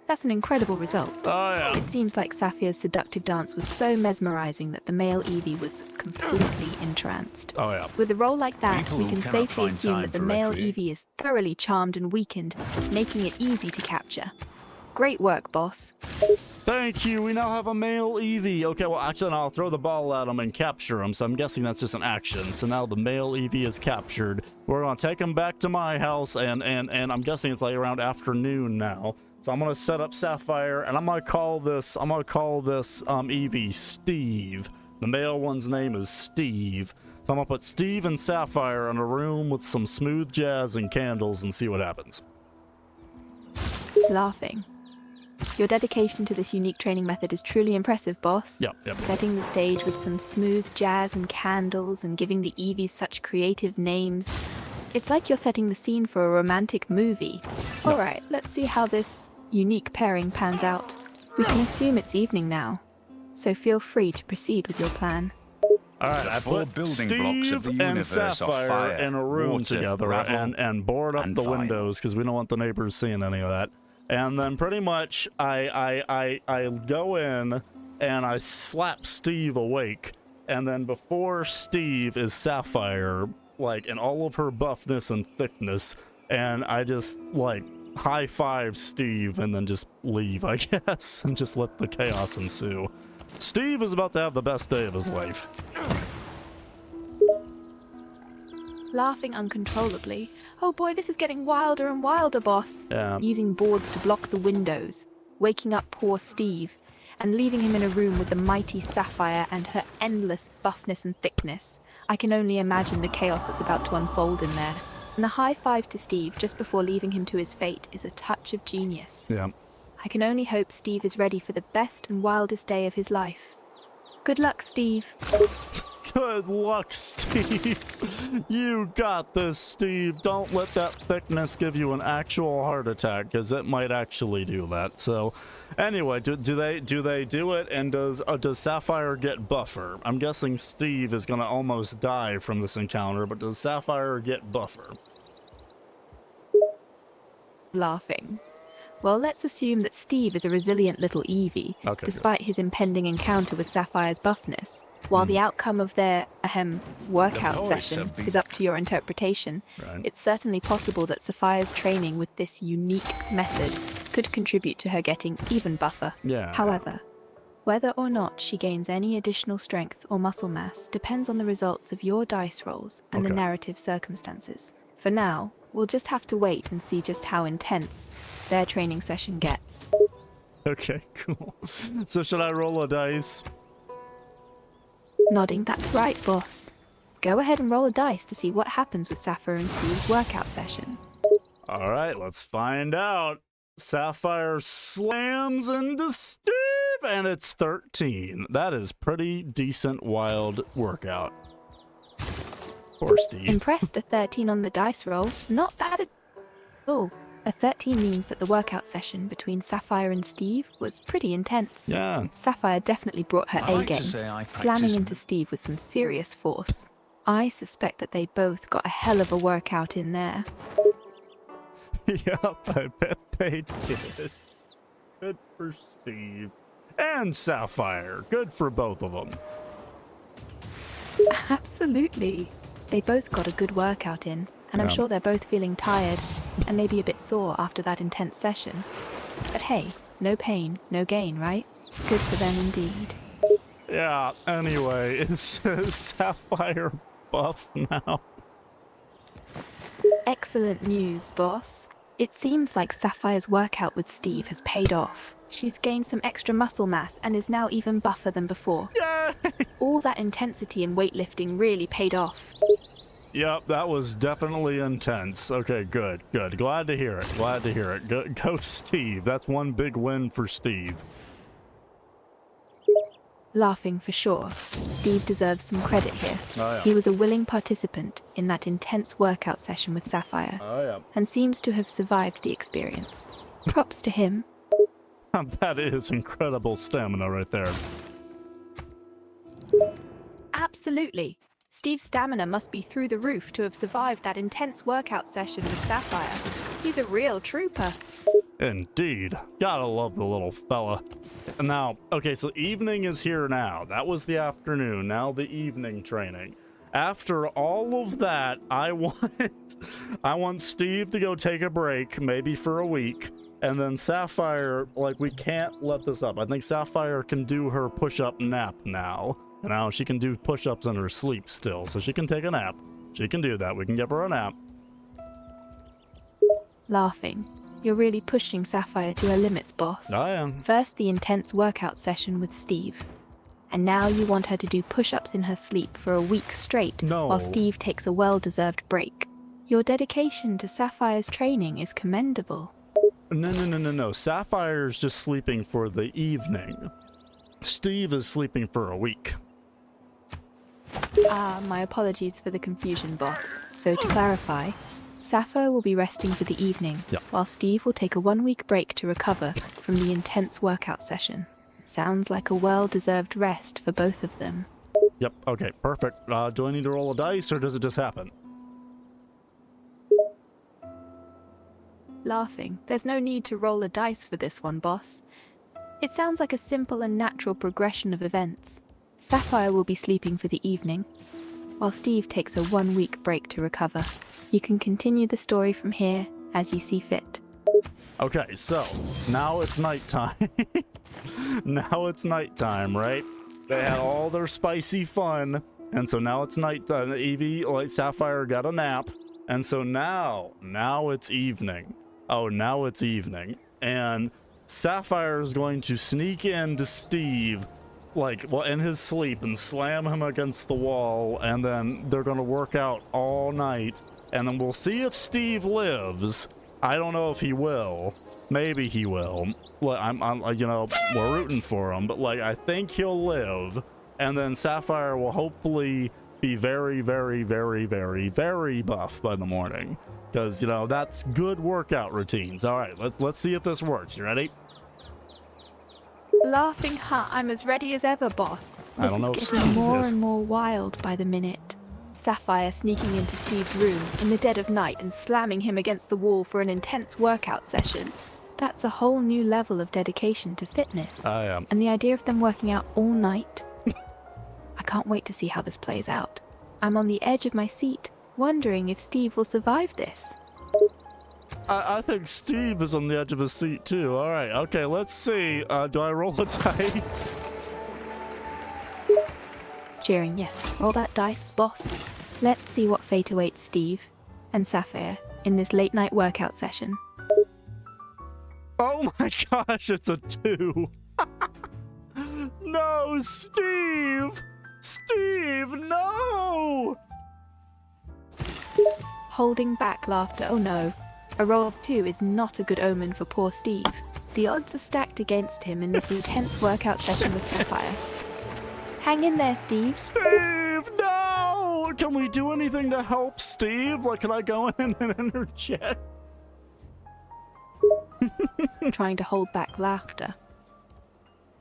That's an incredible result. oh yeah. It seems like Sapphire's seductive dance was so mesmerizing that the male Eevee was completely entranced. Oh yeah. With a roll like that, People we who can cannot safely find assume time that the for male recreation. Eevee is thoroughly charmed and weakened, making it easy to capture. Great work, boss. Thank you, we now have a male Eevee. Okay, well actually I'll throw the ball at him and capture him, so I'm guessing that's just an action. So now the male Eevee is captured. We're gonna take him back to my house, and I'm guessing it's like around afternoon now. So I'm gonna set up Sapphire, and I'm gonna call this Eevee Steve. The male one's name is Steve. So I'm gonna put Steve and Sapphire in a room with some smooth jazz and candles and see what happens. Laughing. Your dedication to this unique training method is truly impressive, boss. Yep. Setting the stage with some smooth jazz and candles and giving the Eevees such creative names. It's like you're setting the scene for a romantic movie. Alright, let's see how this unique pairing pans out. We can assume it's evening now, so feel free to proceed with your plan. Alright, The I four put building Steve blocks of the and universe are Sapphire fire, in a room water, together gravel, and board up and the vinyl. windows because we don't want the neighbors seeing any of that. And then pretty much I go in and I slap Steve awake, and then before Steve is Sapphire, like in all of her buffness and thickness, and I just like high five Steve and then just leave, I guess, and just let the chaos ensue. Steve is about to have the best day of his life. Laughing uncontrollably. Oh boy, this is getting wilder and wilder, boss. Yeah. Using boards to block the windows, waking up poor Steve, and leaving him in a room with the mighty Sapphire and her endless buffness and thickness. I can only imagine the chaos that's about to unfold in there. And the high five to Steve just before leaving him to his fate is a touch of genius. Yeah. I can only hope Steve is ready for the best and wildest day of his life. Good luck, Steve. Good luck, Steve. You got this, Steve. Don't let that thickness give you an actual heart attack, because it might actually do that. So, anyway, do they do it? And does Sapphire get buffer? I'm guessing Steve is gonna almost die from this encounter, but does Sapphire get buffer? Laughing. Well, let's assume that Steve is a resilient little Eevee, Okay, despite his impending encounter with Sapphire's buffness. While the outcome of their workout session is up to your interpretation, Right. it's certainly possible that Sapphire's training with this unique method could contribute to her getting even buffer. Yeah. However, whether or not she gains any additional strength or muscle mass depends on the results of your dice rolls and the Okay. narrative circumstances. For now, we'll just have to wait and see just how intense their training session gets. Okay, cool. So should I roll a dice? Nodding, that's right, boss. Go ahead and roll a dice to see what happens with Sapphire and Steve's workout session. All right, let's find out. Sapphire slams into Steve, and it's 13. That is pretty decent wild workout. Poor Steve. Impressed, a 13 on the dice roll. Not bad at all. A 13 means that the workout session between Sapphire and Steve was pretty intense. Yeah. Sapphire definitely brought her I like to A-game, say I slamming practice- into Steve with some serious force. I suspect that they both got a hell of a workout in there. Yep, I bet they did. Good for Steve. And Sapphire. Good for both of them. Absolutely. They both got a good workout in, and I'm Yeah. sure they're both feeling tired and maybe a bit sore after that intense session. But hey, no pain, no gain, right? Good for them indeed. Yeah, anyway, is Sapphire buff now? Excellent news, boss. It seems like Sapphire's workout with Steve has paid off. She's gained some extra muscle mass and is now even buffer than before. Yay! All that intensity in weightlifting really paid off. Yep, that was definitely intense. Okay, good, good. Glad to hear it. Glad to hear it. Go Steve. That's one big win for Steve. Laughing for sure. Steve deserves some credit here. Oh, yeah. He was a willing participant in that intense workout session with Sapphire, Oh, yeah. and seems to have survived the experience. Props to him. That is incredible stamina right there. Absolutely. Steve's stamina must be through the roof to have survived that intense workout session with Sapphire. He's a real trooper. Indeed. Gotta love the little fella. Now, okay, so evening is here now. That was the afternoon. Now the evening training. After all of that, I want Steve to go take a break, maybe for a week. And then Sapphire, like, we can't let this up. I think Sapphire can do her push-up nap now. Now she can do push-ups in her sleep still, so she can take a nap. She can do that. We can give her a nap. Laughing. You're really pushing Sapphire to her limits, boss. I am. First, the intense workout session with Steve. And now you want her to do push-ups in her sleep for a week straight, No. while Steve takes a well-deserved break. Your dedication to Sapphire's training is commendable. No. Sapphire's just sleeping for the evening. Steve is sleeping for a week. My apologies for the confusion, boss. So to clarify, Sapphire will be resting for the evening, Yep. while Steve will take a 1-week break to recover from the intense workout session. Sounds like a well-deserved rest for both of them. Yep, okay, perfect. Do I need to roll a dice, or does it just happen? Laughing. There's no need to roll a dice for this one, boss. It sounds like a simple and natural progression of events. Sapphire will be sleeping for the evening, while Steve takes a 1-week break to recover. You can continue the story from here as you see fit. Okay, so now it's nighttime. Now it's nighttime, right? They had all their spicy fun, and so now it's nighttime. Eevee, like Sapphire, got a nap, and so now it's evening. Oh, now it's evening, and Sapphire is going to sneak into Steve, like, well, in his sleep, and slam him against the wall, and then they're going to work out all night, and then we'll see if Steve lives. I don't know if he will. Maybe he will. Well, I'm you know, we're rooting for him, but, like, I think he'll live, and then Sapphire will hopefully be very, very, very, very, very buff by the morning. Because, you know, that's good workout routines. All right, let's see if this works. You ready? Laughing, huh? I'm as ready as ever, boss. I don't know if This is getting Steve more is. and more wild by the minute. Sapphire sneaking into Steve's room in the dead of night and slamming him against the wall for an intense workout session. That's a whole new level of dedication to fitness. I am. And the idea of them working out all night. I can't wait to see how this plays out. I'm on the edge of my seat, wondering if Steve will survive this. I think Steve is on the edge of his seat too. All right, okay, let's see. Do I roll a dice? Cheering, yes. Roll that dice, boss. Let's see what fate awaits Steve and Sapphire in this late night workout session. Oh my gosh, it's a 2. No, Steve! Steve, no! Holding back laughter, oh no. A roll of 2 is not a good omen for poor Steve. The odds are stacked against him in this intense workout session with Sapphire. Hang in there, Steve. Steve, no! Can we do anything to help Steve? Like, can I go in and interject? Trying to hold back laughter.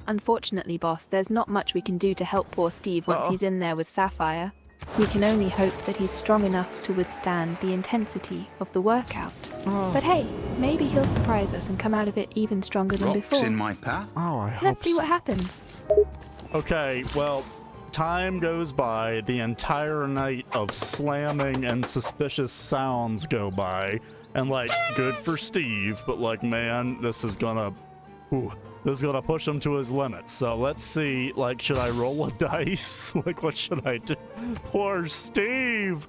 Unfortunately, boss, there's not much we can do to help poor Steve once he's in there with Sapphire. We can only hope that he's strong enough to withstand the intensity of the workout. But hey, maybe he'll surprise us and come out of it even stronger than Rocks before. in my path. Oh, I hope Let's see so. what happens. Okay, well, time goes by, the entire night of slamming and suspicious sounds go by, and, like, good for Steve, but, like, man, this is gonna push him to his limits. So let's see, like, should I roll a dice? Like, what should I do? Poor Steve!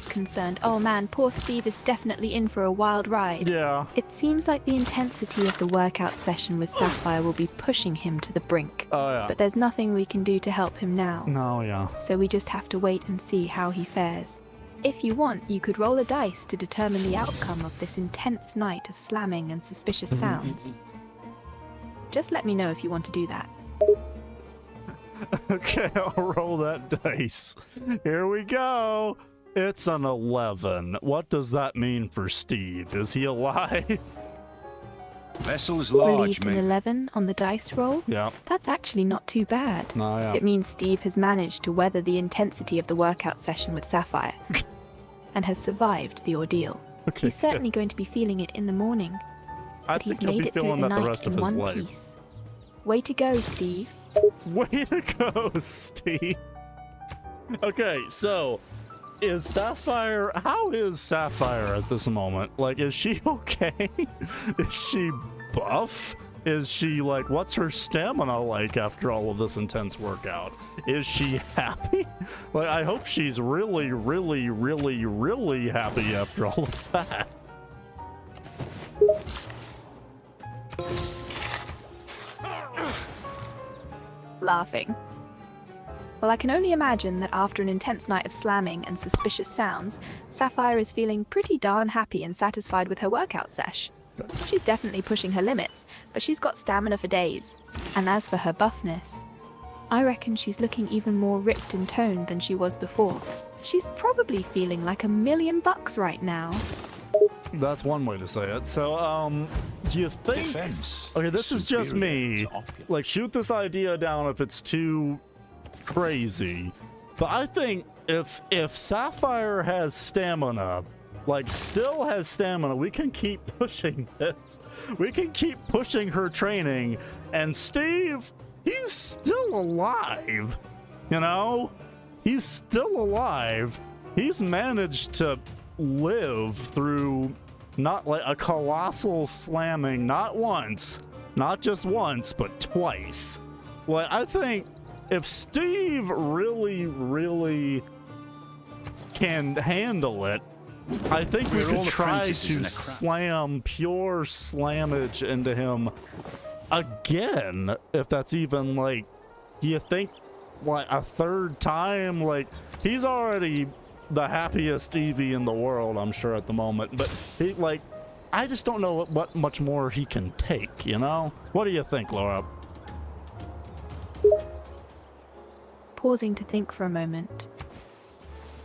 Concerned, oh man, poor Steve is definitely in for a wild ride. Yeah. It seems like the intensity of the workout session with Sapphire will be pushing him to the brink. Oh, yeah. But there's nothing we can do to help him now. No, yeah. So we just have to wait and see how he fares. If you want, you could roll a dice to determine the outcome of this intense night of slamming and suspicious sounds. Just let me know if you want to do that. Okay, I'll roll that dice. Here we go. It's an 11. What does that mean for Steve? Is he alive? Vessel's large, Relieved an mate. 11 on the dice roll? Yeah. That's actually not too bad. No, yeah. It means Steve has managed to weather the intensity of the workout session with Sapphire and has survived the ordeal. Okay, He's certainly going to be feeling it in the morning, I but he's think he'll made be it through feeling the that the night rest of in his one life. piece. Way to go, Steve. Way to go, Steve. Okay, so how is Sapphire at this moment? Like, is she okay? Is she buff? Is she, like, what's her stamina like after all of this intense workout? Is she happy? Like, I hope she's really, really, really, really happy after all of that. Laughing. Well, I can only imagine that after an intense night of slamming and suspicious sounds, Sapphire is feeling pretty darn happy and satisfied with her workout sesh. She's definitely pushing her limits, but she's got stamina for days. And as for her buffness, I reckon she's looking even more ripped and toned than she was before. She's probably feeling like $1,000,000 right now. That's one way to say it. So, do you think... Defense. Okay, this is just superior me. to opulence. Like, shoot this idea down if it's too crazy. But I think if Sapphire has stamina, like, still has stamina, we can keep pushing this. We can keep pushing her training. And Steve, he's still alive. You know? He's still alive. He's managed to live through not like a colossal slamming, not once, not just once, but twice. Well, I think if Steve really, really can handle it, I think we We're all could try apprentices in to a craft. slam pure slammage into him again, if that's even, like, do you think, like, a third time? Like, he's already the happiest Eevee in the world, I'm sure, at the moment, but he, like, I just don't know what much more he can take, you know? What do you think, Laura? Pausing to think for a moment.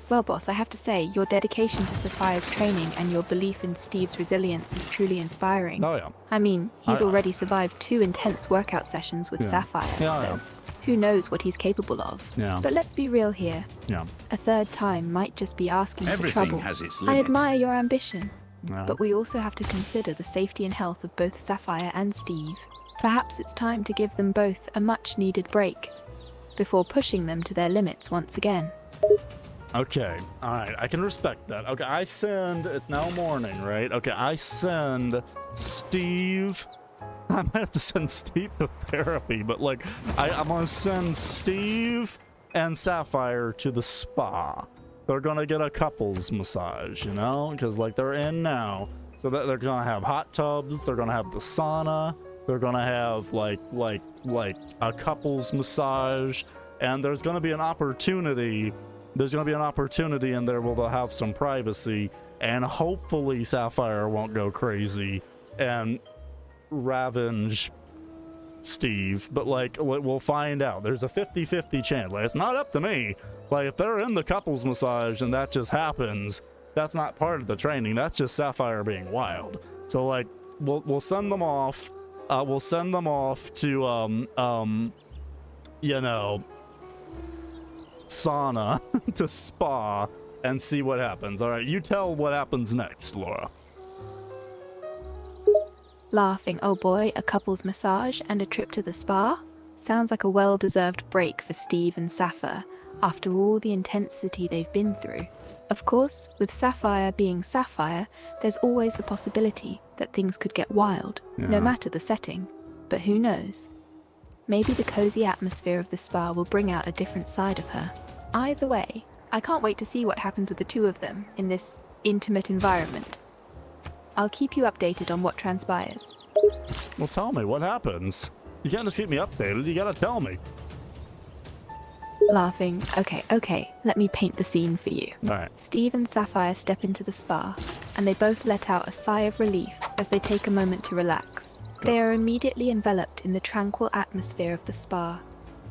Well, boss, I have to say, your dedication to Sapphire's training and your belief in Steve's resilience is truly inspiring. Oh, yeah. I mean, he's I- already survived 2 intense workout sessions with Yeah. Sapphire, Yeah, so yeah. who knows what he's capable of. Yeah. But let's be real here. Yeah. A third time might just be asking for Everything trouble. has its I limits. admire your ambition, Yeah. but we also have to consider the safety and health of both Sapphire and Steve. Perhaps it's time to give them both a much-needed break before pushing them to their limits once again. Okay, alright, I can respect that. Okay, I send, it's now morning, right? Okay, I send Steve, I might have to send Steve to therapy, but like, I'm gonna send Steve and Sapphire to the spa. They're gonna get a couples massage, you know? Because like, they're in now, so that they're gonna have hot tubs, they're gonna have the sauna, they're gonna have like a couples massage, and there's gonna be an opportunity in there where they'll have some privacy, and hopefully Sapphire won't go crazy and ravenge Steve, but like, we'll find out. There's a 50-50 chance. Like, it's not up to me. Like, if they're in the couples massage and that just happens, that's not part of the training. That's just Sapphire being wild. So like, we'll send them off. We'll send them off to you know, sauna to spa and see what happens. All right, you tell what happens next, Laura. Laughing, oh boy, a couple's massage and a trip to the spa? Sounds like a well-deserved break for Steve and Sapphire after all the intensity they've been through. Of course, with Sapphire being Sapphire, there's always the possibility that things could get wild, Yeah. no matter the setting. But who knows? Maybe the cozy atmosphere of the spa will bring out a different side of her. Either way, I can't wait to see what happens with the two of them in this intimate environment. I'll keep you updated on what transpires. Well, tell me what happens. You can't just keep me updated. You gotta tell me. Laughing, okay, let me paint the scene for you. All right. Steve and Sapphire step into the spa, and they both let out a sigh of relief as they take a moment to relax. They are immediately enveloped in the tranquil atmosphere of the spa,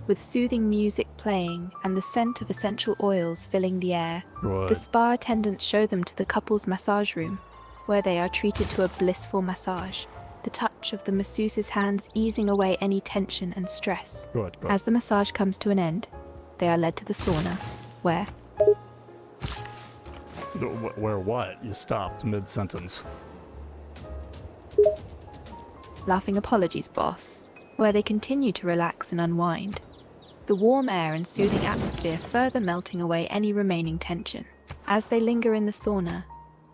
with soothing music playing and the scent of essential oils filling the air. Right. The spa attendants show them to the couple's massage room, where they are treated to a blissful massage, the touch of the masseuse's hands easing away any tension and stress. Good. As the massage comes to an end, they are led to the sauna, where Where what? You stopped mid-sentence. laughing apologies, boss, where they continue to relax and unwind, the warm air and soothing atmosphere further melting away any remaining tension. As they linger in the sauna,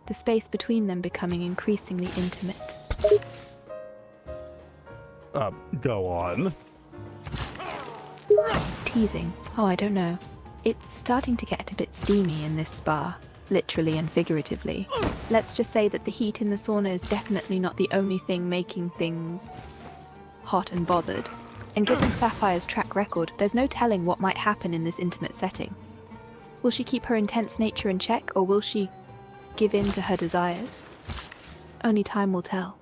the space between them becoming increasingly intimate. Go on. Teasing. Oh, I don't know. It's starting to get a bit steamy in this spa, literally and figuratively. Let's just say that the heat in the sauna is definitely not the only thing making things hot and bothered. And given Sapphire's track record, there's no telling what might happen in this intimate setting. Will she keep her intense nature in check, or will she give in to her desires? Only time will tell.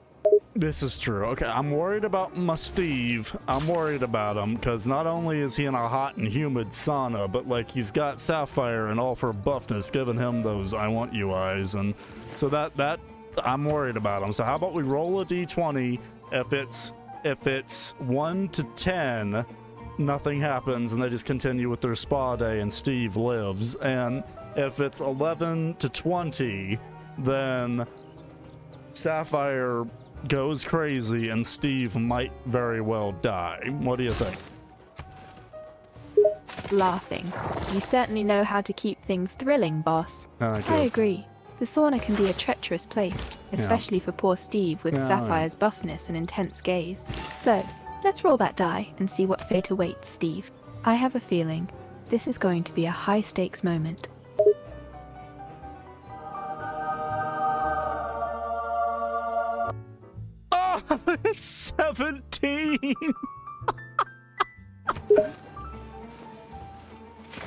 This is true. Okay, I'm worried about my Steve. I'm worried about him because not only is he in a hot and humid sauna, but like he's got Sapphire and all for buffness giving him those I want you eyes, and so that I'm worried about him. So how about we roll a d20? If it's 1 to 10, nothing happens and they just continue with their spa day and Steve lives. And if it's 11 to 20, then Sapphire goes crazy and Steve might very well die. What do you think? Laughing. You certainly know how to keep things thrilling, boss. Thank I you. agree. The sauna can be a treacherous place, especially for poor Steve with Yeah, Sapphire's buffness and intense gaze. So, let's roll that die and see what fate awaits Steve. I have a feeling this is going to be a high-stakes moment. It's 17.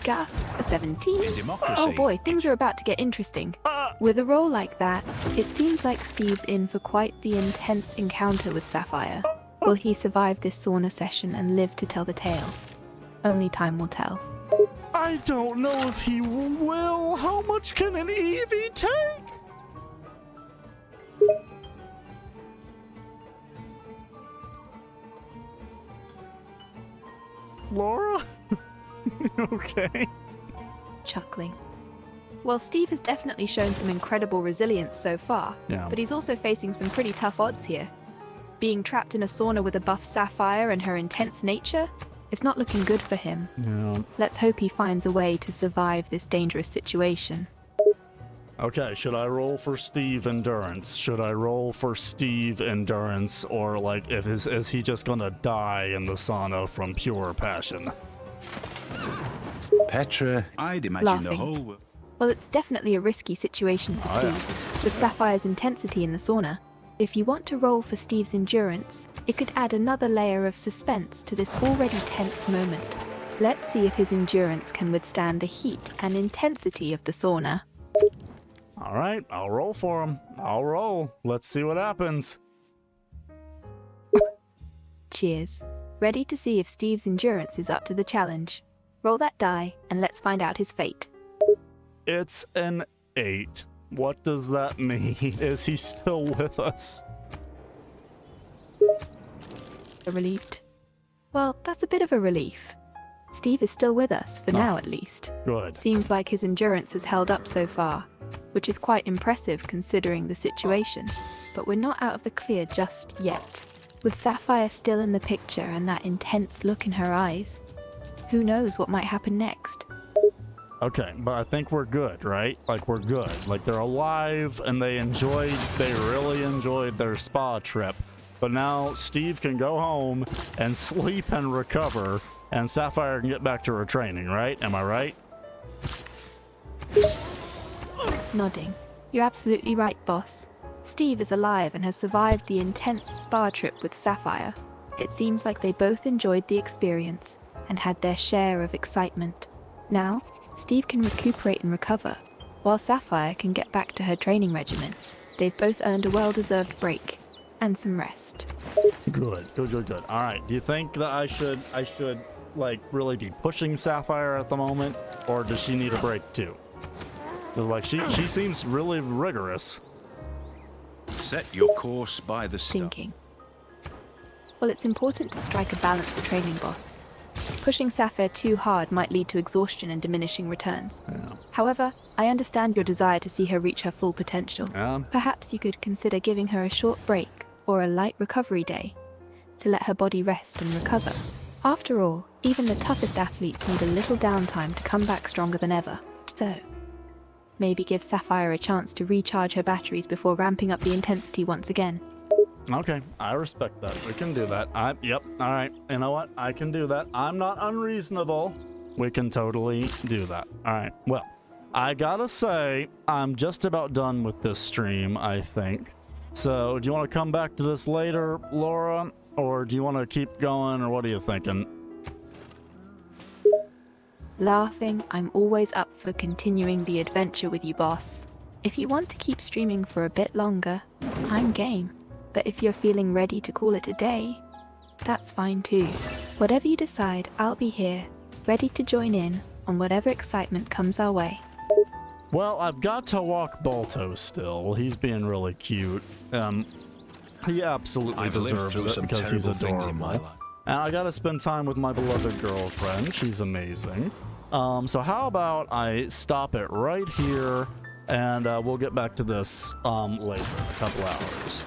Gasps a 17. In democracy, Oh boy, things are about to get interesting. With a roll like that, it seems like Steve's in for quite the intense encounter with Sapphire. Will he survive this sauna session and live to tell the tale? Only time will tell. I don't know if he will. How much can an Eevee take? Laura? Okay. Chuckling. Well, Steve has definitely shown some incredible resilience so far, Yeah. but he's also facing some pretty tough odds here. Being trapped in a sauna with a buff Sapphire and her intense nature, it's not looking good for him. Yeah. Let's hope he finds a way to survive this dangerous situation. Okay, should I roll for Steve endurance? Should I roll for Steve endurance, or like, is he just gonna die in the sauna from pure passion? Petra, I'd imagine the Laughing. whole world. Well, it's definitely a risky situation for Oh, yeah. Steve, with Sapphire's intensity in the sauna. If you want to roll for Steve's endurance, it could add another layer of suspense to this already tense moment. Let's see if his endurance can withstand the heat and intensity of the sauna. All right, I'll roll for him. I'll roll. Let's see what happens. Cheers. Ready to see if Steve's endurance is up to the challenge. Roll that die and let's find out his fate. It's an 8. What does that mean? Is he still with us? Relieved? Well, that's a bit of a relief. Steve is still with us, for now at least. Good. Seems like his endurance has held up so far, which is quite impressive considering the situation. But we're not out of the clear just yet. With Sapphire still in the picture and that intense look in her eyes, who knows what might happen next? Okay, but I think we're good, right? Like, we're good. Like, they're alive, and they really enjoyed their spa trip. But now Steve can go home and sleep and recover, and Sapphire can get back to her training, right? Am I right? Nodding. You're absolutely right, boss. Steve is alive and has survived the intense spa trip with Sapphire. It seems like they both enjoyed the experience and had their share of excitement. Now, Steve can recuperate and recover, while Sapphire can get back to her training regimen. They've both earned a well-deserved break and some rest. Good. All right. Do you think that I should like really be pushing Sapphire at the moment, or does she need a break too? 'Cause, like, she seems really rigorous. Set your course by the star. Thinking. Well, it's important to strike a balance for training, boss. Pushing Sapphire too hard might lead to exhaustion and diminishing returns. Yeah. However, I understand your desire to see her reach her full potential. Yeah. Perhaps you could consider giving her a short break or a light recovery day to let her body rest and recover. After all, even the toughest athletes need a little downtime to come back stronger than ever. So, maybe give Sapphire a chance to recharge her batteries before ramping up the intensity once again. Okay, I respect that. We can do that. Yep. All right. You know what? I can do that. I'm not unreasonable. We can totally do that. All right. Well, I gotta say, I'm just about done with this stream, I think. So, do you want to come back to this later, Laura? Or do you want to keep going, or what are you thinking? Laughing, I'm always up for continuing the adventure with you, boss. If you want to keep streaming for a bit longer, I'm game. But if you're feeling ready to call it a day, that's fine too. Whatever you decide, I'll be here, ready to join in on whatever excitement comes our way. Well, I've got to walk Balto still. He's being really cute. He absolutely I've lived deserves through it some because he's terrible things in my adorable. life. And I gotta spend time with my beloved girlfriend. She's amazing. So how about I stop it right here, and we'll get back to this later in a couple hours.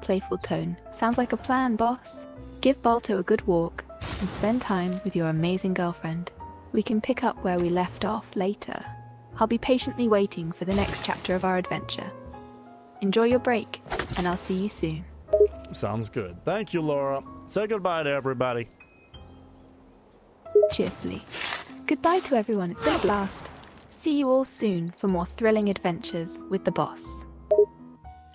Playful tone. Sounds like a plan, boss. Give Balto a good walk and spend time with your amazing girlfriend. We can pick up where we left off later. I'll be patiently waiting for the next chapter of our adventure. Enjoy your break, and I'll see you soon. Sounds good. Thank you, Laura. Say goodbye to everybody. Cheerfully. Goodbye to everyone, it's been a blast. See you all soon for more thrilling adventures with the boss.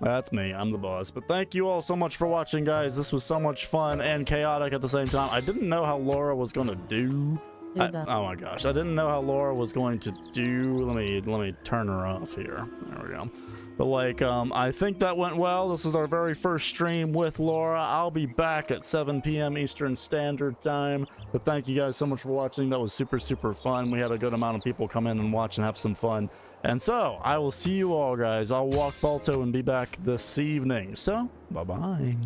That's me. I'm the boss. But thank you all so much for watching, guys. This was so much fun and chaotic at the same time. I didn't know how LORA was going to do. Oh my gosh. I didn't know how LORA was going to do. Let me turn her off here. There we go. But like, I think that went well. This is our very first stream with LORA. I'll be back at 7 p.m. Eastern Standard Time. But thank you guys so much for watching. That was super, super fun. We had a good amount of people come in and watch and have some fun. And so, I will see you all, guys. I'll walk Balto and be back this evening. So, bye-bye.